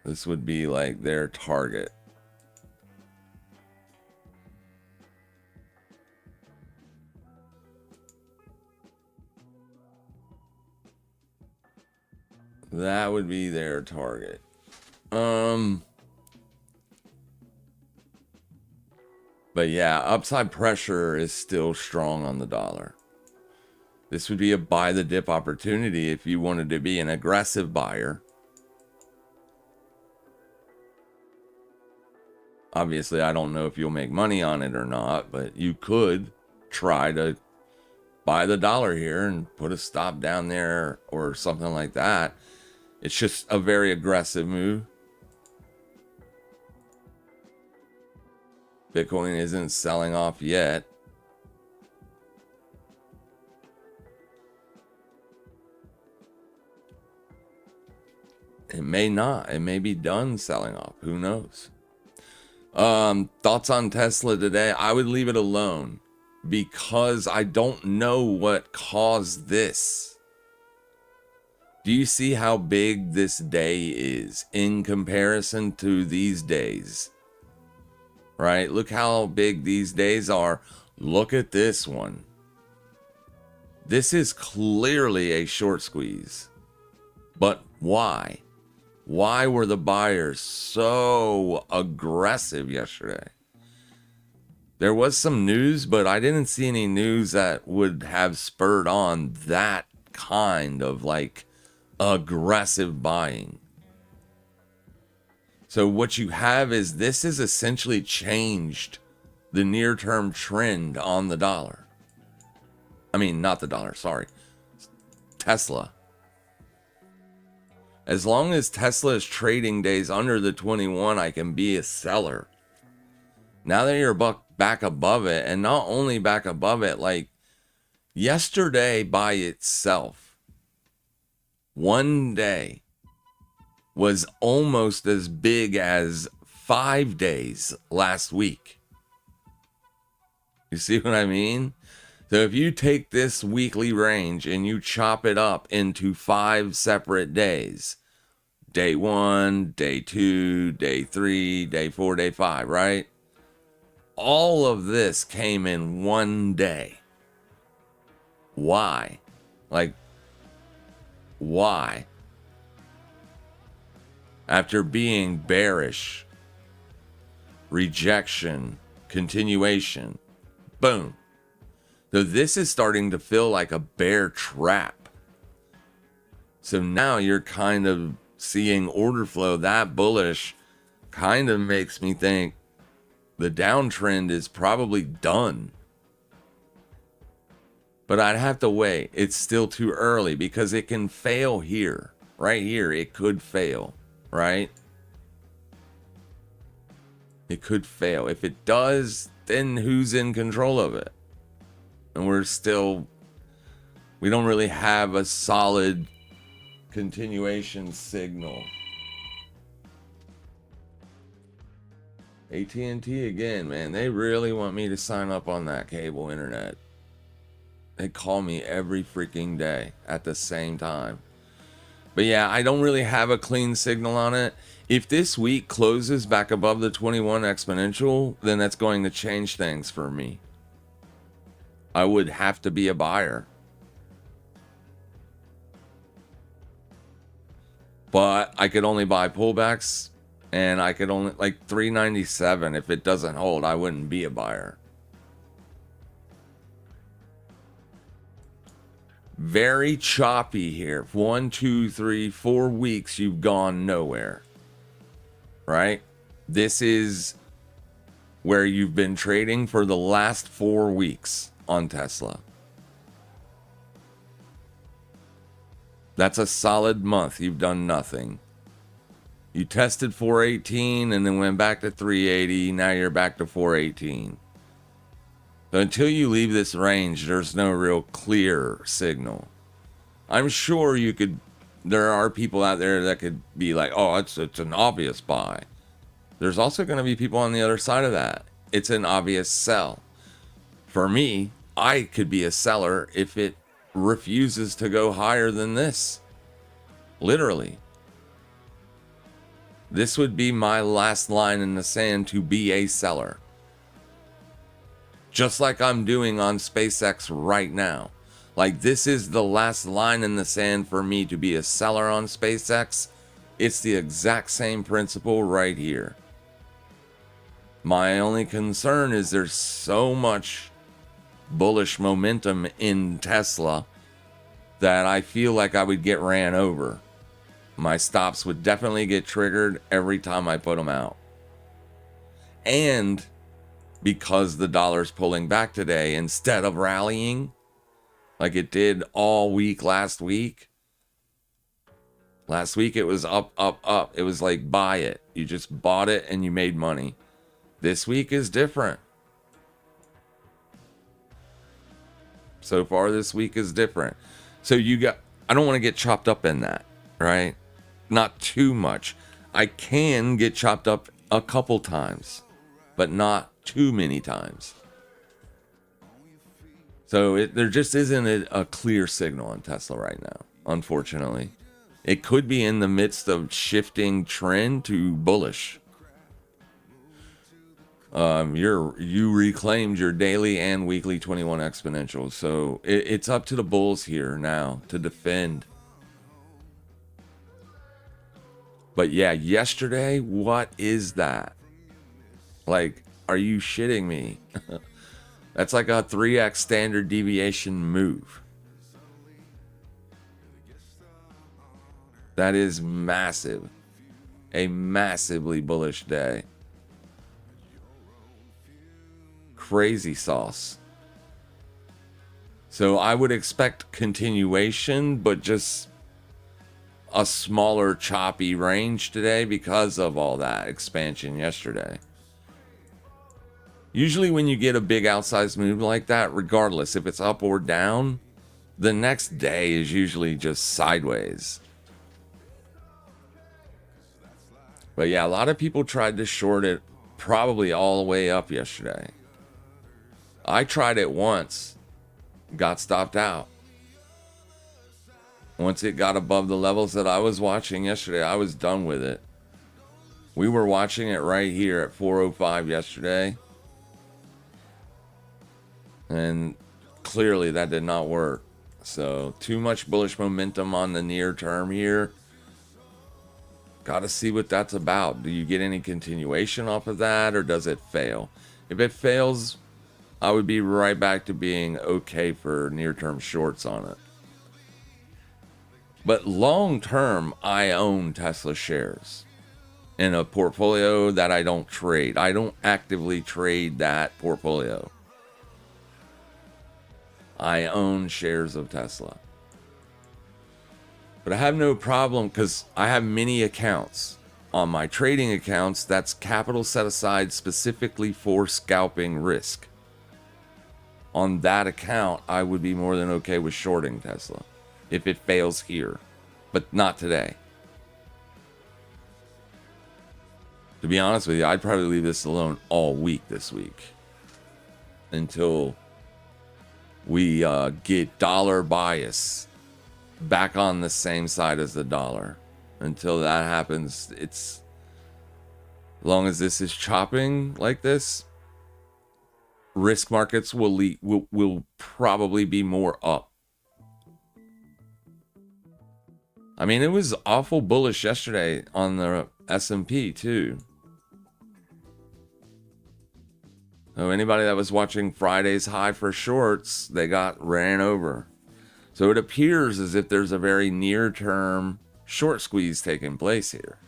This would be like their target. That would be their target. But yeah, upside pressure is still strong on the dollar. This would be a buy the dip opportunity if you wanted to be an aggressive buyer. Obviously, I don't know if you'll make money on it or not, but you could try to buy the dollar here and put a stop down there or something like that. It's just a very aggressive move. Bitcoin isn't selling off yet. It may not. It may be done selling off. Who knows? Thoughts on Tesla today? I would leave it alone because I don't know what caused this. Do you see how big this day is in comparison to these days? Right? Look how big these days are. Look at this one. This is clearly a short squeeze. But why? Why were the buyers so aggressive yesterday? There was some news, but I didn't see any news that would have spurred on that kind of like aggressive buying. So what you have is this has essentially changed the near-term trend on the dollar. I mean, not the dollar, sorry. Tesla. As long as Tesla's trading days under the 21, I can be a seller. Now that you're back above it, and not only back above it, like yesterday by itself, one day was almost as big as 5 days last week. You see what I mean? So if you take this weekly range and you chop it up into 5 separate days, day 1, day 2, day 3, day 4, day 5, right? All of this came in one day. Why? Like, why? After being bearish, rejection, continuation, boom. So this is starting to feel like a bear trap. So now you're kind of seeing order flow that bullish, kind of makes me think the downtrend is probably done. But I'd have to wait. It's still too early because it can fail here. Right here, it could fail. Right? It could fail. If it does, then who's in control of it? And we don't really have a solid continuation signal. AT&T again, man. They really want me to sign up on that cable internet. They call me every freaking day at the same time. But yeah, I don't really have a clean signal on it. If this week closes back above the 21 exponential, then that's going to change things for me. I would have to be a buyer. But I could only buy pullbacks, and I could only, like 397. If it doesn't hold, I wouldn't be a buyer. Very choppy here. 1, 2, 3, 4 weeks you've gone nowhere. Right? This is where you've been trading for the last 4 weeks on Tesla. That's a solid month. You've done nothing. You tested 418 and then went back to 380. Now you're back to 418. But until you leave this range, there's no real clear signal. I'm sure you could, there are people out there that could be like, oh, it's an obvious buy. There's also going to be people on the other side of that. It's an obvious sell. For me, I could be a seller if it refuses to go higher than this. Literally. This would be my last line in the sand to be a seller. Just like I'm doing on SPCX right now. Like, this is the last line in the sand for me to be a seller on SPCX. It's the exact same principle right here. My only concern is there's so much bullish momentum in Tesla that I feel like I would get ran over. My stops would definitely get triggered every time I put them out. And because the dollar's pulling back today instead of rallying like it did all week last week. Last week it was up, up, up. It was like buy it. You just bought it and you made money. This week is different. So far this week is different. So I don't want to get chopped up in that, right? Not too much. I can get chopped up a couple times, but not too many times. So there just isn't a clear signal on Tesla right now, unfortunately. It could be in the midst of shifting trend to bullish. You reclaimed your daily and weekly 21 exponentials, so it's up to the bulls here now to defend. But yeah, yesterday, what is that? Like, are you shitting me? That's like a 3x standard deviation move. That is massive. A massively bullish day. Crazy sauce. So I would expect continuation, but just a smaller choppy range today because of all that expansion yesterday. Usually when you get a big outsized move like that, regardless if it's up or down, the next day is usually just sideways. But yeah, a lot of people tried to short it probably all the way up yesterday. I tried it once, got stopped out. Once it got above the levels that I was watching yesterday, I was done with it. We were watching it right here at 405 yesterday. And clearly that did not work. So too much bullish momentum on the near term here. Got to see what that's about. Do you get any continuation off of that, or does it fail? If it fails, I would be right back to being okay for near-term shorts on it. But long-term, I own Tesla shares in a portfolio that I don't trade. I don't actively trade that portfolio. I own shares of Tesla. But I have no problem because I have many accounts. On my trading accounts, that's capital set aside specifically for scalping risk. On that account, I would be more than okay with shorting Tesla if it fails here, but not today. To be honest with you, I'd probably leave this alone all week this week until we get dollar bias back on the same side as the dollar. Until that happens, it's, as long as this is chopping like this, risk markets will probably be more up. I mean, it was awful bullish yesterday on the S&P too. So anybody that was watching Friday's high for shorts, they got ran over. So it appears as if there's a very near-term short squeeze taking place here.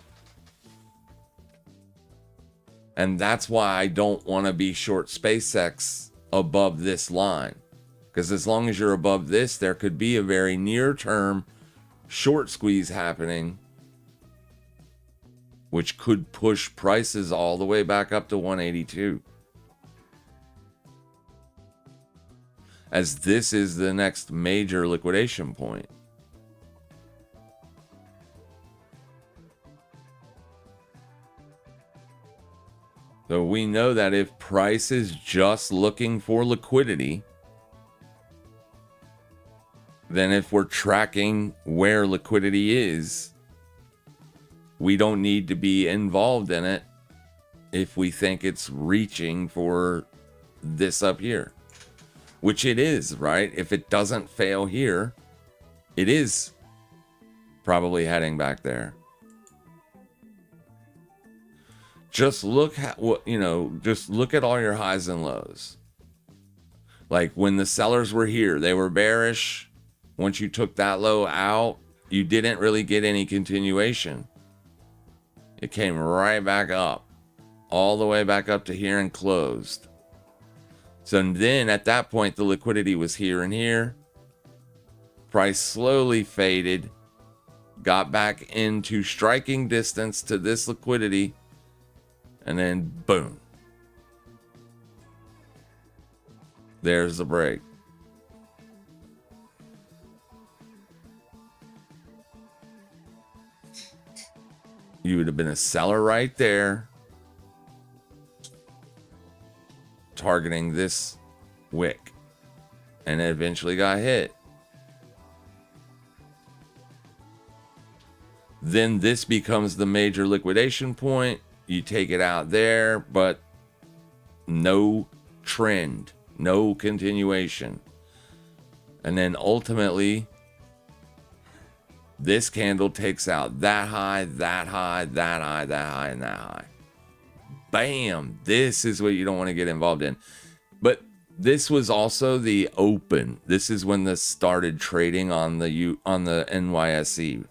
And that's why I don't want to be short SpaceX above this line. Because as long as you're above this, there could be a very near-term short squeeze happening, which could push prices all the way back up to 182. As this is the next major liquidation point. So we know that if price is just looking for liquidity, then if we're tracking where liquidity is, we don't need to be involved in it if we think it's reaching for this up here. Which it is, right? If it doesn't fail here, it is probably heading back there. Just look at what, just look at all your highs and lows. Like when the sellers were here, they were bearish. Once you took that low out, you didn't really get any continuation. It came right back up, all the way back up to here and closed. So then at that point, the liquidity was here and here. Price slowly faded, got back into striking distance to this liquidity, and then boom. There's the break. You would have been a seller right there, targeting this wick, and it eventually got hit. Then this becomes the major liquidation point. You take it out there, but no trend, no continuation. And then ultimately, this candle takes out that high, that high, that high, that high, and that high. Bam! This is what you don't want to get involved in. But this was also the open. This is when this started trading on the NYSE.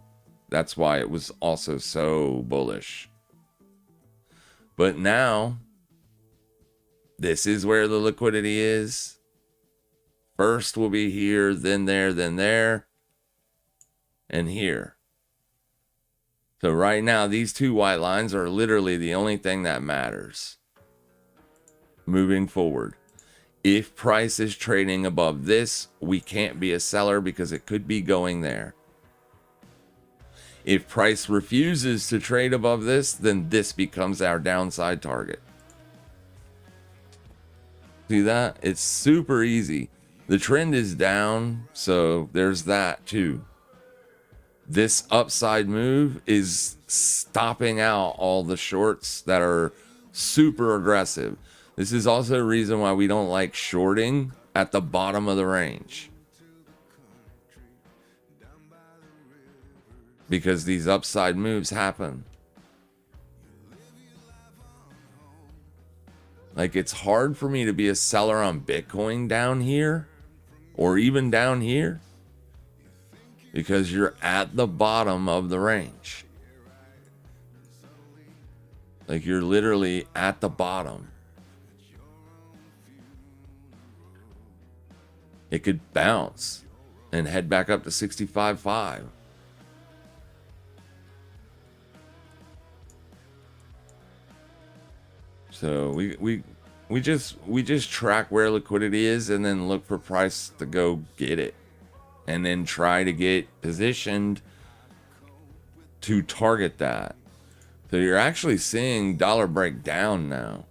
That's why it was also so bullish. But now, this is where the liquidity is. First will be here, then there, and here. So right now, these two white lines are literally the only thing that matters moving forward. If price is trading above this, we can't be a seller because it could be going there. If price refuses to trade above this, then this becomes our downside target. See that? It's super easy. The trend is down, so there's that too. This upside move is stopping out all the shorts that are super aggressive. This is also a reason why we don't like shorting at the bottom of the range. Because these upside moves happen. Like, it's hard for me to be a seller on Bitcoin down here, or even down here, because you're at the bottom of the range. Like, you're literally at the bottom. It could bounce and head back up to 65.5. So we just track where liquidity is and then look for price to go get it. And then try to get positioned to target that. So you're actually seeing dollar break down now.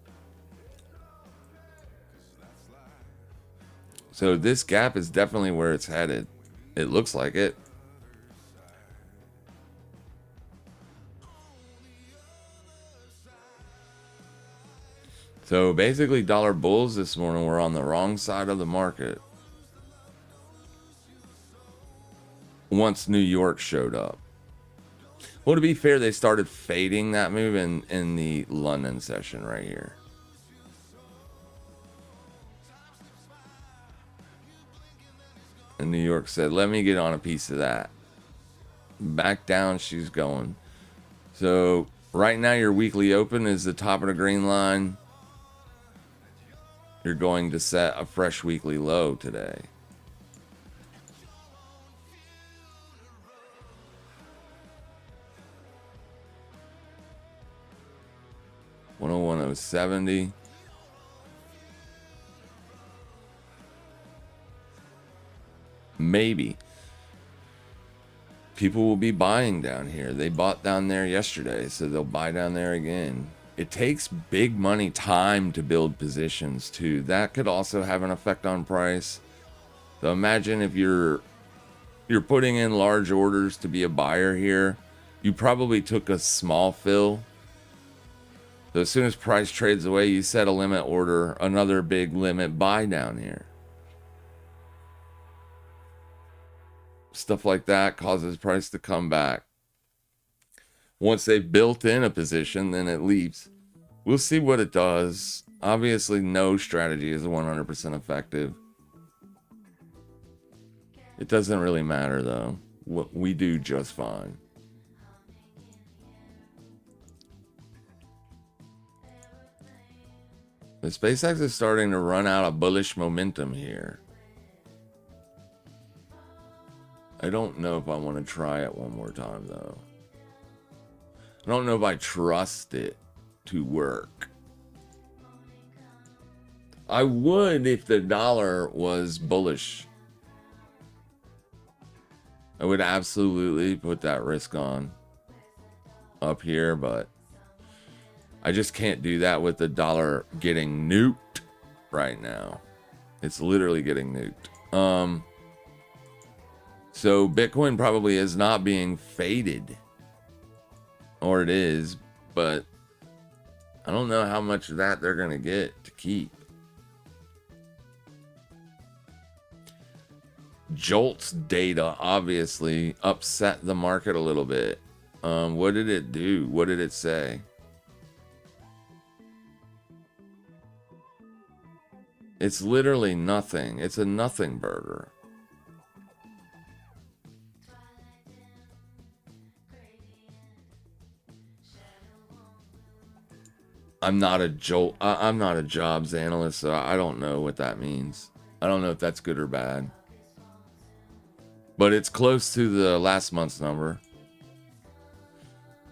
So this gap is definitely where it's headed. It looks like it. So basically, dollar bulls this morning were on the wrong side of the market once New York showed up. Well, to be fair, they started fading that move in the London session right here. And New York said, let me get on a piece of that. Back down she's going. So right now your weekly open is the top of the green line. You're going to set a fresh weekly low today. $101.070. Maybe people will be buying down here. They bought down there yesterday, so they'll buy down there again. It takes big money time to build positions too. That could also have an effect on price. So imagine if you're putting in large orders to be a buyer here, you probably took a small fill. So as soon as price trades away, you set a limit order, another big limit buy down here. Stuff like that causes price to come back. Once they've built in a position, then it leaves. We'll see what it does. Obviously, no strategy is 100% effective. It doesn't really matter, though. We do just fine. The SpaceX is starting to run out of bullish momentum here. I don't know if I want to try it one more time, though. I don't know if I trust it to work. I would if the dollar was bullish. I would absolutely put that risk on up here, but I just can't do that with the dollar getting nuked right now. It's literally getting nuked. So Bitcoin probably is not being faded. Or it is, but I don't know how much of that they're going to get to keep. Jolt's data obviously upset the market a little bit. What did it do? What did it say? It's literally nothing. It's a nothing burger. I'm not a jobs analyst, so I don't know what that means. I don't know if that's good or bad. But it's close to the last month's number.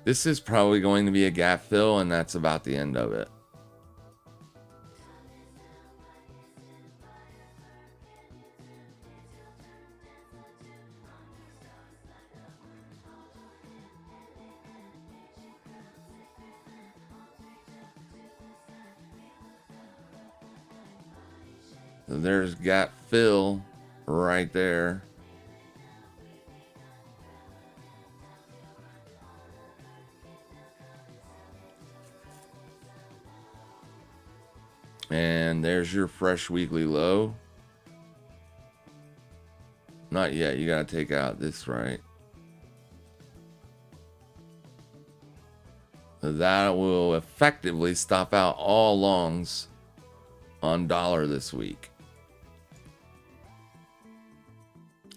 This is probably going to be a gap fill, and that's about the end of it. So there's gap fill right there. And there's your fresh weekly low. Not yet. You got to take out this, right? So that will effectively stop out all longs on dollar this week.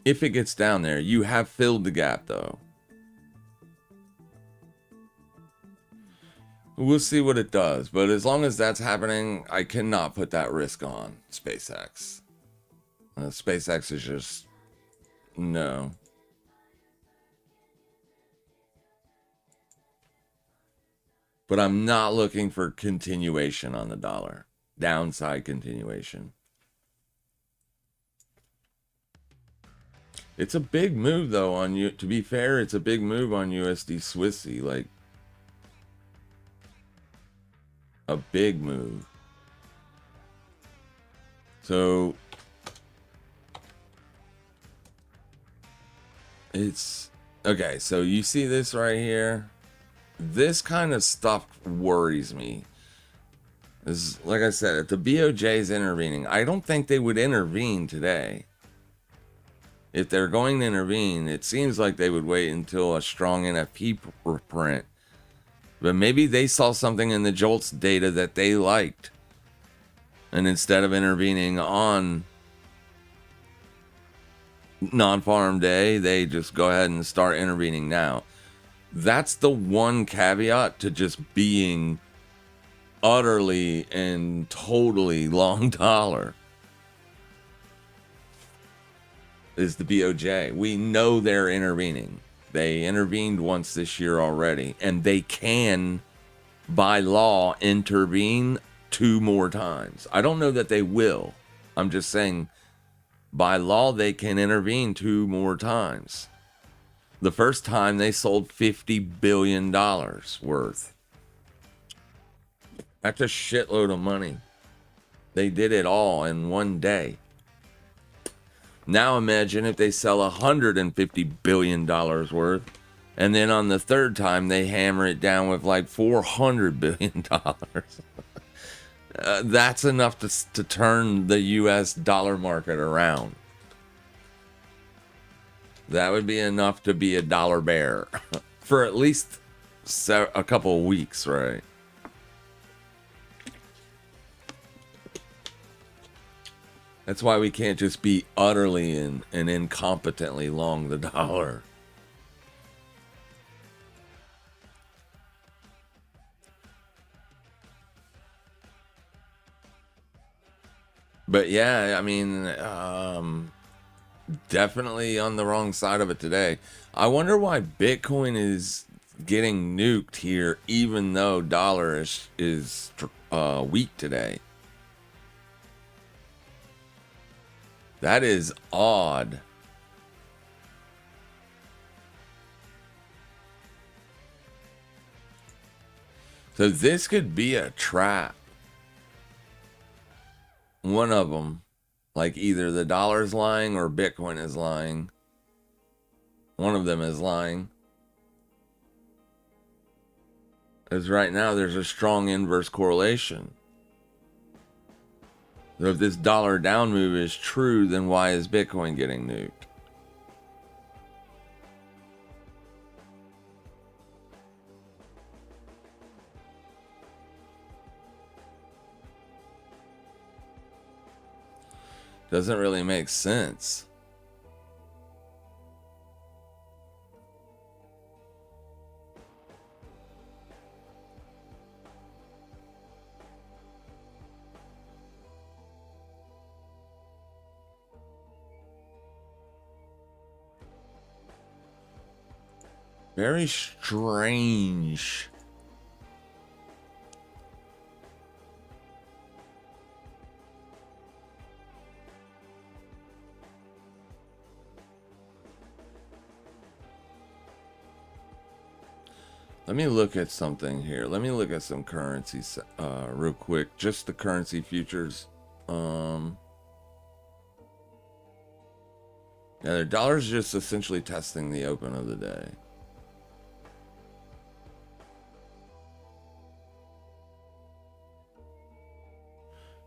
If it gets down there, you have filled the gap, though. We'll see what it does, but as long as that's happening, I cannot put that risk on SpaceX. SpaceX is just no. But I'm not looking for continuation on the dollar. Downside continuation. It's a big move, though, on you. To be fair, it's a big move on USD Swissy. Like, a big move. So it's okay. So you see this right here. This kind of stuff worries me. Is like I said, if the BOJ is intervening, I don't think they would intervene today. If they're going to intervene, it seems like they would wait until a strong NFP print. But maybe they saw something in the JOLTS data that they liked. And instead of intervening on non-farm day, they just go ahead and start intervening now. That's the one caveat to just being utterly and totally long dollar. Is the BOJ. We know they're intervening. They intervened once this year already, and they can, by law, intervene 2 more times. I don't know that they will. I'm just saying, by law, they can intervene 2 more times. The first time they sold $50 billion worth. That's a shitload of money. They did it all in one day. Now imagine if they sell $150 billion worth, and then on the third time they hammer it down with like $400 billion. That's enough to turn the U.S. dollar market around. That would be enough to be a dollar bear for at least a couple of weeks, right? That's why we can't just be utterly and incompetently long the dollar. But yeah, I mean, definitely on the wrong side of it today. I wonder why Bitcoin is getting nuked here, even though dollar is weak today. That is odd. So this could be a trap. One of them, like either the dollar's lying or Bitcoin is lying. One of them is lying. As right now, there's a strong inverse correlation. So if this dollar down move is true, then why is Bitcoin getting nuked? Doesn't really make sense. Very strange. Let me look at something here. Let me look at some currencies real quick. Just the currency futures. Yeah, their dollar's just essentially testing the open of the day.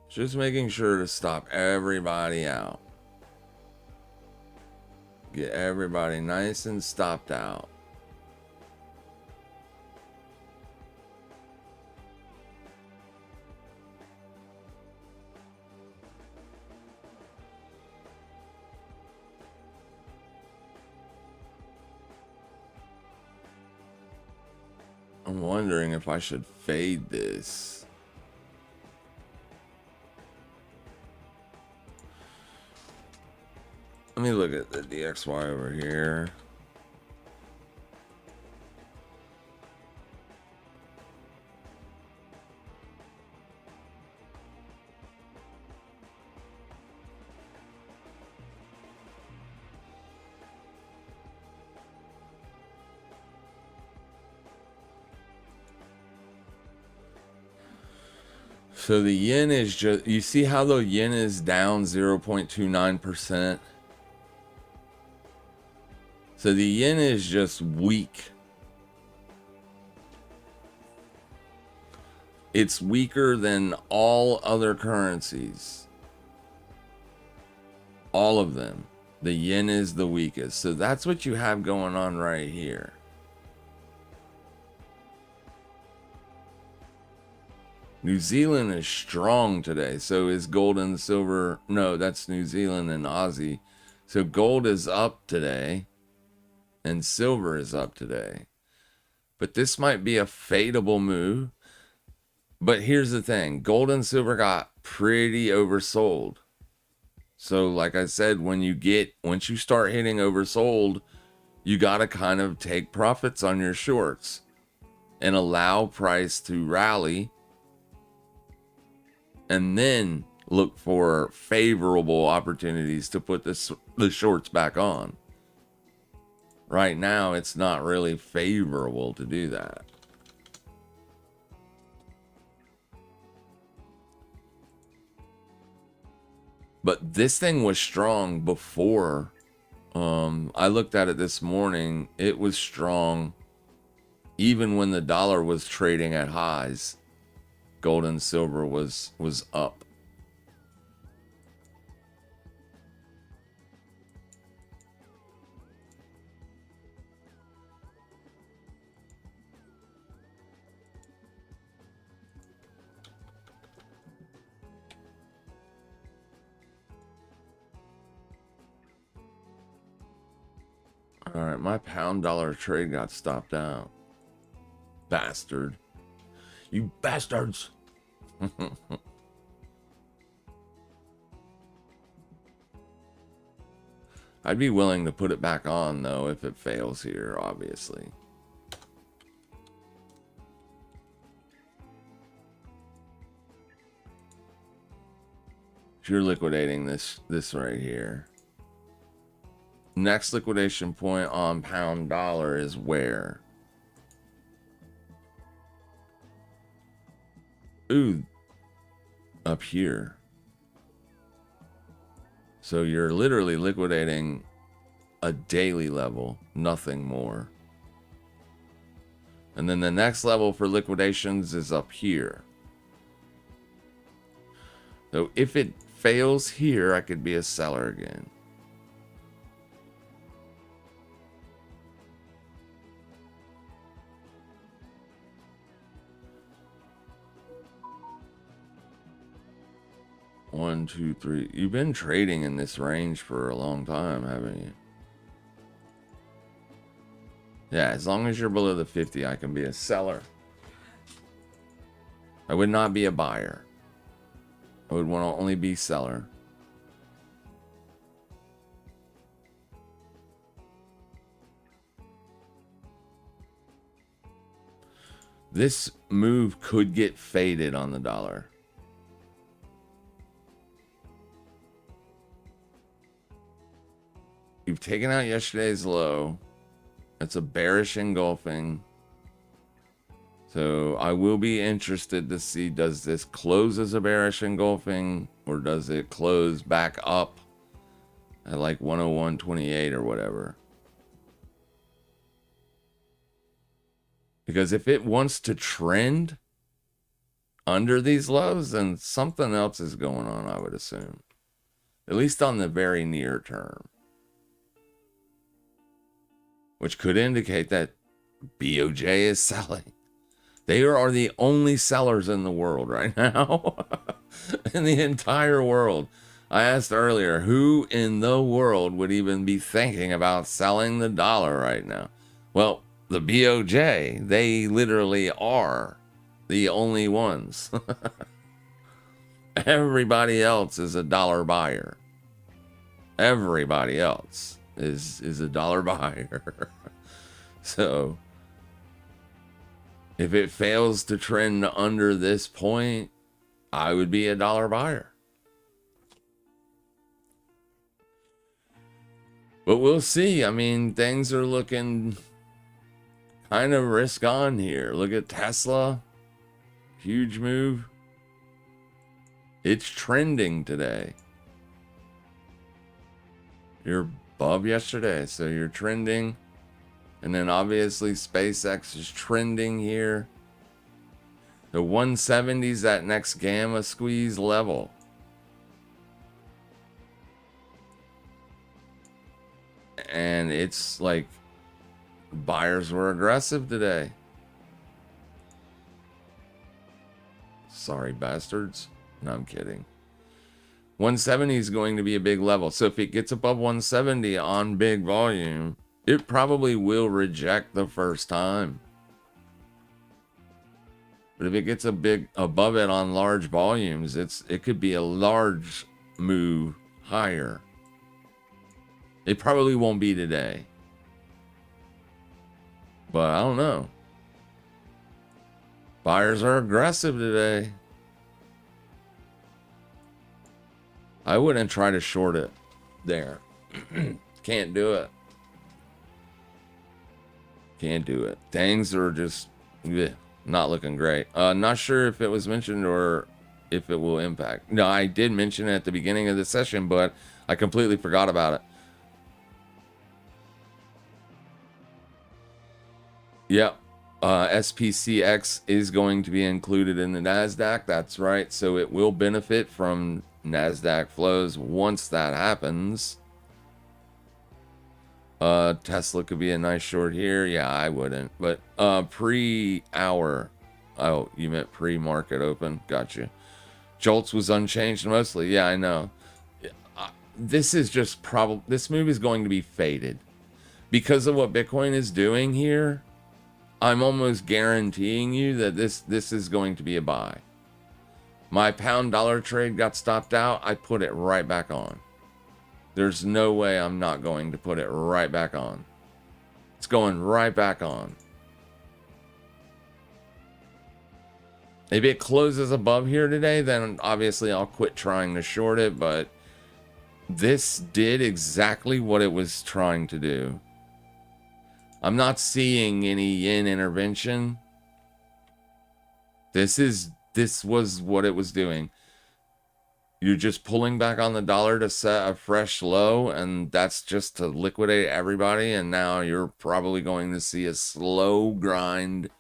Just making sure to stop everybody out. Get everybody nice and stopped out. I'm wondering if I should fade this. Let me look at the DXY over here. So the yen is just, you see how the yen is down 0.29%? So the yen is just weak. It's weaker than all other currencies. All of them. The yen is the weakest. So that's what you have going on right here. New Zealand is strong today. So is gold and silver. No, that's New Zealand and Aussie. So gold is up today. And silver is up today. But this might be a fadeable move. But here's the thing. Gold and silver got pretty oversold. So like I said, once you start hitting oversold, you got to kind of take profits on your shorts and allow price to rally. And then look for favorable opportunities to put the shorts back on. Right now, it's not really favorable to do that. But this thing was strong before. I looked at it this morning. It was strong even when the dollar was trading at highs. Gold and silver was up. All right, my pound dollar trade got stopped out. Bastard. You bastards. I'd be willing to put it back on, though, if it fails here, obviously. You're liquidating this right here. Next liquidation point on pound dollar is where? Ooh, up here. So you're literally liquidating a daily level, nothing more. And then the next level for liquidations is up here. So if it fails here, I could be a seller again. One, two, three. You've been trading in this range for a long time, haven't you? Yeah, as long as you're below the 50, I can be a seller. I would not be a buyer. I would want to only be seller. This move could get faded on the dollar. You've taken out yesterday's low. It's a bearish engulfing. So I will be interested to see, does this close as a bearish engulfing, or does it close back up at like 101.28 or whatever? Because if it wants to trend under these lows, then something else is going on, I would assume. At least on the very near term. Which could indicate that BOJ is selling. They are the only sellers in the world right now. In the entire world. I asked earlier, who in the world would even be thinking about selling the dollar right now? Well, the BOJ, they literally are the only ones. Everybody else is a dollar buyer. Everybody else is a dollar buyer. So if it fails to trend under this point, I would be a dollar buyer. But we'll see. I mean, things are looking kind of risk on here. Look at Tesla. Huge move. It's trending today. You're above yesterday, so you're trending. And then obviously SpaceX is trending here. The 170's that next gamma squeeze level. And it's like buyers were aggressive today. Sorry, bastards. No, I'm kidding. 170 is going to be a big level. So if it gets above 170 on big volume, it probably will reject the first time. But if it gets a big above it on large volumes, it could be a large move higher. It probably won't be today. But I don't know. Buyers are aggressive today. I wouldn't try to short it there. Can't do it. Can't do it. Things are just not looking great. Not sure if it was mentioned or if it will impact. No, I did mention it at the beginning of the session, but I completely forgot about it. Yep. SPCX is going to be included in the NASDAQ. That's right. So it will benefit from NASDAQ flows once that happens. Tesla could be a nice short here. Yeah, I wouldn't. But pre-hour. Oh, you meant pre-market open. Gotcha. Jolts was unchanged mostly. Yeah, I know. This is just probably... This move is going to be faded. Because of what Bitcoin is doing here, I'm almost guaranteeing you that this is going to be a buy. My pound dollar trade got stopped out. I put it right back on. There's no way I'm not going to put it right back on. It's going right back on. If it closes above here today, then obviously I'll quit trying to short it, but this did exactly what it was trying to do. I'm not seeing any yen intervention. This was what it was doing. You're just pulling back on the dollar to set a fresh low, and that's just to liquidate everybody, and now you're probably going to see a slow grind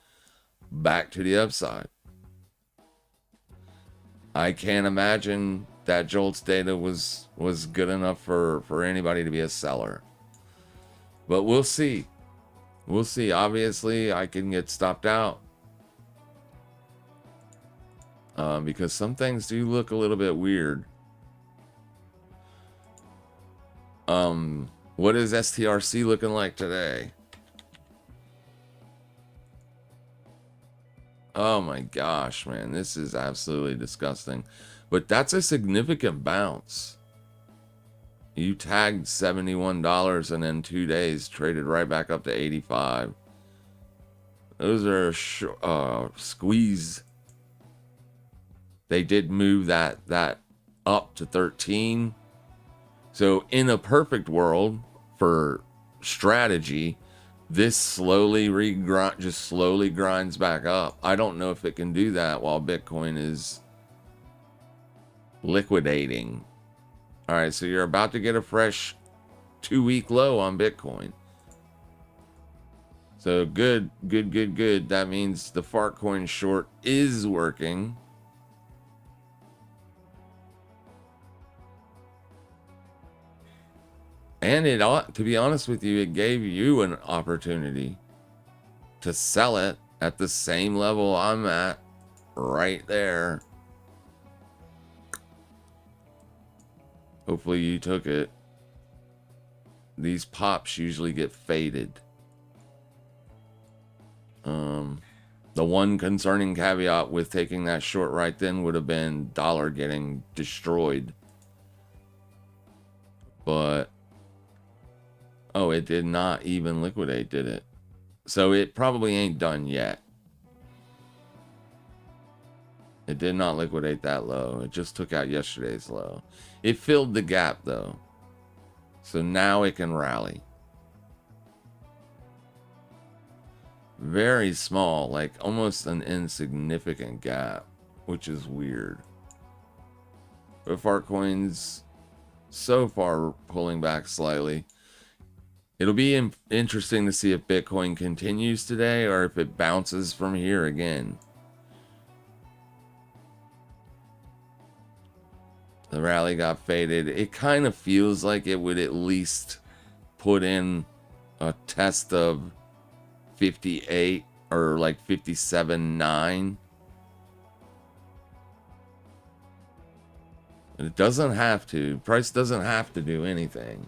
back to the upside. I can't imagine that Jolt's data was good enough for anybody to be a seller. But we'll see. We'll see. Obviously, I can get stopped out. Because some things do look a little bit weird. What is STRC looking like today? Oh my gosh, man. This is absolutely disgusting. But that's a significant bounce. You tagged $71 and in 2 days traded right back up to 85. Those are squeeze. They did move that up to 13. So in a perfect world for strategy, this slowly grinds back up. I don't know if it can do that while Bitcoin is liquidating. All right, so you're about to get a fresh 2-week low on Bitcoin. So good. That means the Fartcoin short is working. And it ought, to be honest with you, it gave you an opportunity to sell it at the same level I'm at right there. Hopefully you took it. These pops usually get faded. The one concerning caveat with taking that short right then would have been dollar getting destroyed. But, oh, it did not even liquidate, did it? So it probably ain't done yet. It did not liquidate that low. It just took out yesterday's low. It filled the gap, though. So now it can rally. Very small, like almost an insignificant gap, which is weird. But Fartcoin's so far pulling back slightly. It'll be interesting to see if Bitcoin continues today or if it bounces from here again. The rally got faded. It kind of feels like it would at least put in a test of 58 or like 57.9. It doesn't have to. Price doesn't have to do anything.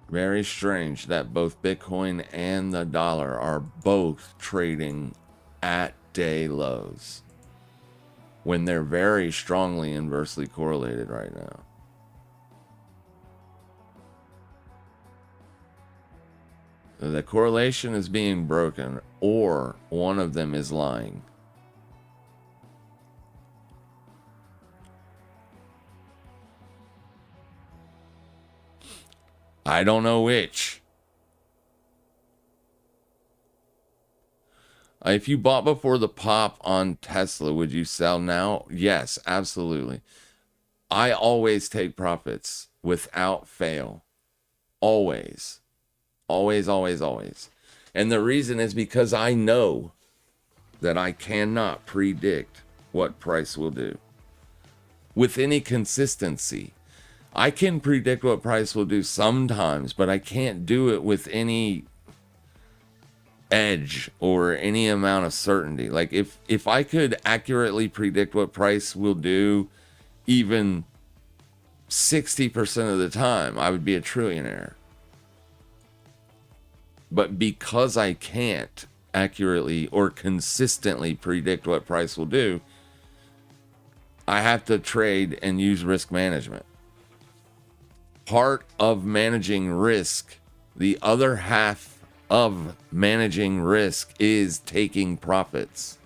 Very strange that both Bitcoin and the dollar are both trading at day lows when they're very strongly inversely correlated right now. The correlation is being broken, or one of them is lying. I don't know which. If you bought before the pop on Tesla, would you sell now? Yes, absolutely. I always take profits without fail. Always. Always, always, always. And the reason is because I know that I cannot predict what price will do with any consistency. I can predict what price will do sometimes, but I can't do it with any edge or any amount of certainty. Like if I could accurately predict what price will do even 60% of the time, I would be a trillionaire. But because I can't accurately or consistently predict what price will do, I have to trade and use risk management. Part of managing risk, the other half of managing risk is taking profits.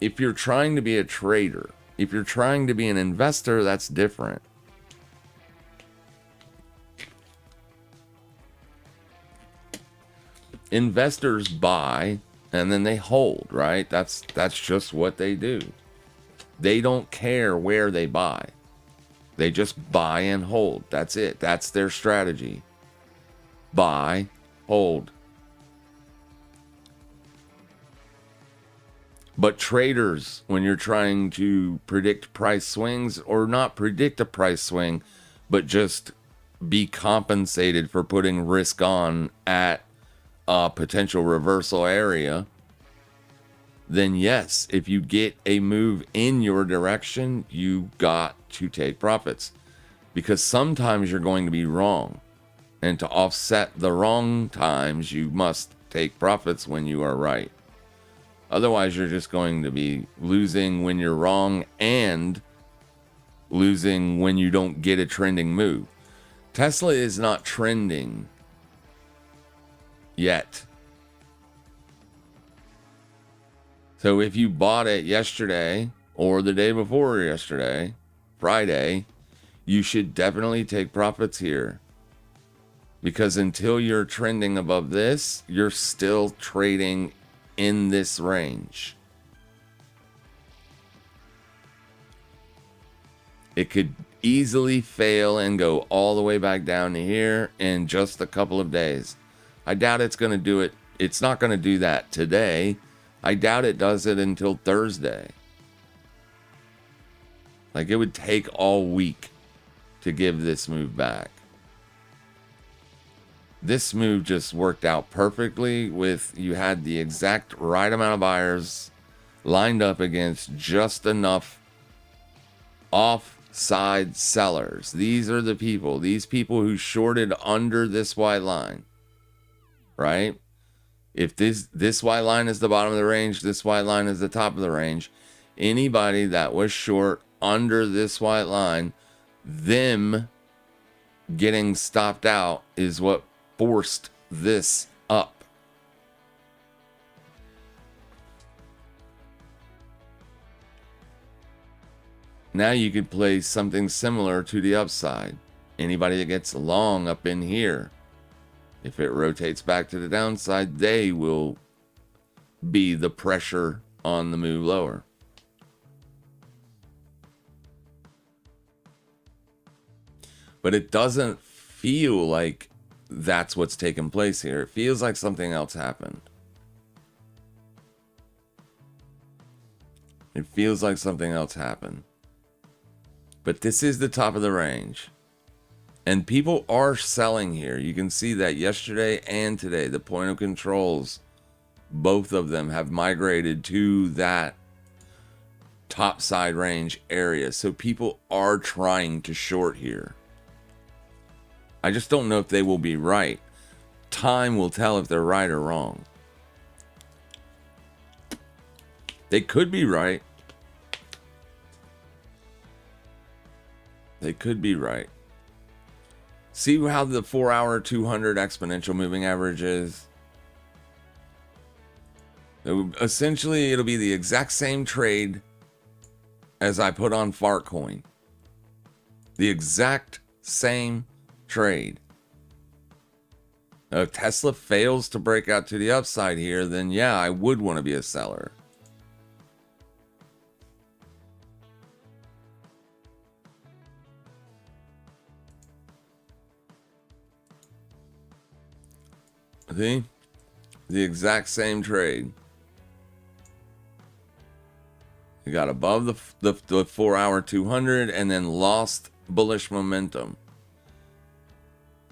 If you're trying to be a trader, if you're trying to be an investor, that's different. Investors buy and then they hold, right? That's just what they do. They don't care where they buy. They just buy and hold. That's it. That's their strategy. Buy, hold. But traders, when you're trying to predict price swings, or not predict a price swing, but just be compensated for putting risk on at a potential reversal area, then yes, if you get a move in your direction, you got to take profits. Because sometimes you're going to be wrong. And to offset the wrong times, you must take profits when you are right. Otherwise, you're just going to be losing when you're wrong and losing when you don't get a trending move. Tesla is not trending yet. So if you bought it yesterday or the day before yesterday, Friday, you should definitely take profits here. Because until you're trending above this, you're still trading in this range. It could easily fail and go all the way back down to here in just a couple of days. I doubt it's going to do it. It's not going to do that today. I doubt it does it until Thursday. Like, it would take all week to give this move back. This move just worked out perfectly with, you had the exact right amount of buyers lined up against just enough offside sellers. These are the people, these people who shorted under this white line, right? If this white line is the bottom of the range, this white line is the top of the range. Anybody that was short under this white line, them getting stopped out is what forced this up. Now you could play something similar to the upside. Anybody that gets long up in here, if it rotates back to the downside, they will be the pressure on the move lower. But it doesn't feel like that's what's taking place here. It feels like something else happened. It feels like something else happened. But this is the top of the range. And people are selling here. You can see that yesterday and today. The point of controls, both of them have migrated to that top side range area. So people are trying to short here. I just don't know if they will be right. Time will tell if they're right or wrong. They could be right. They could be right. See how the 4-hour 200 exponential moving average is? Essentially, it'll be the exact same trade as I put on Fartcoin. The exact same trade. Now, if Tesla fails to break out to the upside here, then yeah, I would want to be a seller. See? The exact same trade. You got above the 4-hour 200 and then lost bullish momentum.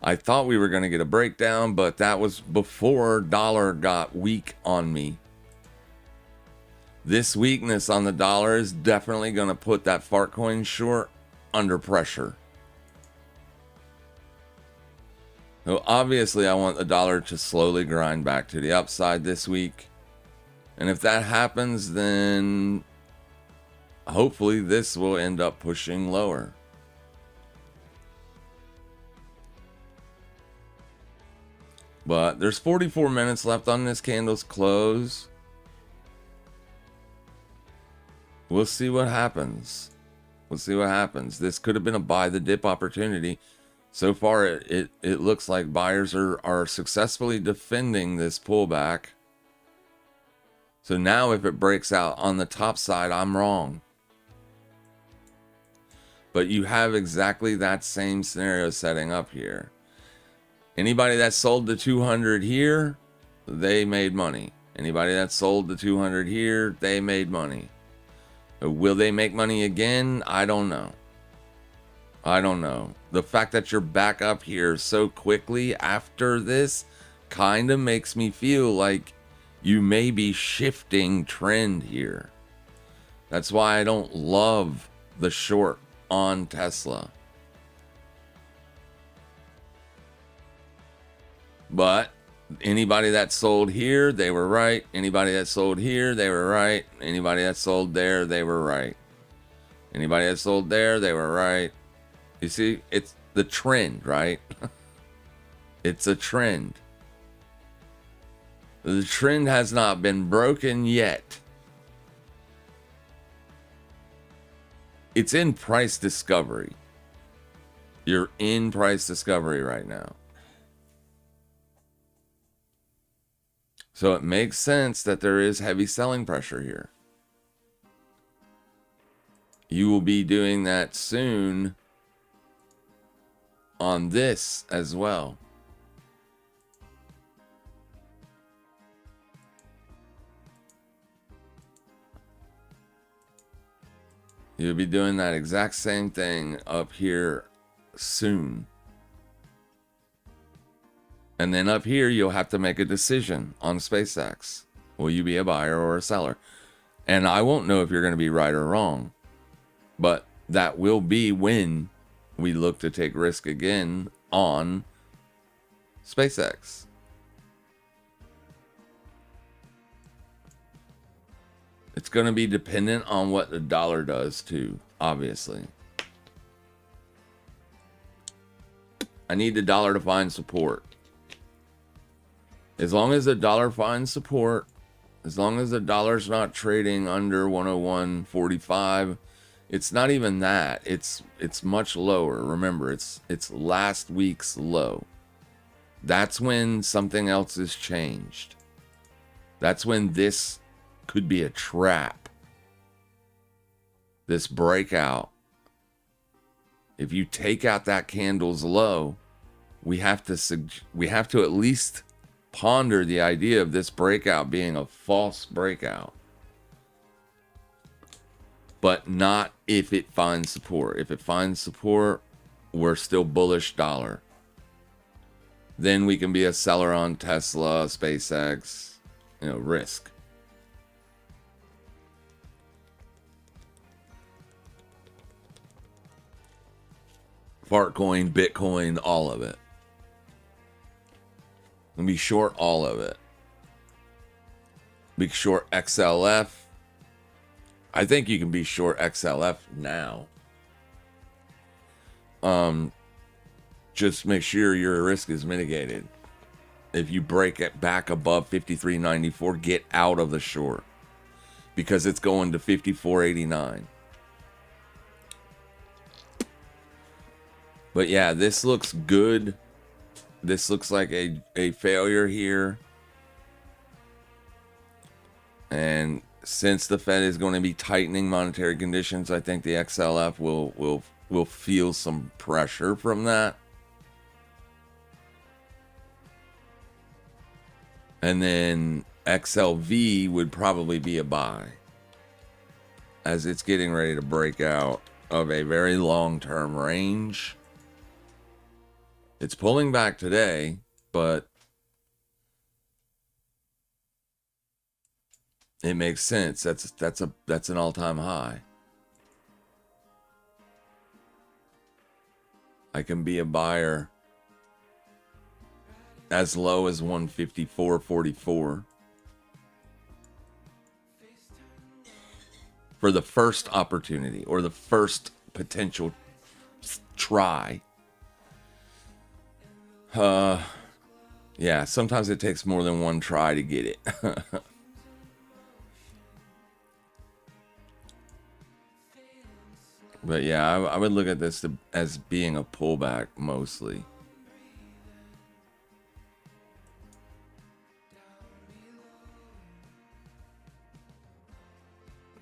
I thought we were going to get a breakdown, but that was before dollar got weak on me. This weakness on the dollar is definitely going to put that Fartcoin short under pressure. So obviously, I want the dollar to slowly grind back to the upside this week. And if that happens, then hopefully this will end up pushing lower. But there's 44 minutes left on this candle's close. We'll see what happens. We'll see what happens. This could have been a buy the dip opportunity. So far, it looks like buyers are successfully defending this pullback. So now if it breaks out on the top side, I'm wrong. But you have exactly that same scenario setting up here. Anybody that sold the 200 here, they made money. Anybody that sold the 200 here, they made money. Will they make money again? I don't know. I don't know. The fact that you're back up here so quickly after this kind of makes me feel like you may be shifting trend here. That's why I don't love the short on Tesla. But anybody that sold here, they were right. Anybody that sold here, they were right. Anybody that sold there, they were right. Anybody that sold there, they were right. You see, it's the trend, right? It's a trend. The trend has not been broken yet. It's in price discovery. You're in price discovery right now. So it makes sense that there is heavy selling pressure here. You will be doing that soon on this as well. You'll be doing that exact same thing up here soon. And then up here, you'll have to make a decision on SPCX. Will you be a buyer or a seller? And I won't know if you're going to be right or wrong. But that will be when we look to take risk again on SPCX. It's going to be dependent on what the dollar does too, obviously. I need the dollar to find support. As long as the dollar finds support, as long as the dollar's not trading under 101.45, it's not even that. It's much lower. Remember, it's last week's low. That's when something else has changed. That's when this could be a trap. This breakout If you take out that candle's low, we have to at least ponder the idea of this breakout being a false breakout. But not if it finds support. If it finds support, we're still bullish dollar. Then we can be a seller on Tesla, SPCX, risk. Fartcoin, Bitcoin, all of it. And be short all of it. Be short XLF. I think you can be short XLF now. Just make sure your risk is mitigated. If you break it back above 53.94, get out of the short because it's going to 54.89. But yeah, this looks good. This looks like a failure here. And since the Fed is going to be tightening monetary conditions, I think the XLF will feel some pressure from that. And then XLV would probably be a buy, as it's getting ready to break out of a very long-term range. It's pulling back today, but it makes sense. That's an all-time high. I can be a buyer as low as 154.44 for the first opportunity or the first potential try. Yeah, sometimes it takes more than one try to get it. But yeah, I would look at this as being a pullback mostly.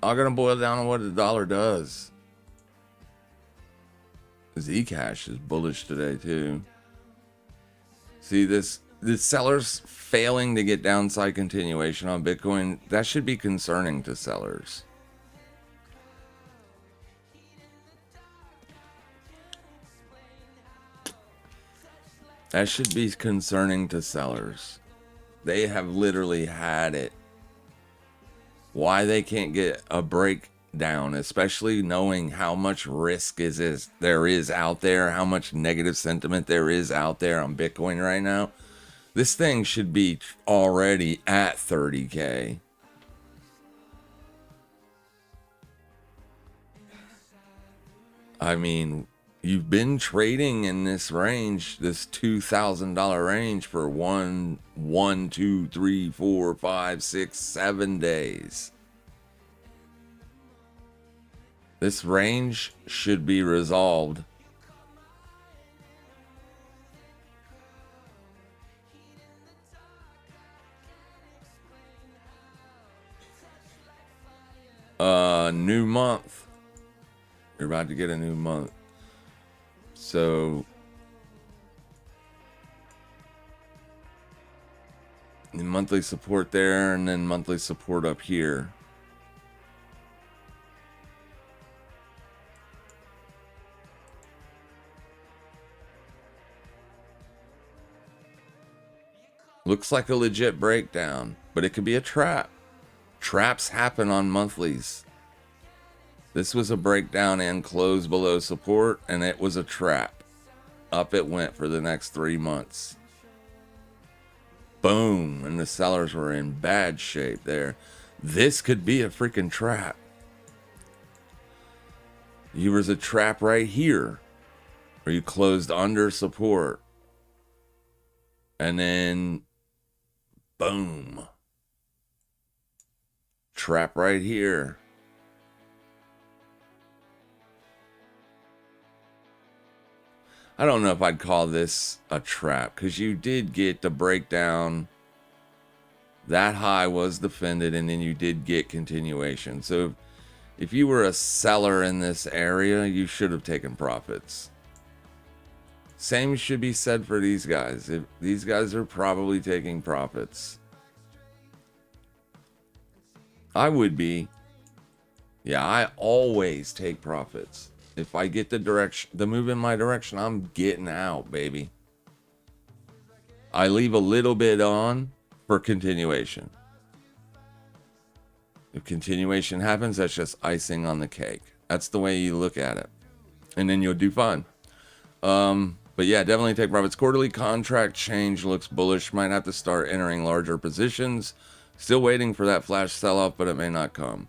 I'm gonna boil down on what the dollar does. Zcash is bullish today too. See this, the sellers failing to get downside continuation on Bitcoin. That should be concerning to sellers. That should be concerning to sellers. They have literally had it. Why they can't get a breakdown, especially knowing how much risk there is out there, how much negative sentiment there is out there on Bitcoin right now. This thing should be already at 30K. I mean, you've been trading in this range, this $2,000 range for 1, 2, 3, 4, 5, 6, 7 days. This range should be resolved. New month. You're about to get a new month. So the monthly support there, and then monthly support up here. Looks like a legit breakdown, but it could be a trap. Traps happen on monthlies. This was a breakdown and close below support, and it was a trap. Up it went for the next 3 months. Boom, and the sellers were in bad shape there. This could be a freaking trap. There was a trap right here, where you closed under support. And then, boom. Trap right here. I don't know if I'd call this a trap, because you did get the breakdown. That high was defended, and then you did get continuation. So If you were a seller in this area, you should have taken profits. Same should be said for these guys. If these guys are probably taking profits. I would be. Yeah, I always take profits. If I get the move in my direction, I'm getting out, baby. I leave a little bit on for continuation. If continuation happens, that's just icing on the cake. That's the way you look at it. And then you'll do fine. But yeah, definitely take profits. Quarterly contract change looks bullish. Might have to start entering larger positions. Still waiting for that flash sell-off, but it may not come.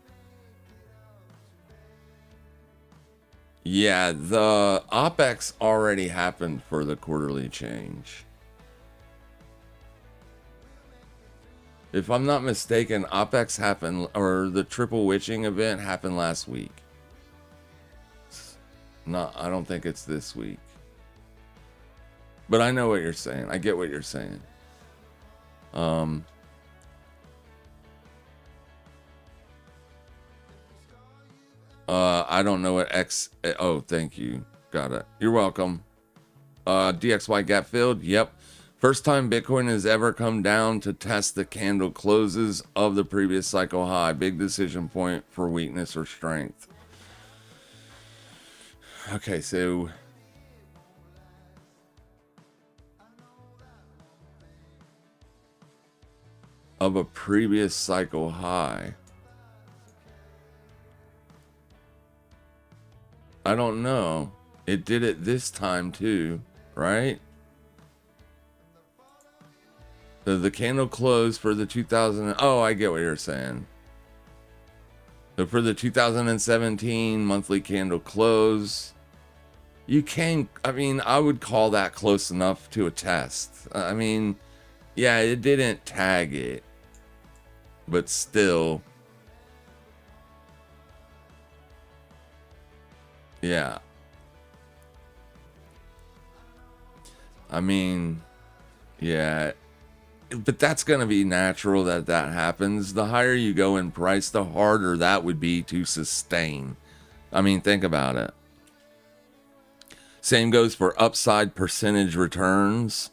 Yeah, the OPEX already happened for the quarterly change. If I'm not mistaken, OPEX happened, or the triple witching event happened last week. No, I don't think it's this week. But I know what you're saying. I get what you're saying. I don't know what X. Oh, thank you. Got it. You're welcome. DXY gap filled. Yep. First time Bitcoin has ever come down to test the candle closes of the previous cycle high. Big decision point for weakness or strength. Okay, so of a previous cycle high. I don't know. It did it this time too, right? The candle closed for the 2000. Oh, I get what you're saying. So for the 2017 monthly candle close, you can. I mean, I would call that close enough to a test. I mean, yeah, it didn't tag it, but still. Yeah. I mean, yeah. But that's going to be natural that happens. The higher you go in price, the harder that would be to sustain. I mean, think about it. Same goes for upside percentage returns.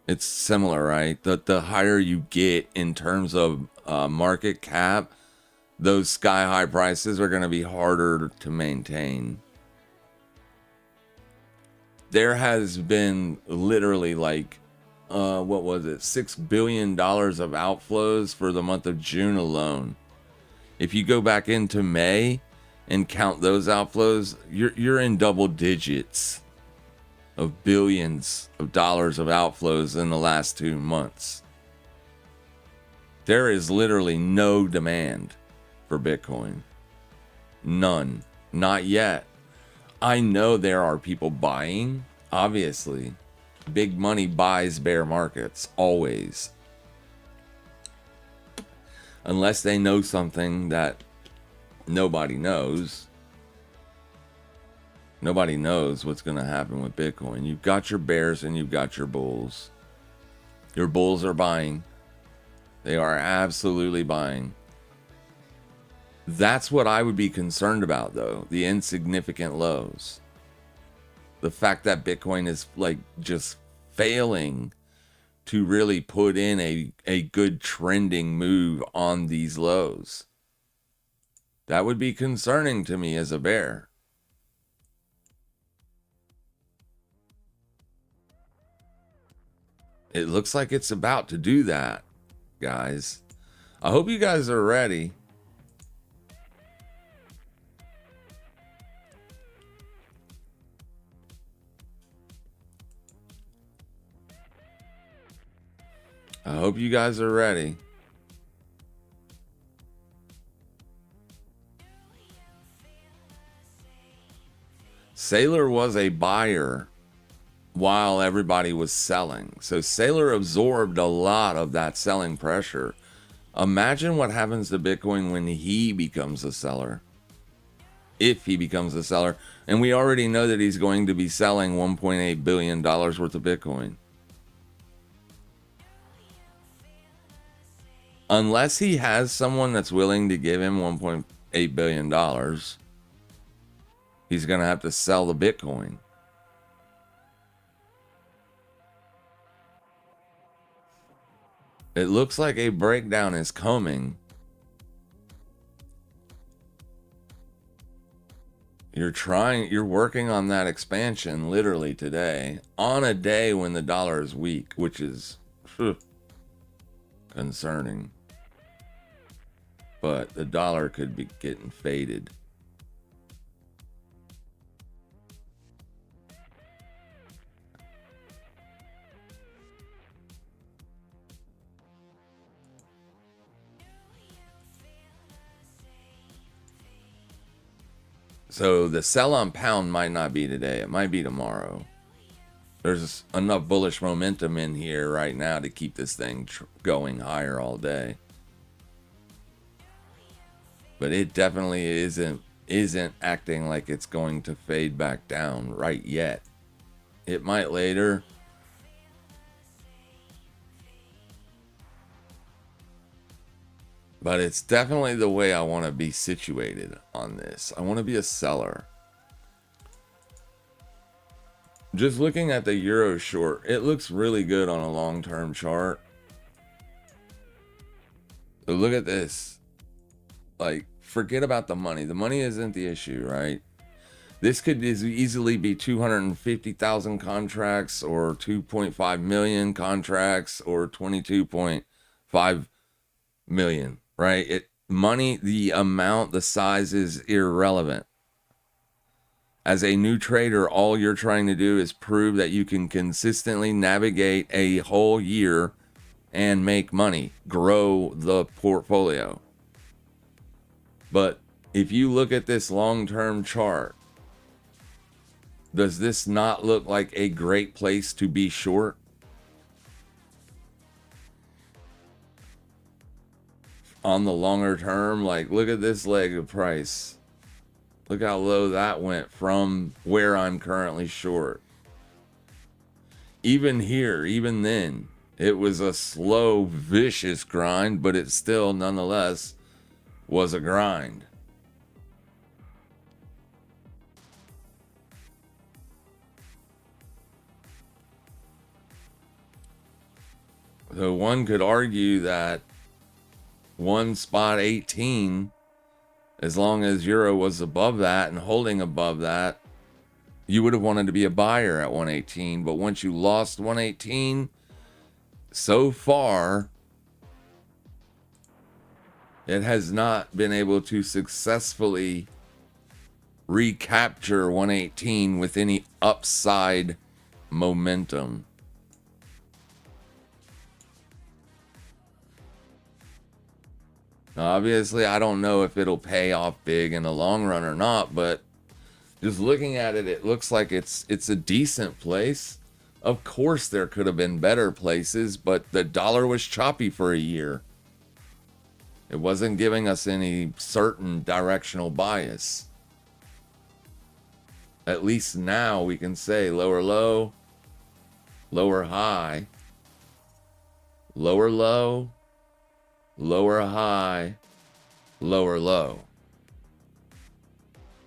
It's similar, right? The higher you get in terms of market cap, those sky high prices are going to be harder to maintain. There has been literally like, what was it? $6 billion of outflows for the month of June alone. If you go back into May and count those outflows, you're in double digits of billions of dollars of outflows in the last 2 months. There is literally no demand for Bitcoin. None. Not yet. I know there are people buying, obviously. Big money buys bear markets, always. Unless they know something that nobody knows. Nobody knows what's going to happen with Bitcoin. You've got your bears and you've got your bulls. Your bulls are buying. They are absolutely buying. That's what I would be concerned about, though. The insignificant lows. The fact that Bitcoin is like just failing to really put in a good trending move on these lows. That would be concerning to me as a bear. It looks like it's about to do that, guys. I hope you guys are ready. I hope you guys are ready. Sailor was a buyer while everybody was selling. So Sailor absorbed a lot of that selling pressure. Imagine what happens to Bitcoin when he becomes a seller. If he becomes a seller. And we already know that he's going to be selling $1.8 billion worth of Bitcoin. Unless he has someone that's willing to give him $1.8 $8 billion, he's going to have to sell the Bitcoin. It looks like a breakdown is coming. You're working on that expansion literally today, on a day when the dollar is weak, which is concerning. But the dollar could be getting faded. So the sell on pound might not be today. It might be tomorrow. There's enough bullish momentum in here right now to keep this thing going higher all day. But it definitely isn't acting like it's going to fade back down right yet. It might later. But it's definitely the way I want to be situated on this. I want to be a seller. Just looking at the euro short, it looks really good on a long-term chart. So look at this. Like, forget about the money. The money isn't the issue, right? This could easily be 250,000 contracts or 2.5 million contracts or 22.5 million, right? Money, the amount, the size is irrelevant. As a new trader, all you're trying to do is prove that you can consistently navigate a whole year and make money, grow the portfolio. But if you look at this long-term chart, does this not look like a great place to be short? On the longer term, like, look at this leg of price. Look how low that went from where I'm currently short. Even here, even then, it was a slow, vicious grind, but it still, nonetheless, was a grind. So one could argue that 1.18, as long as euro was above that and holding above that, you would have wanted to be a buyer at 118. But once you lost 118, so far, it has not been able to successfully recapture 118 with any upside momentum. Now, obviously, I don't know if it'll pay off big in the long run or not, but just looking at it, it looks like it's a decent place. Of course, there could have been better places, but the dollar was choppy for a year. It wasn't giving us any certain directional bias. At least now we can say lower low, lower high, lower low, lower high, lower low.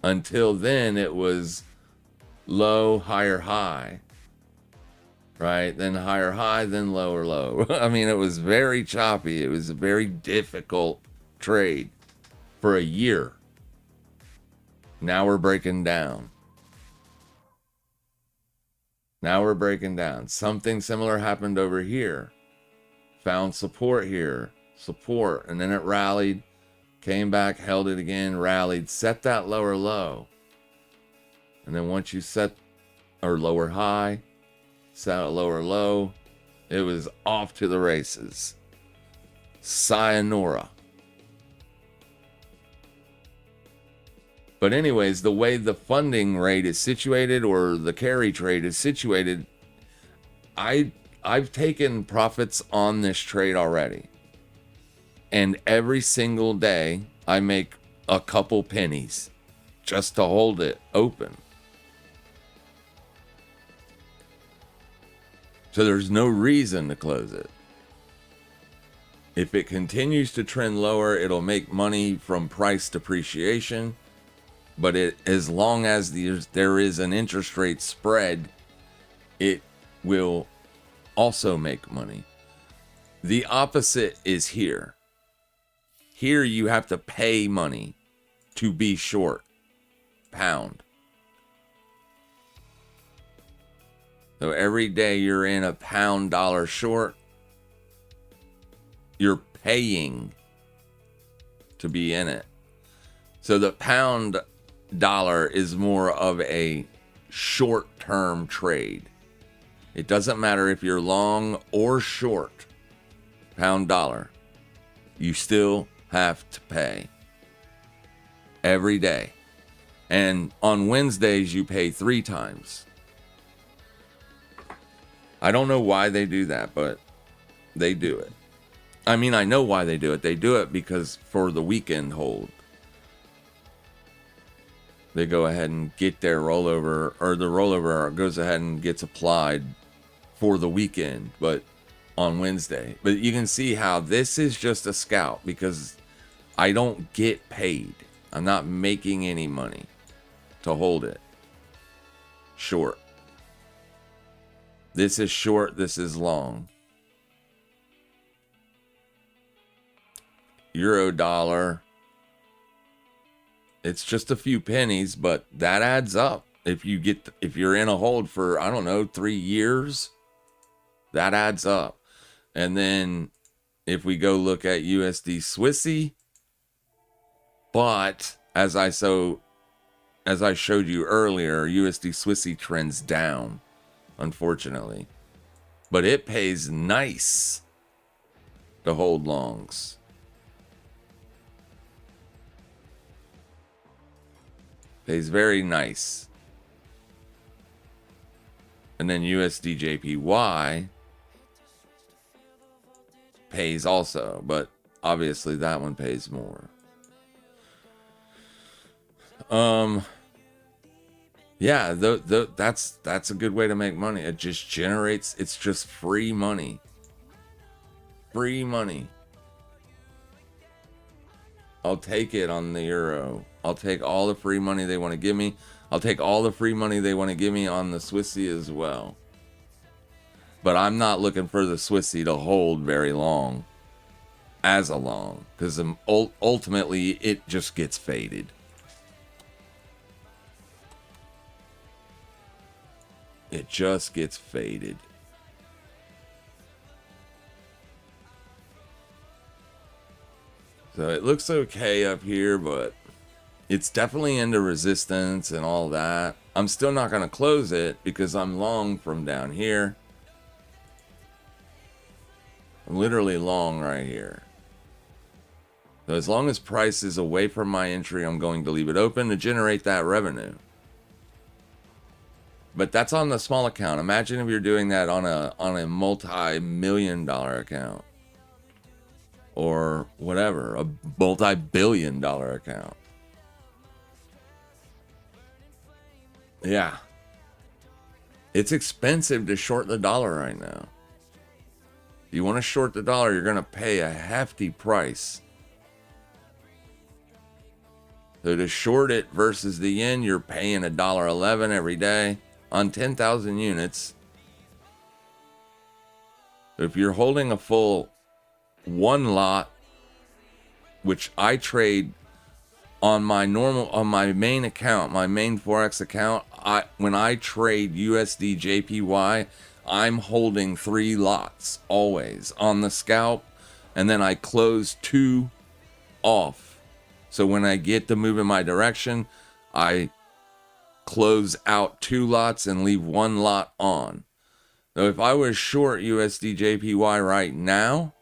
Until then, it was low, higher, high. Right? Then higher, high, then lower, low. I mean, it was very choppy. It was a very difficult trade for a year. Now we're breaking down. Now we're breaking down. Something similar happened over here. Found support here. Support. And then it rallied. Came back, held it again, rallied. Set that lower low. And then once you set, or lower high, set a lower low, it was off to the races. Sayonara. But anyways, the way the funding rate is situated, or the carry trade is situated, I've taken profits on this trade already. And every single day, I make a couple pennies just to hold it open. So there's no reason to close it. If it continues to trend lower, it'll make money from price depreciation. But as long as there is an interest rate spread, it will also make money. The opposite is here. Here you have to pay money to be short pound. So every day you're in a pound dollar short, you're paying to be in it. So the pound dollar is more of a short-term trade. It doesn't matter if you're long or short. Pound dollar, you still have to pay every day. And on Wednesdays, you pay 3 times. I don't know why they do that, but they do it. I mean, I know why they do it. They do it because for the weekend hold, they go ahead and get their rollover, or the rollover goes ahead and gets applied for the weekend, but on Wednesday. But you can see how this is just a scalp because I don't get paid. I'm not making any money to hold it short. This is short, this is long. Euro dollar, it's just a few pennies, but that adds up. If you're in a hold for, I don't know, 3 years, that adds up. And then if we go look at USD Swissy, but as I showed you earlier, USD Swissy trends down, unfortunately. But it pays nice to hold longs. Pays very nice. And then USD JPY pays also, but obviously that one pays more. Yeah, that's a good way to make money. It just generates, it's just free money. Free money. I'll take it on the euro. I'll take all the free money they want to give me. I'll take all the free money they want to give me on the Swissy as well. But I'm not looking for the Swissy to hold very long as a long, because ultimately it just gets faded. It just gets faded. So it looks okay up here, but it's definitely into resistance and all that. I'm still not going to close it because I'm long from down here. I'm literally long right here. So as long as price is away from my entry, I'm going to leave it open to generate that revenue. But that's on the small account. Imagine if you're doing that on a multi-million-dollar account. Or whatever, a multi-billion-dollar account. Yeah. It's expensive to short the dollar right now. If you want to short the dollar, you're going to pay a hefty price. So to short it versus the yen, you're paying $1.11 every day on 10,000 units. If you're holding a full one lot, which I trade on my main account, my main Forex account, when I trade USD JPY, I'm holding 3 lots always on the scalp, and then I close 2 off. So when I get to move in my direction, I close out 2 lots and leave 1 lot on. So if I was short USD JPY right now,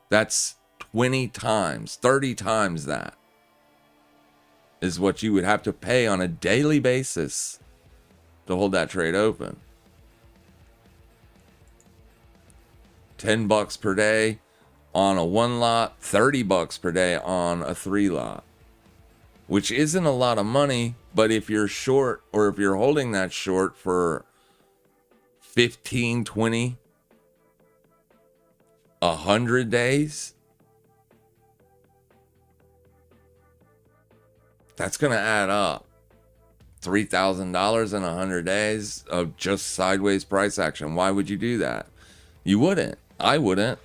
that's 20 times, 30 times that is what you would have to pay on a daily basis to hold that trade open. $10 per day on a 1 lot, $30 per day on a 3 lot, which isn't a lot of money. But if you're short, or if you're holding that short for 15, 20, 100 days, that's going to add up. $3,000 in 100 days of just sideways price action. Why would you do that? You wouldn't. I wouldn't.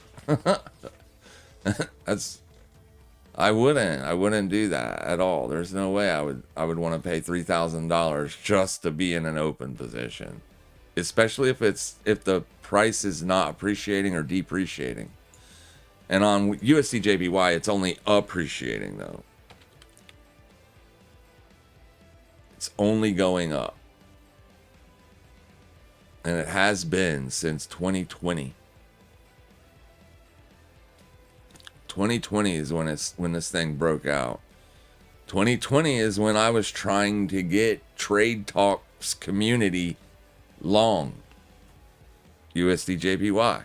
I wouldn't do that at all. There's no way I would want to pay $3,000 just to be in an open position, especially if the price is not appreciating or depreciating. And on USD JPY, it's only appreciating though. It's only going up. And it has been since 2020. 2020 is when this thing broke out. 2020 is when I was trying to get Trade Talks community long USD JPY.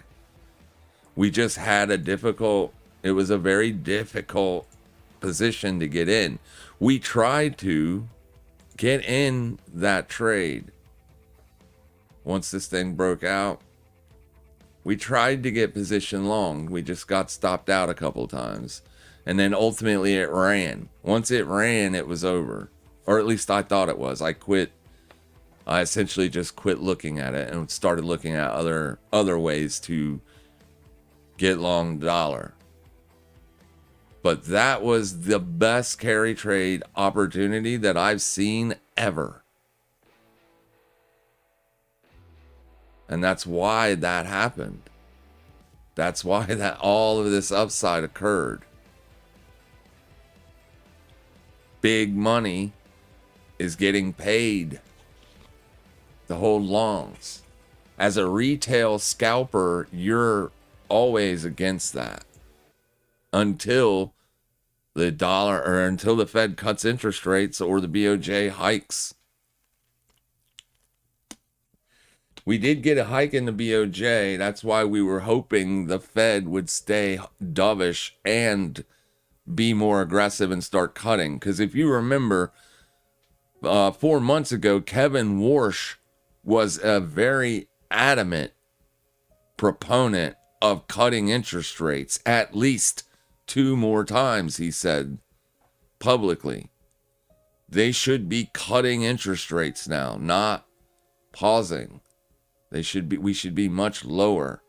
We just had it was a very difficult position to get in. We tried to get in that trade. Once this thing broke out, we tried to get position long. We just got stopped out a couple times. And then ultimately it ran. Once it ran, it was over. Or at least I thought it was. I quit. I essentially just quit looking at it and started looking at other ways to get long dollar. But that was the best carry trade opportunity that I've seen ever. And that's why that happened. That's why that all of this upside occurred. Big money is getting paid to hold longs. As a retail scalper, you're always against that until the Fed cuts interest rates or the BOJ hikes. We did get a hike in the BOJ. That's why we were hoping the Fed would stay dovish and be more aggressive and start cutting. Because if you remember, 4 months ago, Kevin Warsh was a very adamant proponent of cutting interest rates at least 2 more times, he said publicly. They should be cutting interest rates now, not pausing. We should be much lower.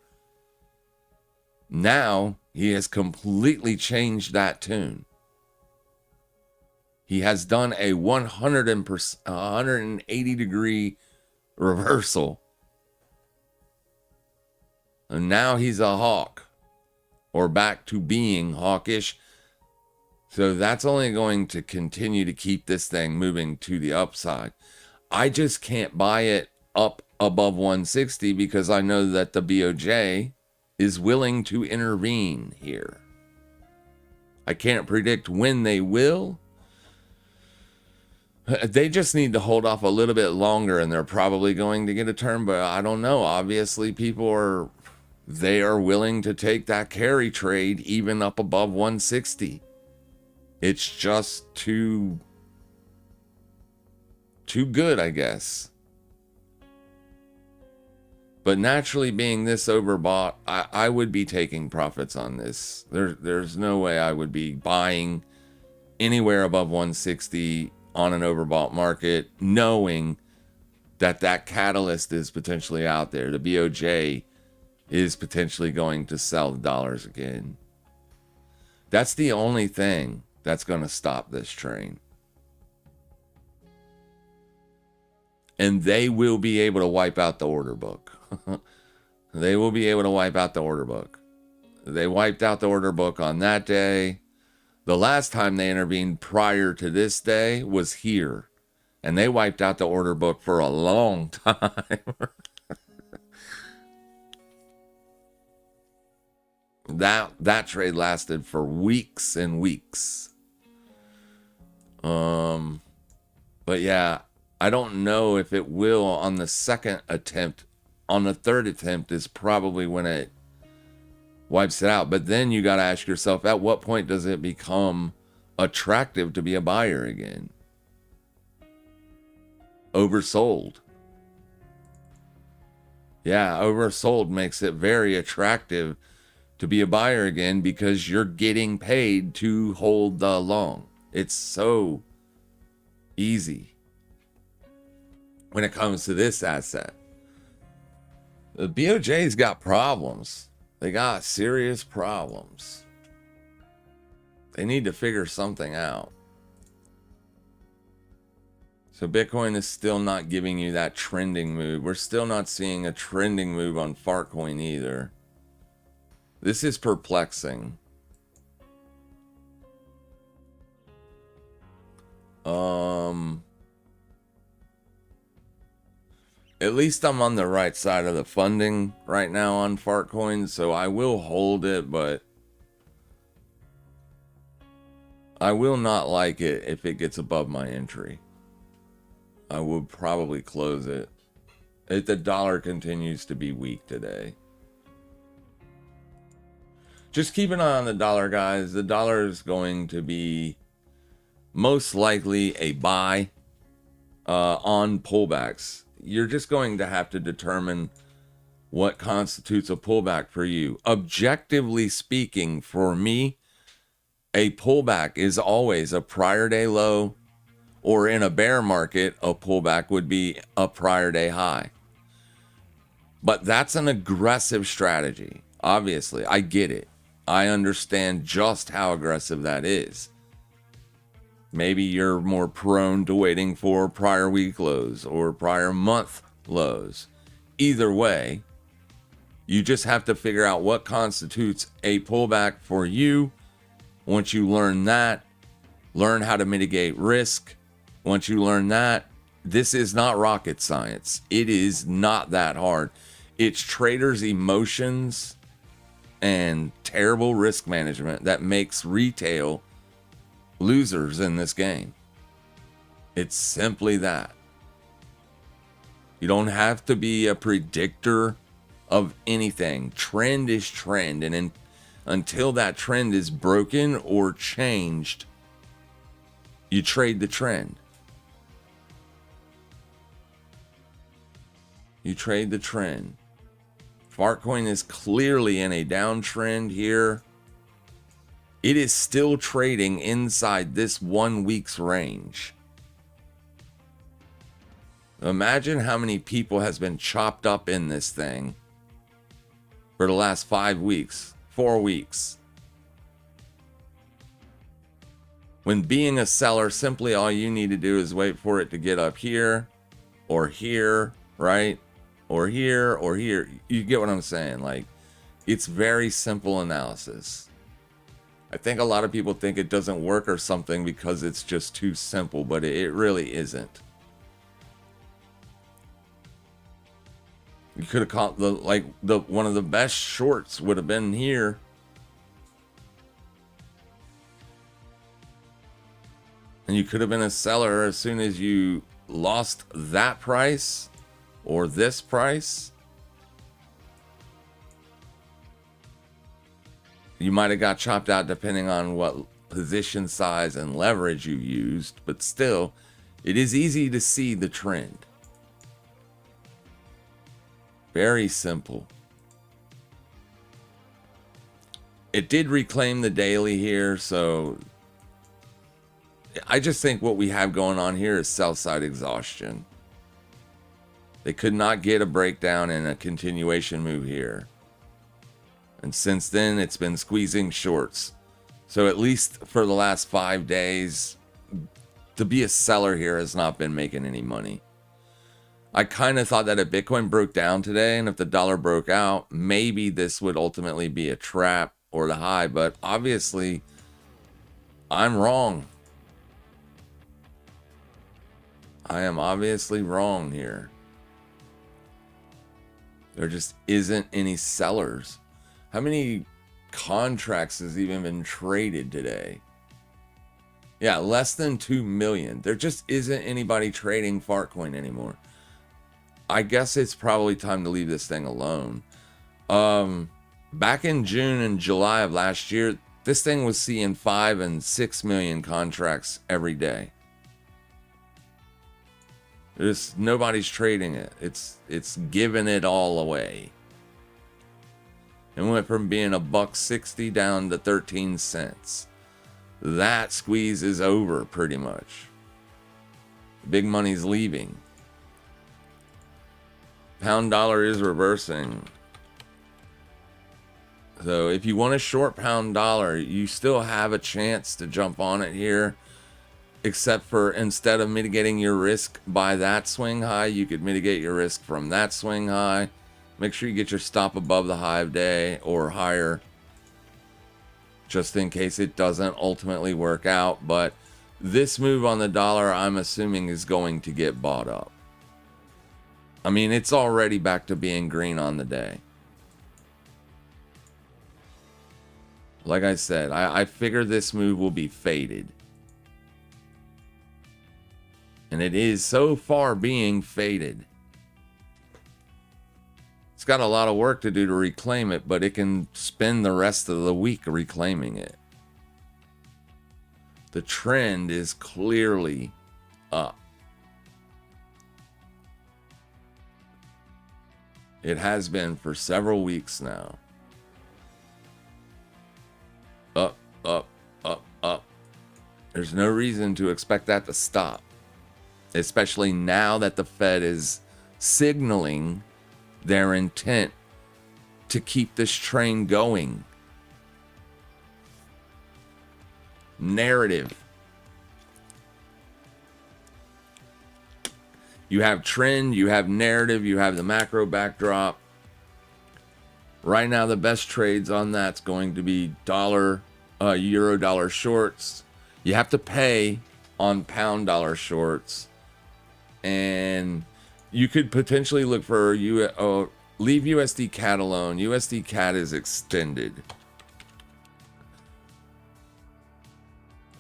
Now he has completely changed that tune. He has done a 180 degree reversal. And now he's a hawk, or back to being hawkish. So that's only going to continue to keep this thing moving to the upside. I just can't buy it up above 160 because I know that the BOJ is willing to intervene here. I can't predict when they will. They just need to hold off a little bit longer and they're probably going to get a turn, but I don't know. Obviously, they are willing to take that carry trade even up above 160. It's just too good, I guess. But naturally, being this overbought, I would be taking profits on this. There's no way I would be buying anywhere above 160 on an overbought market, knowing that catalyst is potentially out there. The BOJ is potentially going to sell the dollars again. That's the only thing that's going to stop this train. And they will be able to wipe out the order book. They will be able to wipe out the order book. They wiped out the order book on that day. The last time they intervened prior to this day was here. And they wiped out the order book for a long time. That trade lasted for weeks and weeks. But yeah, I don't know if it will on the second attempt. On the third attempt is probably when it wipes it out. But then you got to ask yourself, at what point does it become attractive to be a buyer again? Oversold. Yeah, oversold makes it very attractive to be a buyer again because you're getting paid to hold the long. It's so easy when it comes to this asset. The BOJ's got problems. They got serious problems. They need to figure something out. So Bitcoin is still not giving you that trending move. We're still not seeing a trending move on Fartcoin either. This is perplexing. At least I'm on the right side of the funding right now on Fartcoin, so I will hold it, but I will not like it if it gets above my entry. I will probably close it. The dollar continues to be weak today. Just keep an eye on the dollar, guys. The dollar is going to be most likely a buy on pullbacks. You're just going to have to determine what constitutes a pullback for you. Objectively speaking, for me, a pullback is always a prior day low, or in a bear market, a pullback would be a prior day high. But that's an aggressive strategy. Obviously, I get it. I understand just how aggressive that is. Maybe you're more prone to waiting for prior week lows or prior month lows. Either way, you just have to figure out what constitutes a pullback for you. Once you learn that, learn how to mitigate risk. Once you learn that, this is not rocket science. It is not that hard. It's traders' emotions and terrible risk management that makes retail losers in this game. It's simply that. You don't have to be a predictor of anything. Trend is trend, and until that trend is broken or changed, you trade the trend. You trade the trend. Fartcoin is clearly in a downtrend here. It is still trading inside this 1 week's range. Imagine how many people has been chopped up in this thing for the last 5 weeks, 4 weeks. When being a seller, simply all you need to do is wait for it to get up here or here, right? Or here or here. You get what I'm saying? Like, it's very simple analysis. I think a lot of people think it doesn't work or something because it's just too simple, but it really isn't. You could have caught one of the best shorts would have been here. And you could have been a seller as soon as you lost that price or this price. You might have got chopped out depending on what position size and leverage you used, but still, it is easy to see the trend. Very simple. It did reclaim the daily here, so I just think what we have going on here is sell side exhaustion. They could not get a breakdown and a continuation move here. And since then, it's been squeezing shorts. So at least for the last 5 days, to be a seller here has not been making any money. I kind of thought that if Bitcoin broke down today and if the dollar broke out, maybe this would ultimately be a trap or the high. But obviously, I'm wrong. I am obviously wrong here. There just isn't any sellers. How many contracts has even been traded today? Yeah, less than 2 million. There just isn't anybody trading Fartcoin anymore. I guess it's probably time to leave this thing alone. Back in June and July of last year, this thing was seeing 5 and 6 million contracts every day. Nobody's trading it. It's giving it all away. It went from being $1.60 down to 13 cents. That squeeze is over pretty much. Big money's leaving. Pound dollar is reversing. So if you want to short pound dollar, you still have a chance to jump on it here. Except for instead of mitigating your risk by that swing high, you could mitigate your risk from that swing high. Make sure you get your stop above the high of day or higher, just in case it doesn't ultimately work out. But this move on the dollar, I'm assuming, is going to get bought up. I mean, it's already back to being green on the day. Like I said, I figure this move will be faded. And it is so far being faded. It's got a lot of work to do to reclaim it, but it can spend the rest of the week reclaiming it. The trend is clearly up. It has been for several weeks now. Up, up, up, up. There's no reason to expect that to stop. Especially now that the Fed is signaling their intent to keep this train going. Narrative. You have trend, you have narrative, you have the macro backdrop. Right now, the best trades on that's going to be euro dollar shorts. You have to pay on pound dollar shorts. And you could potentially look for leave USD CAD alone. USD CAD is extended.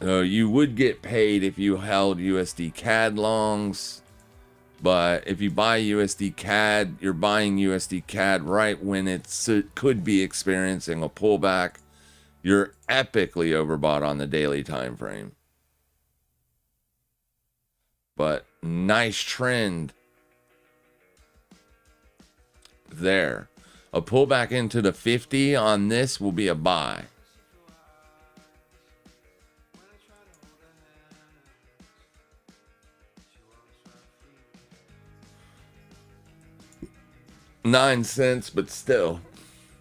You would get paid if you held USD CAD longs. But if you buy USD CAD, you're buying USD CAD right when it could be experiencing a pullback. You're epically overbought on the daily time frame. But nice trend there. A pullback into the 50 on this will be a buy. $0.09, but still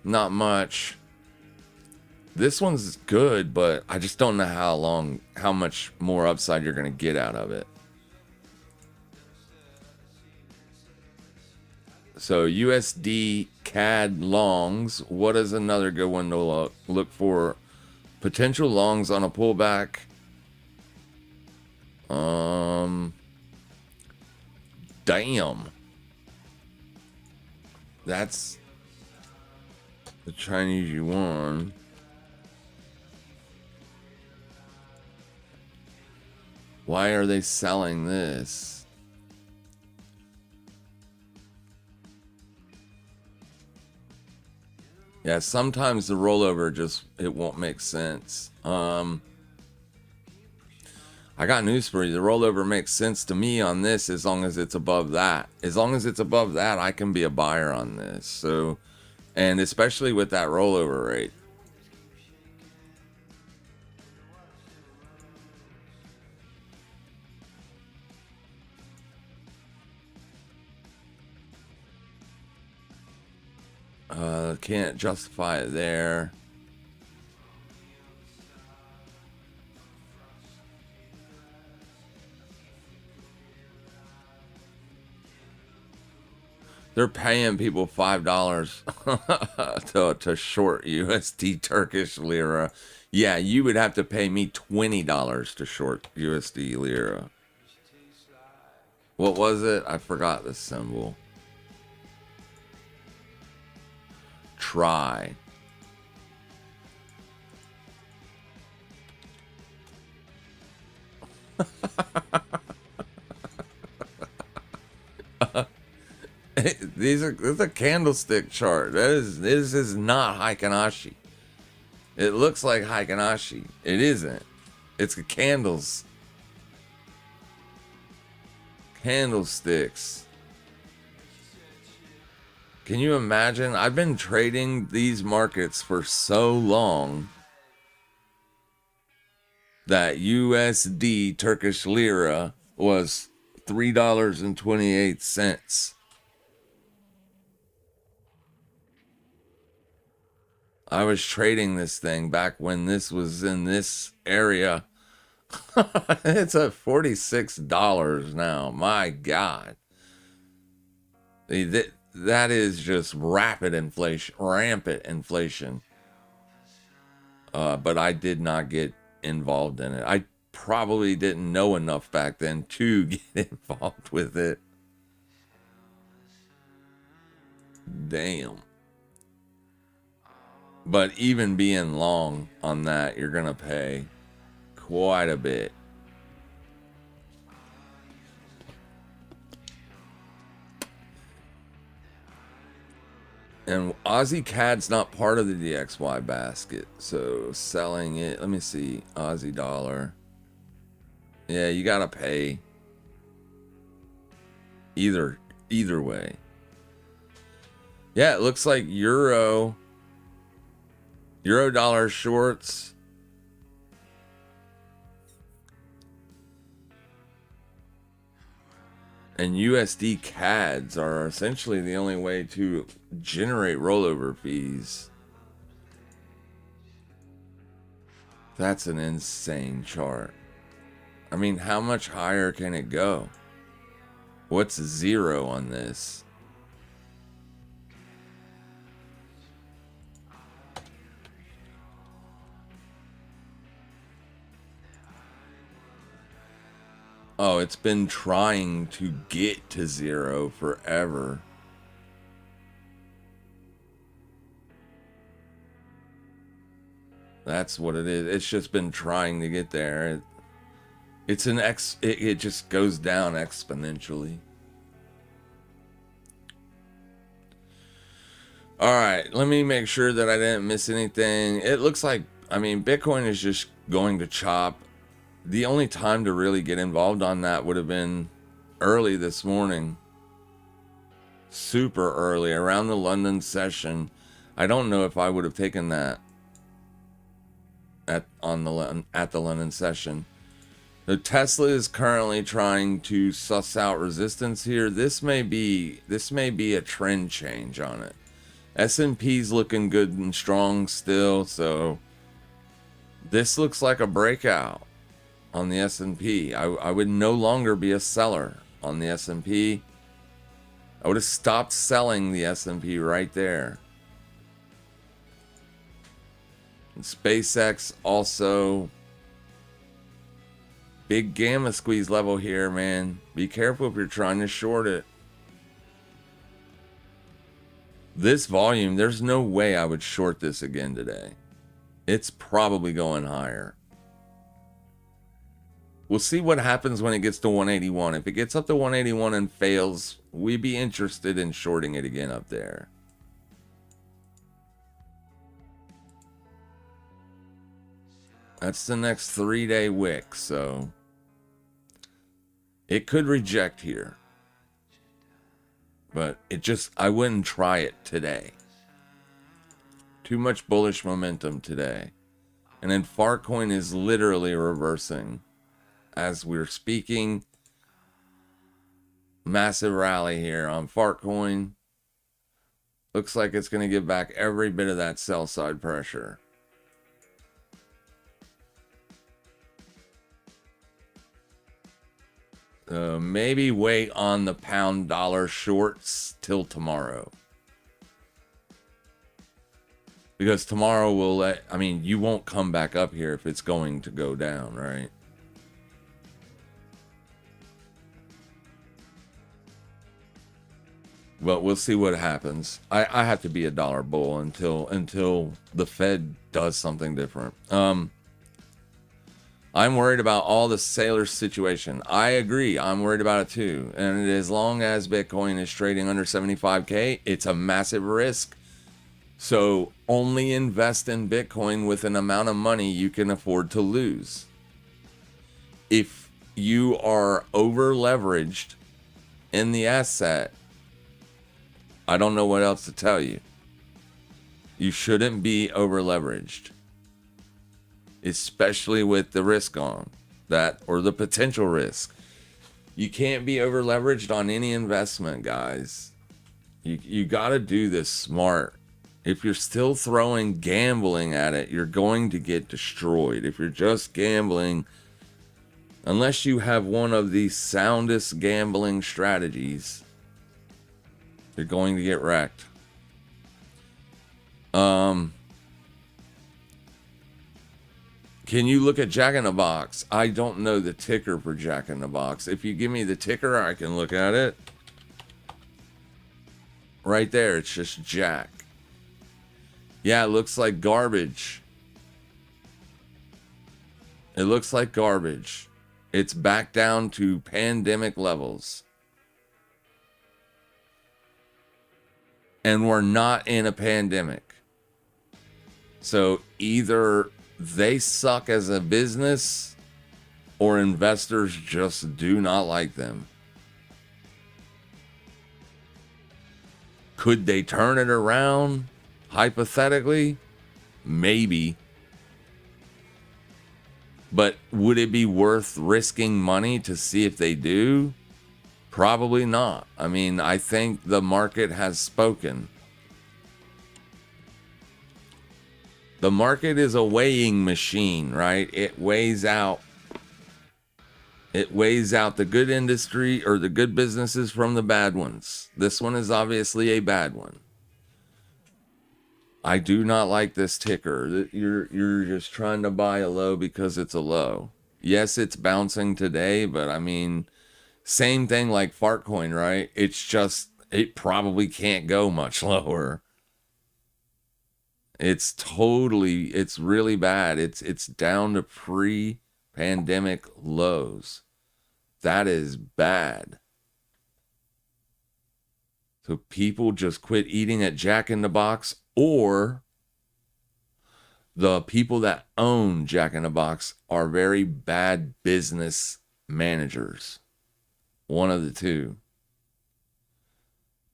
not much. This one's good, but I just don't know how much more upside you're going to get out of it. So USD CAD longs. What is another good one to look for? Potential longs on a pullback. Damn. That's the Chinese yuan. Why are they selling this? Yeah, sometimes the rollover it won't make sense. I got news for you. The rollover makes sense to me on this as long as it's above that. As long as it's above that, I can be a buyer on this. So, and especially with that rollover rate. Can't justify it there. They're paying people $5 to short USD Turkish lira. Yeah, you would have to pay me $20 to short USD lira. What was it? I forgot the symbol. Try. This is a candlestick chart. This is not Heikinashi. It looks like Heikinashi. It isn't. It's candlesticks. Can you imagine? I've been trading these markets for so long that USD Turkish lira was $3.28. I was trading this thing back when this was in this area. It's at $46 now. My God. That is just rampant inflation. But I did not get involved in it. I probably didn't know enough back then to get involved with it. Damn. But even being long on that, you're going to pay quite a bit. And Aussie CAD's not part of the DXY basket. So selling it, let me see, Aussie dollar. Yeah, you got to pay either way. Yeah, it looks like euro dollar shorts. And USD CADs are essentially the only way to generate rollover fees. That's an insane chart. I mean, how much higher can it go? What's zero on this? Oh, it's been trying to get to zero forever. That's what it is. It's just been trying to get there. It just goes down exponentially. All right, let me make sure that I didn't miss anything. It looks like, I mean, Bitcoin is just going to chop. The only time to really get involved on that would have been early this morning. Super early, around the London session. I don't know if I would have taken that at the London session. The Tesla is currently trying to suss out resistance here. This may be a trend change on it. S&P's looking good and strong still, so this looks like a breakout on the S&P. I would no longer be a seller on the S&P. I would have stopped selling the S&P right there. And SpaceX also, big gamma squeeze level here, man. Be careful if you're trying to short it. This volume, there's no way I would short this again today. It's probably going higher. We'll see what happens when it gets to 181. If it gets up to 181 and fails, we'd be interested in shorting it again up there. That's the next 3-day wick, so it could reject here. But I wouldn't try it today. Too much bullish momentum today. And then Farcoin is literally reversing as we're speaking. Massive rally here on Farcoin. Looks like it's going to give back every bit of that sell side pressure. Maybe wait on the pound dollar shorts till tomorrow. Because tomorrow you won't come back up here if it's going to go down, right? But we'll see what happens. I have to be a dollar bull until the Fed does something different. I'm worried about all the sailor situation. I agree. I'm worried about it too. And as long as Bitcoin is trading under 75K, it's a massive risk. So only invest in Bitcoin with an amount of money you can afford to lose. If you are over leveraged in the asset, I don't know what else to tell you. You shouldn't be over leveraged, especially with the risk on that, or the potential risk. You can't be over leveraged on any investment, guys. You got to do this smart. If you're still throwing gambling at it, you're going to get destroyed. If you're just gambling, unless you have one of the soundest gambling strategies, you're going to get wrecked. Can you look at Jack in the Box? I don't know the ticker for Jack in the Box. If you give me the ticker, I can look at it. Right there, it's just Jack. Yeah, it looks like garbage. It looks like garbage. It's back down to pandemic levels. And we're not in a pandemic. So either they suck as a business or investors just do not like them. Could they turn it around? Hypothetically, maybe. But would it be worth risking money to see if they do? Probably not. I mean, I think the market has spoken. The market is a weighing machine, right? It weighs out the good industry or the good businesses from the bad ones. This one is obviously a bad one. I do not like this ticker. You're just trying to buy a low because it's a low. Yes, it's bouncing today, but I mean, same thing like Fartcoin, right? It's just, it probably can't go much lower. It's really bad. It's down to pre-pandemic lows. That is bad. So people just quit eating at Jack in the Box, or the people that own Jack in the Box are very bad business managers. One of the two.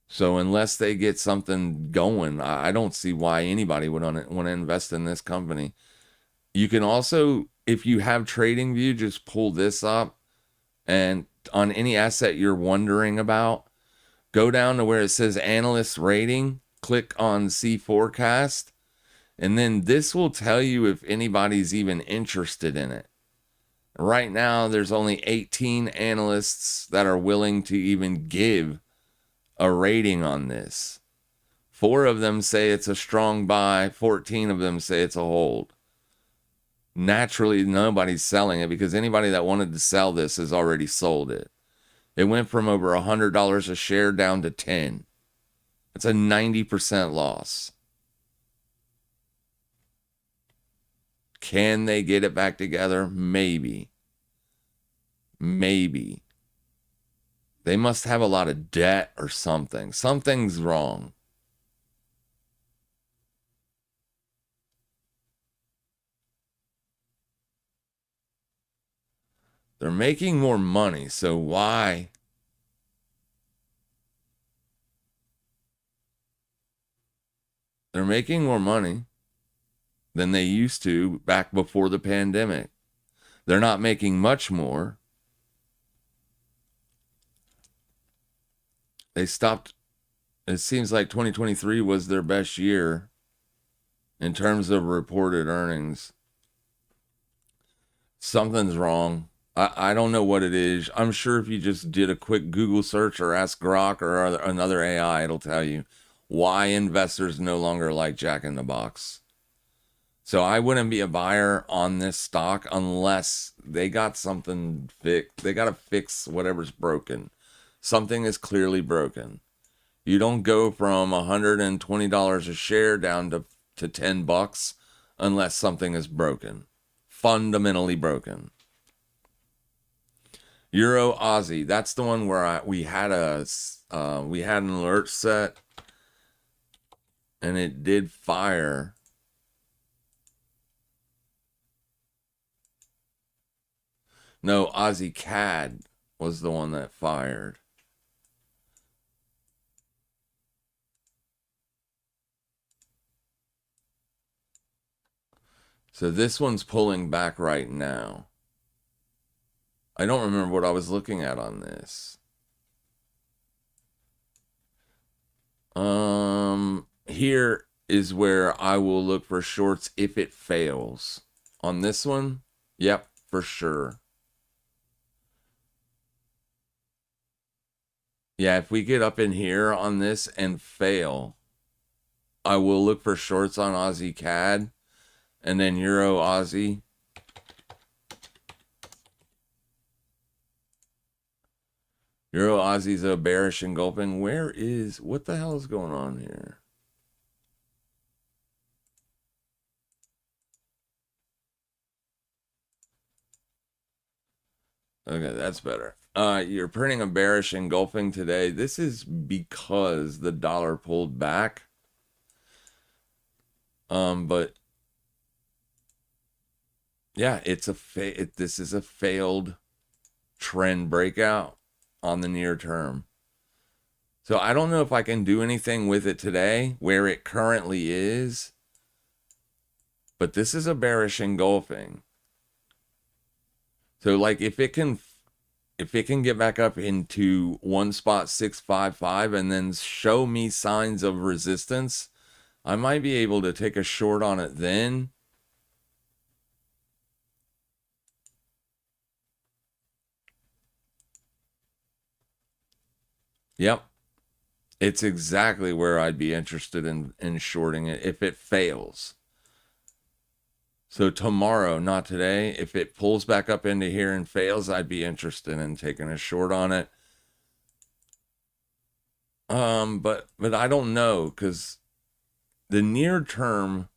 So unless they get something going, I don't see why anybody would want to invest in this company. You can also, if you have TradingView, just pull this up, and on any asset you're wondering about, go down to where it says analyst rating, click on see forecast, and then this will tell you if anybody's even interested in it. Right now, there's only 18 analysts that are willing to even give a rating on this. 4 of them say it's a strong buy, 14 of them say it's a hold. Naturally, nobody's selling it because anybody that wanted to sell this has already sold it. It went from over $100 a share down to 10. It's a 90% loss. Can they get it back together? Maybe. Maybe. They must have a lot of debt or something. Something's wrong. They're making more money, so why? They're making more money than they used to back before the pandemic. They're not making much more. They stopped. It seems like 2023 was their best year in terms of reported earnings. Something's wrong. I don't know what it is. I'm sure if you just did a quick Google search or ask Grok or another AI, it'll tell you why investors no longer like Jack in the Box. So I wouldn't be a buyer on this stock unless they got something fixed. They got to fix whatever's broken. Something is clearly broken. You don't go from $120 a share down to $10 unless something is broken. Fundamentally broken. Euro Aussie, that's the one where we had an alert set and it did fire. No, Aussie CAD was the one that fired. So this one's pulling back right now. I don't remember what I was looking at on this. Here is where I will look for shorts if it fails. On this one, yep, for sure. Yeah, if we get up in here on this and fail, I will look for shorts on Aussie CAD and then Euro Aussie. Euro Aussie's a bearish engulfing. What the hell is going on here? Okay, that's better. You're printing a bearish engulfing today. This is because the dollar pulled back. But yeah, this is a failed trend breakout on the near term. So I don't know if I can do anything with it today where it currently is, but this is a bearish engulfing. So like if it can get back up into 1.655 and then show me signs of resistance, I might be able to take a short on it then. Yep. It's exactly where I'd be interested in shorting it if it fails. So tomorrow, not today, if it pulls back up into here and fails, I'd be interested in taking a short on it. But I don't know, because the near term,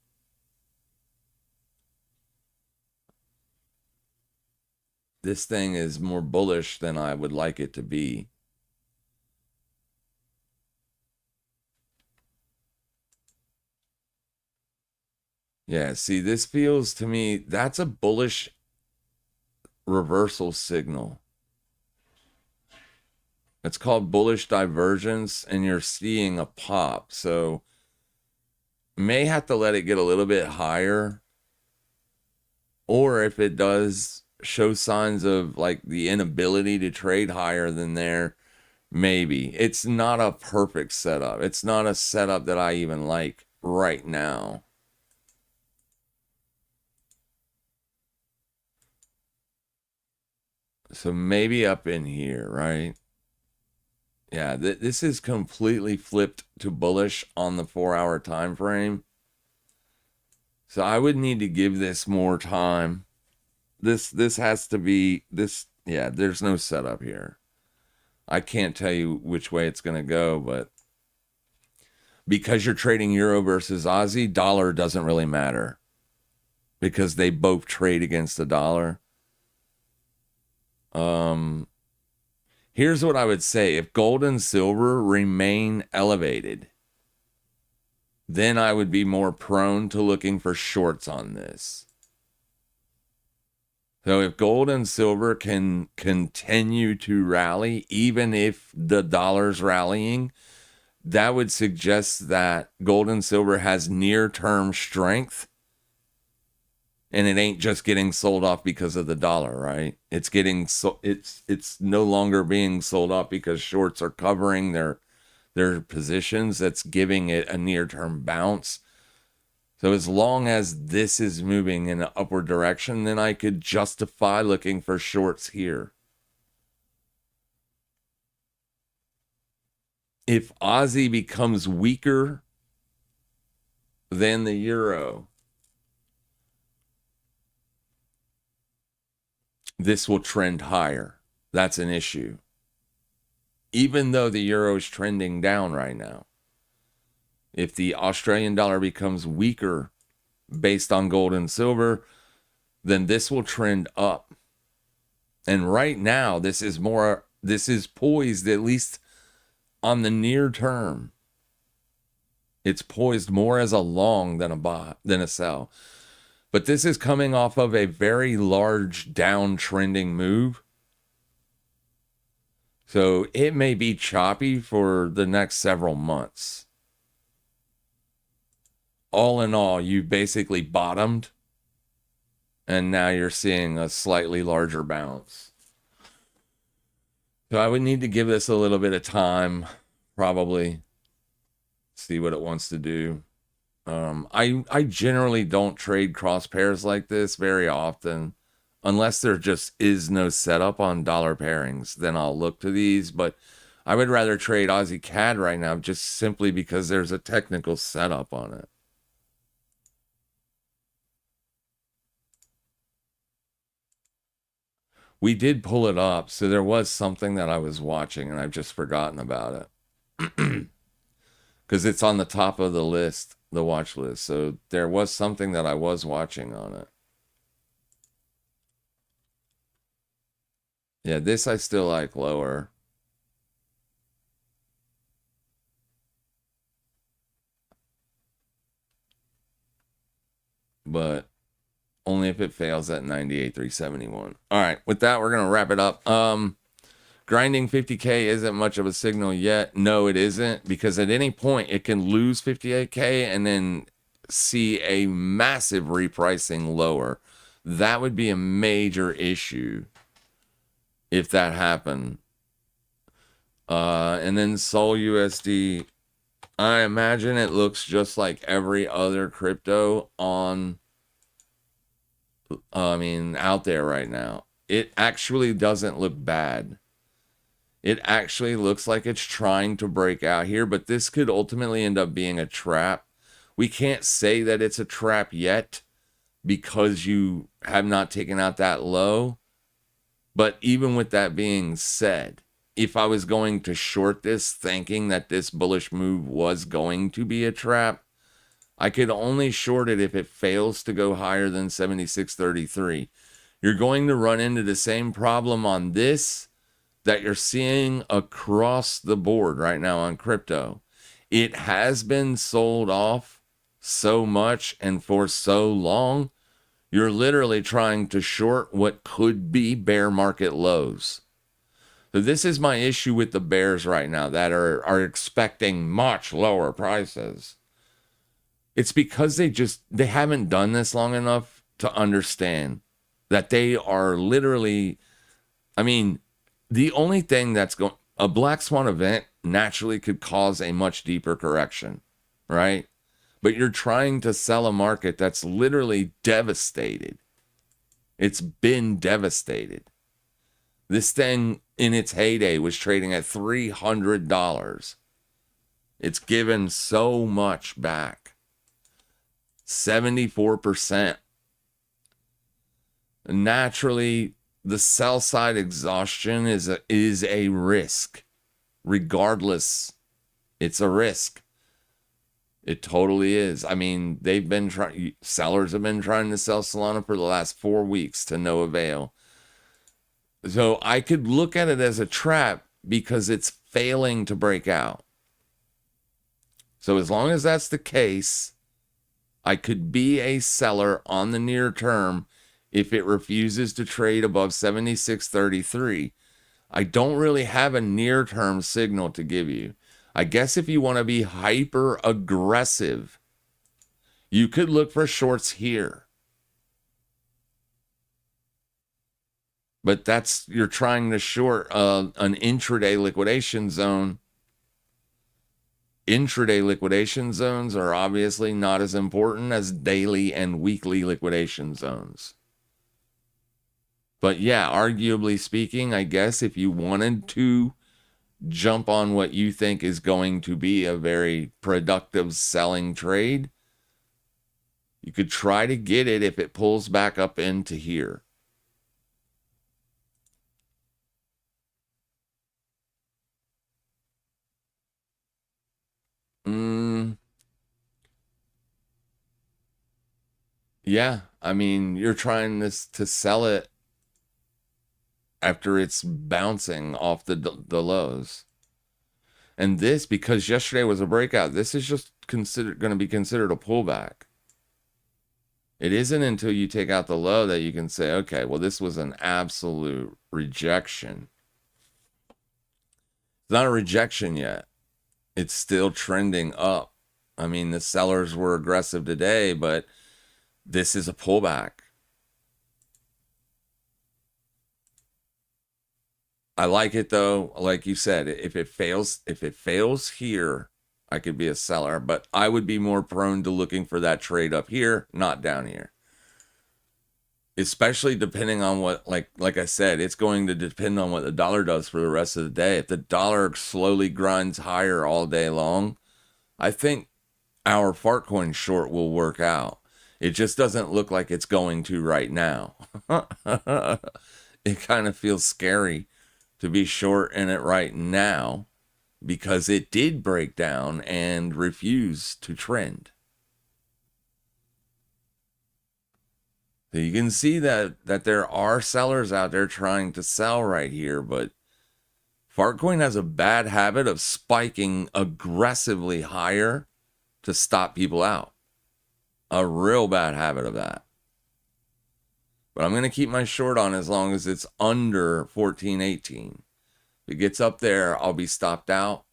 this thing is more bullish than I would like it to be. Yeah, see, this feels to me, that's a bullish reversal signal. It's called bullish divergence, and you're seeing a pop. So may have to let it get a little bit higher. Or if it does show signs of like the inability to trade higher than there, maybe. It's not a perfect setup. It's not a setup that I even like right now. So maybe up in here, right? Yeah, this is completely flipped to bullish on the 4-hour time frame. So I would need to give this more time. This has to be this. Yeah, there's no setup here. I can't tell you which way it's going to go, but because you're trading euro versus Aussie, dollar doesn't really matter because they both trade against the dollar. Here's what I would say. If gold and silver remain elevated, then I would be more prone to looking for shorts on this. So if gold and silver can continue to rally, even if the dollar's rallying, that would suggest that gold and silver has near-term strength. And it ain't just getting sold off because of the dollar, right? It's getting it's no longer being sold off because shorts are covering their positions. That's giving it a near-term bounce. So as long as this is moving in an upward direction, then I could justify looking for shorts here. If Aussie becomes weaker than the euro, this will trend higher. That's an issue. Even though the euro is trending down right now. If the Australian dollar becomes weaker based on gold and silver, then this will trend up. And right now, this is poised, at least on the near term. It's poised more as a long than a sell. But this is coming off of a very large downtrending move. So it may be choppy for the next several months. All in all, you basically bottomed. And now you're seeing a slightly larger bounce. So I would need to give this a little bit of time, probably see what it wants to do. I generally don't trade cross pairs like this very often, unless there just is no setup on dollar pairings. Then I'll look to these, but I would rather trade Aussie CAD right now just simply because there's a technical setup on it. We did pull it up, so there was something that I was watching and I've just forgotten about it. Because it's on the top of the list, the watch list. So there was something that I was watching on it. Yeah, this I still like lower. But only if it fails at 98,371. All right, with that, we're going to wrap it up. Grinding 50K isn't much of a signal yet. No, it isn't, because at any point it can lose 58K and then see a massive repricing lower. That would be a major issue if that happened. And then Sol USD, I imagine it looks just like every other crypto on, out there right now. It actually doesn't look bad. It actually looks like it's trying to break out here, but this could ultimately end up being a trap. We can't say that it's a trap yet because you have not taken out that low. But even with that being said, if I was going to short this thinking that this bullish move was going to be a trap, I could only short it if it fails to go higher than 76.33. You're going to run into the same problem on this that you're seeing across the board right now on crypto. It has been sold off so much and for so long, you're literally trying to short what could be bear market lows. So this is my issue with the bears right now that are expecting much lower prices. It's because they haven't done this long enough to understand that they are literally, the only thing that's going, a black swan event naturally could cause a much deeper correction, right? But you're trying to sell a market that's literally devastated. It's been devastated. This thing in its heyday was trading at $300. It's given so much back. 74%. Naturally, the sell side exhaustion is a risk. Regardless, it's a risk. It totally is. Sellers have been trying to sell Solana for the last 4 weeks to no avail. So I could look at it as a trap because it's failing to break out. So as long as that's the case, I could be a seller on the near term if it refuses to trade above 76.33. I don't really have a near-term signal to give you. I guess if you want to be hyper aggressive, you could look for shorts here. But you're trying to short an intraday liquidation zone. Intraday liquidation zones are obviously not as important as daily and weekly liquidation zones. But yeah, arguably speaking, I guess if you wanted to jump on what you think is going to be a very productive selling trade, you could try to get it if it pulls back up into here. Yeah, you're trying to sell it after it's bouncing off the lows. And this, because yesterday was a breakout, this is just going to be considered a pullback. It isn't until you take out the low that you can say, okay, well, this was an absolute rejection. It's not a rejection yet. It's still trending up. The sellers were aggressive today, but this is a pullback. I like it though. Like you said, if it fails here, I could be a seller, but I would be more prone to looking for that trade up here, not down here. Especially depending on what, like I said, it's going to depend on what the dollar does for the rest of the day. If the dollar slowly grinds higher all day long, I think our Fartcoin short will work out. It just doesn't look like it's going to right now. It kind of feels scary to be short in it right now because it did break down and refuse to trend. So you can see that there are sellers out there trying to sell right here, but Fartcoin has a bad habit of spiking aggressively higher to stop people out. A real bad habit of that. But I'm going to keep my short on as long as it's under 14.18. If it gets up there, I'll be stopped out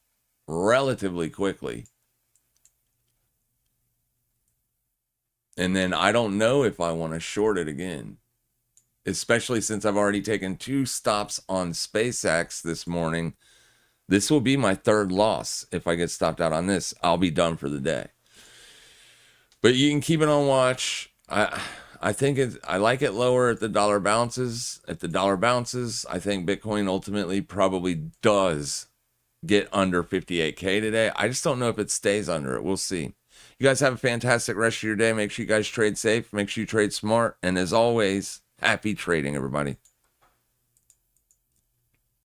relatively quickly. And then I don't know if I want to short it again, especially since I've already taken 2 stops on SPCX this morning. This will be my 3rd loss. If I get stopped out on this, I'll be done for the day. But you can keep it on watch. I think I like it lower if the dollar bounces. If the dollar bounces, I think Bitcoin ultimately probably does get under 58K today. I just don't know if it stays under it. We'll see. You guys have a fantastic rest of your day. Make sure you guys trade safe. Make sure you trade smart. And as always, happy trading, everybody.